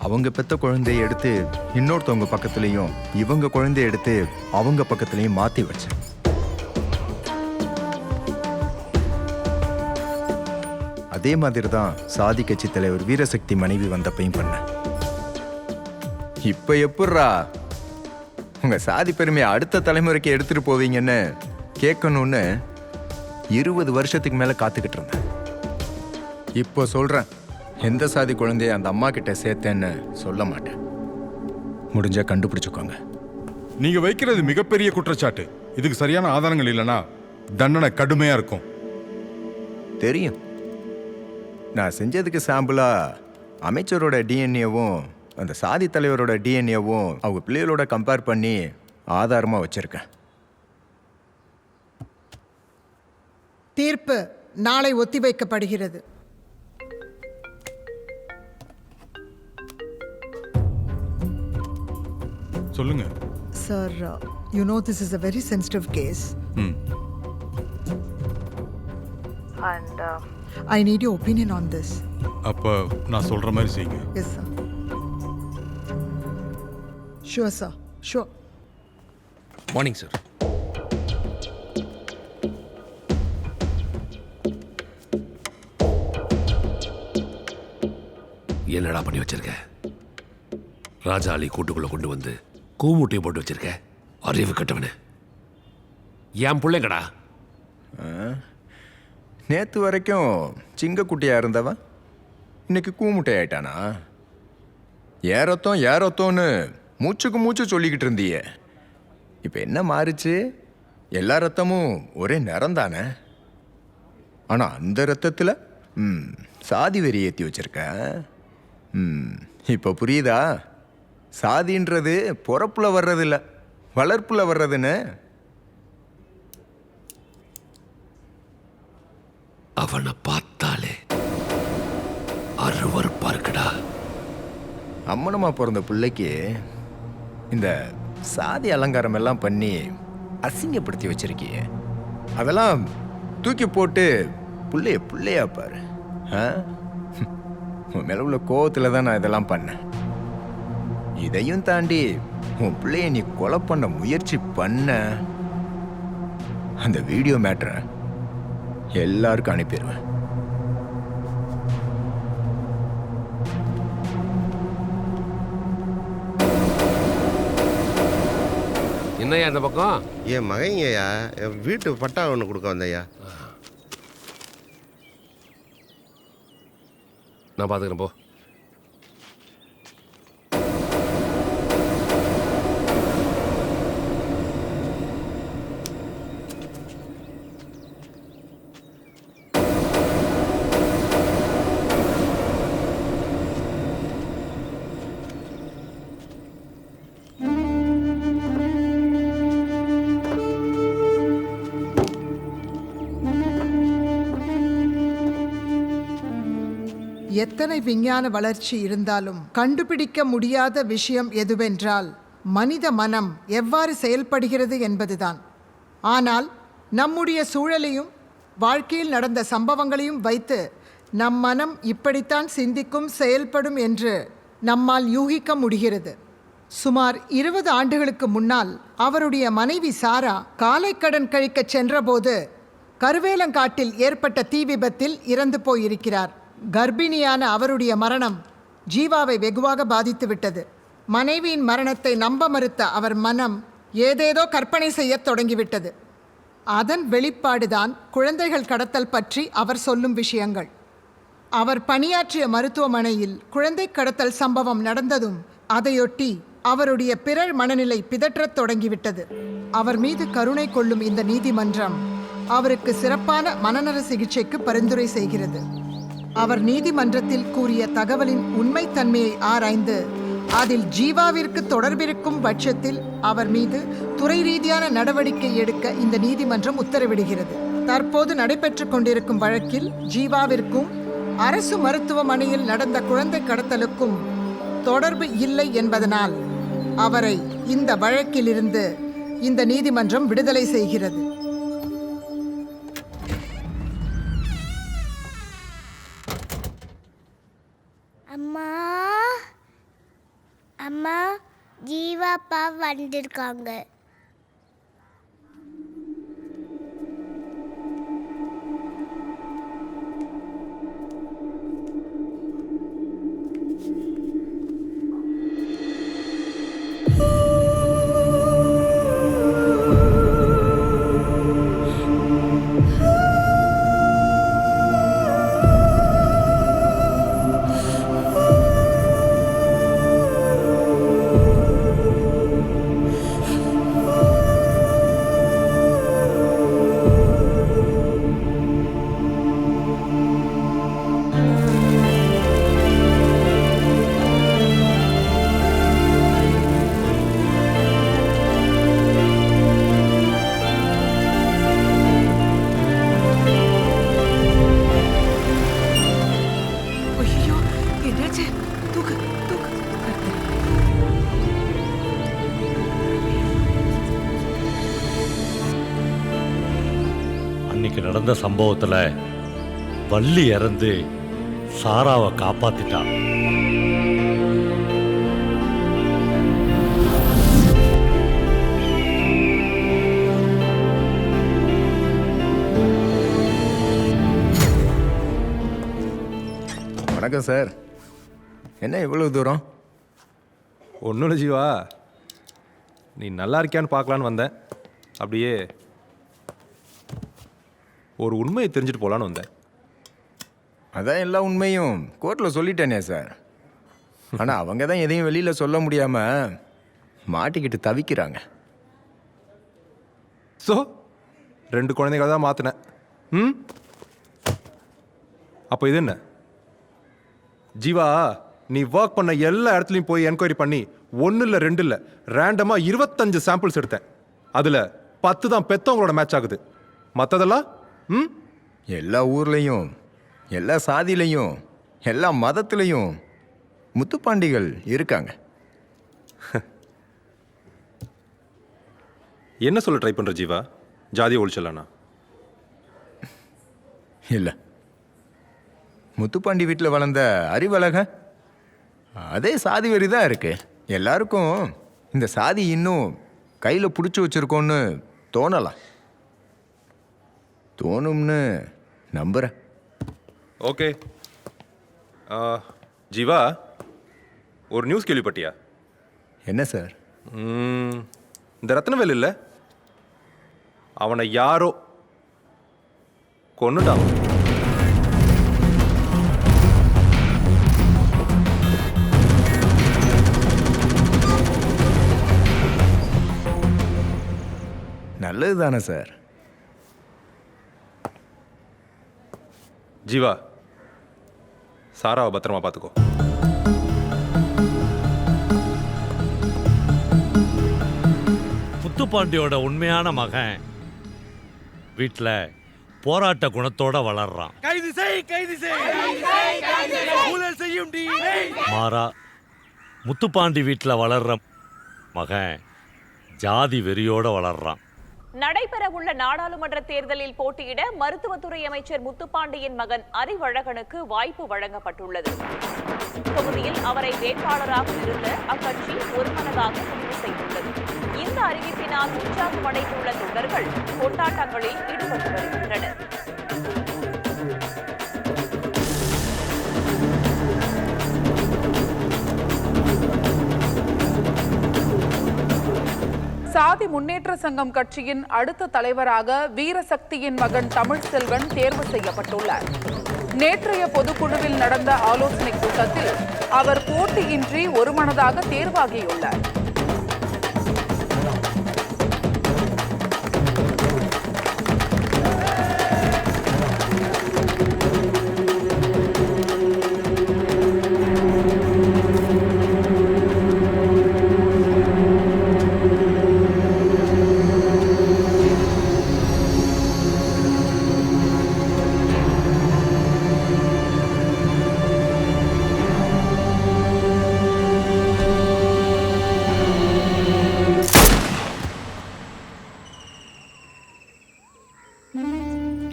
அவங்க பெத்த குழந்தைய எடுத்து இன்னொருத்தவங்க பக்கத்துலயும், இவங்க குழந்தைய எடுத்து அவங்க பக்கத்துலயும் மாத்தி வச்சேன். அதே மாதிரி தான் சாதி கட்சி தலைவர் வீரசக்தி மனைவி வந்தப்பையும் பண்ணேன். இப்ப எப்பட்றா உங்க சாதி பெருமையை அடுத்த தலைமுறைக்கு எடுத்துட்டு போவீங்கன்னு கேட்கணும்னு 20 வருஷத்துக்கு மேல காத்துக்கிட்டு இருந்தேன். இப்போ சொல்றேன், எந்த சாதி குழந்தைய அந்த அம்மா கிட்ட சேர்த்தேன்னு சொல்ல மாட்டேன். முடிஞ்சா கண்டுபிடிச்சுக்கோங்க. நீங்க வைக்கிறது மிகப்பெரிய குற்றச்சாட்டு. இதுக்கு சரியான ஆதாரங்கள் இல்லைன்னா தண்டனை கடுமையா இருக்கும். தெரியும். நான் செஞ்சதுக்கு சாம்பிளா அமைச்சரோட டிஎன்ஏவும் அந்த சாதி தலைவரோட டிஎன்ஏவும் அவங்க பிள்ளைகளோட கம்பேர் பண்ணி ஆதாரமா வச்சிருக்கேன். தீர்ப்பு நாளை ஒத்திவைக்கப்படுகிறது. சொல்லுங்க sir, you know this is a very sensitive case. And I need your opinion on this. அப்ப நான் சொல்ற மாதிரி செய்யுங்க. Yes sir. Sure sir. Sure. Morning sir. என்னடா பண்ணி வச்சிருக்க? ராஜாளி கூட்டுக்குள்ள கொண்டு வந்து கூமுட்டையை போட்டு வச்சிருக்க. அறிவு கட்டவனே. என் பிள்ளைங்கடா. நேத்து வரைக்கும் சிங்கக்குட்டியா இருந்தவன் இன்னைக்கு கூமுட்டை ஆயிட்டானா? ஏறத்தோன்னு மூச்சுக்கு மூச்சு சொல்லிக்கிட்டு இருந்தியே. இப்ப என்ன மாறுச்சு? எல்லா ரத்தமும் ஒரே நிறம் தானே. ஆனா அந்த ரத்தத்துல சாதி வெறி ஏத்தி வச்சிருக்க. இப்ப புரியுதா? சாதின்றது பொறப்புல வர்றது இல்ல, வளர்ப்புல வர்றதுன்னு. அவனை பார்த்தாலே அருவருப்பா இருக்குடா. அம்மனமா பிறந்த பிள்ளைக்கு இந்த சாதி அலங்காரம் எல்லாம் பண்ணி அசிங்கப்படுத்தி வச்சிருக்கிய. அதெல்லாம் தூக்கி போட்டு பிள்ளையா பாரு. உன் மேல உள்ள கோவத்துல தான் நான் இதெல்லாம் பண்ணேன். இதையும் தாண்டி உன் பிள்ளைய நீ கொலை பண்ண முயற்சி பண்ண அந்த வீடியோ மேட்டரை எல்லாருக்கும் அனுப்பிடுவேன். என்னையா அந்த பக்கம்? என் மகங்கய்யா என் வீட்டு பட்டா ஒன்று கொடுக்க வந்தையா. நான் பார்த்துக்கிறேன் போ. எத்தனை விஞ்ஞான வளர்ச்சி இருந்தாலும் கண்டுபிடிக்க முடியாத விஷயம் எதுவென்றால் மனித மனம் எவ்வாறு செயல்படுகிறது என்பதுதான். ஆனால் நம்முடைய சூழலையும் வாழ்க்கையில் நடந்த சம்பவங்களையும் வைத்து நம் மனம் இப்படித்தான் சிந்திக்கும், செயல்படும் என்று நம்மால் யூகிக்க முடிகிறது. சுமார் 20 ஆண்டுகளுக்கு முன்னால் அவருடைய மனைவி சாரா காலைக்கடன் கழிக்கச் சென்றபோது கருவேலங்காட்டில் ஏற்பட்ட தீ விபத்தில் இறந்து போயிருக்கிறார். கர்ப்பிணியான அவருடைய மரணம் ஜீவாவை வெகுவாக பாதித்துவிட்டது. மனைவியின் மரணத்தை நம்ப மறுத்த அவர் மனம் ஏதேதோ கற்பனை செய்யத் தொடங்கிவிட்டது. அதன் வெளிப்பாடுதான் குழந்தைகள் கடத்தல் பற்றி அவர் சொல்லும் விஷயங்கள். அவர் பணியாற்றிய மருத்துவமனையில் குழந்தை கடத்தல் சம்பவம் நடந்ததும் அதையொட்டி அவருடைய பிறர் மனநிலை பிதற்றத் தொடங்கிவிட்டது. அவர் மீது கருணை கொள்ளும் இந்த நீதிமன்றம் அவருக்கு சிறப்பான மனநல சிகிச்சைக்கு பரிந்துரை செய்கிறது. அவர் நீதிமன்றத்தில் கூறிய தகவலின் உண்மைத்தன்மையை ஆராய்ந்து அதில் ஜீவாவிற்கு தொடர்பிருக்கும் பட்சத்தில் அவர் மீது துறை ரீதியான நடவடிக்கை எடுக்க இந்த நீதிமன்றம் உத்தரவிடுகிறது. தற்போது நடைபெற்று கொண்டிருக்கும் வழக்கில் ஜீவாவிற்கும் அரசு மருத்துவமனையில் நடந்த குழந்தை கடத்தலுக்கும் தொடர்பு இல்லை என்பதனால் அவரை இந்த வழக்கிலிருந்து இந்த நீதிமன்றம் விடுதலை செய்கிறது. அம்மா அம்மா, ஜீவாப்பா வந்திருக்காங்க. அன்னைக்கு நடந்த சம்பவத்தில் வள்ளி இறந்து சாராவை காப்பாத்திட்டான். வணக்கம் சார். என்ன இவ்வளவு தூரம்? ஒன்றும் இல்லை ஜீவா, நீ நல்லா இருக்கியான்னு பார்க்கலான்னு வந்தேன். அப்படியே ஒரு உண்மையை தெரிஞ்சுட்டு போகலான்னு வந்தேன். அதான் எல்லா உண்மையும் கோர்ட்டில் சொல்லிட்டேனே சார். ஆனால் அவங்க தான் எதையும் வெளியில் சொல்ல முடியாமல் மாட்டிக்கிட்டு தவிக்கிறாங்க. ஸோ 2 குழந்தைகளை தான் மாற்றினேன். அப்போ இது என்ன ஜீவா, நீ ஒர்க் பண்ண எல்லா இடத்துலையும் போய் என்கொயரி பண்ணி 1 இல்லை 2 இல்லை ரேண்டமாக 25 சாம்பிள்ஸ் எடுத்தேன். அதில் 10 தான் பெத்தவங்களோட மேட்ச் ஆகுது. மற்றதெல்லாம் எல்லா ஊர்லேயும், எல்லா சாதியிலையும், எல்லா மதத்துலேயும் முத்துப்பாண்டிகள் இருக்காங்க. என்ன சொல்ல ட்ரை பண்ணுற ஜீவா? ஜாதியை ஒழிச்சலானா? இல்லை, முத்துப்பாண்டி வீட்டில் வளர்ந்த அறிவழகன் அதே சாதி வரி தான் இருக்கு. எல்லாருக்கும் இந்த சாதி இன்னும் கையில் பிடிச்சி வச்சிருக்கோன்னு தோணலாம். தோணும்னு நம்புகிறேன். ஓகே ஜீவா, ஒரு நியூஸ் கேள்விப்பட்டியா? என்ன சார்? இந்த ரத்னவேல் இல்லை, அவனை யாரோ கொன்னுட்டான். நல்லது தானே சார்? ஜீவா, சாராவை பத்திரமா பார்த்துக்கோ. முத்துப்பாண்டியோட உண்மையான மகன் வீட்டில் போராட்ட குணத்தோட வளர்றான். கைது செய், கைது செய், ஊழல் செய்யும் மாறா முத்துப்பாண்டி வீட்டில் வளர்ற மகன் ஜாதி வெறியோட வளர்றான். நடைபெறவுள்ள நாடாளுமன்ற தேர்தலில் போட்டியிட மருத்துவத்துறை அமைச்சர் முத்துப்பாண்டியின் மகன் அறிவழகனுக்கு வாய்ப்பு வழங்கப்பட்டுள்ளது. தொகுதியில் அவரை வேட்பாளராக நிறுத்த அக்கட்சி ஒருமனதாக முடிவு செய்துள்ளது. இந்த அறிவிப்பினால் உற்சாகம் அடைந்துள்ள தொண்டர்கள் கொண்டாட்டங்களில் ஈடுபட்டு வருகின்றனர். சாதி முன்னேற்ற சங்கம் கட்சியின் அடுத்த தலைவராக வீரசக்தியின் மகன் தமிழ்செல்வன் தேர்வு செய்யப்பட்டுள்ளார். நேற்றைய பொதுக்குழுவில் நடந்த ஆலோசனைக் கூட்டத்தில் அவர் போட்டியின்றி ஒருமனதாக தேர்வாகியுள்ளார்.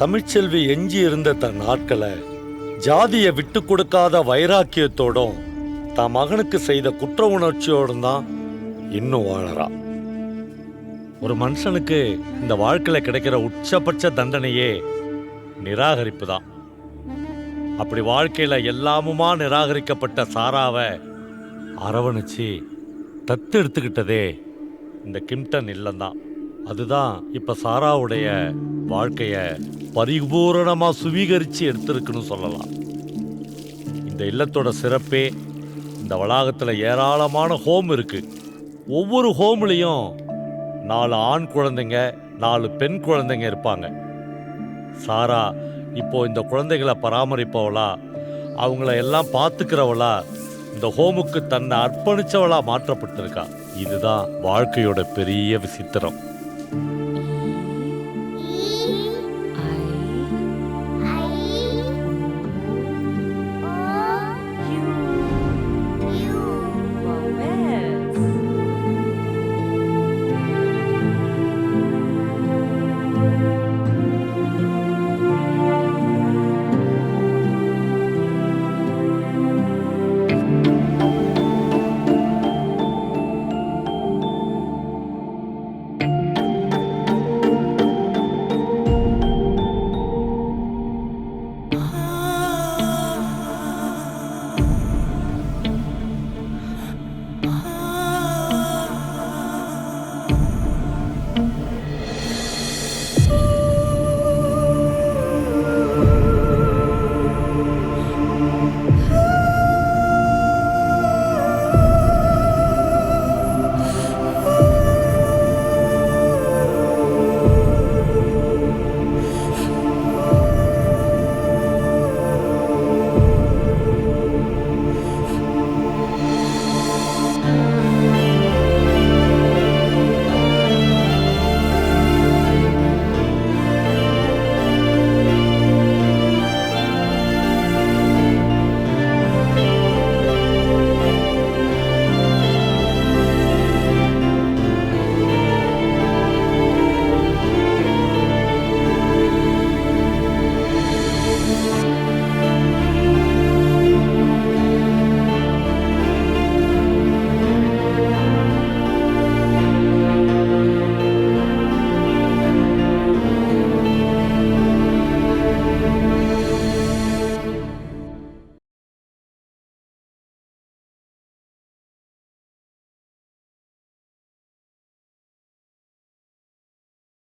தமிழ்ச்செல்வி எஞ்சி இருந்த தன் நாட்களை ஜாதியை விட்டு கொடுக்காத வைராக்கியத்தோடும் தன் மகனுக்கு செய்த குற்ற உணர்ச்சியோடும் தான் இன்னும் வாழறான். ஒரு மனுஷனுக்கு இந்த வாழ்க்கையில கிடைக்கிற உச்சபட்ச தண்டனையே நிராகரிப்பு தான். அப்படி வாழ்க்கையில எல்லாமுமா நிராகரிக்கப்பட்ட சாராவை அரவணைச்சு தத்தெடுத்துக்கிட்டதே இந்த கிம்டன் இல்லம்தான். அதுதான் இப்ப சாராவுடைய வாழ்க்கைய பரிபூரணமா சுவீகரிச்சு எடுத்திருக்குன்னு சொல்லலாம். இந்த இல்லத்தோட சிறப்பே இந்த வளாகத்துல ஏராளமான ஹோம் இருக்கு. ஒவ்வொரு ஹோம்லையும் 4 ஆண் குழந்தைங்க 4 பெண் குழந்தைங்க இருப்பாங்க. சாரா இப்போ இந்த குழந்தைகளை பராமரிப்பவளா, அவங்கள எல்லாம் பார்த்துக்கிறவளா, இந்த ஹோமுக்கு தன்னை அர்ப்பணிச்சவளா மாற்றப்பட்டிருக்கா. இதுதான் வாழ்க்கையோட பெரிய விசித்திரம்.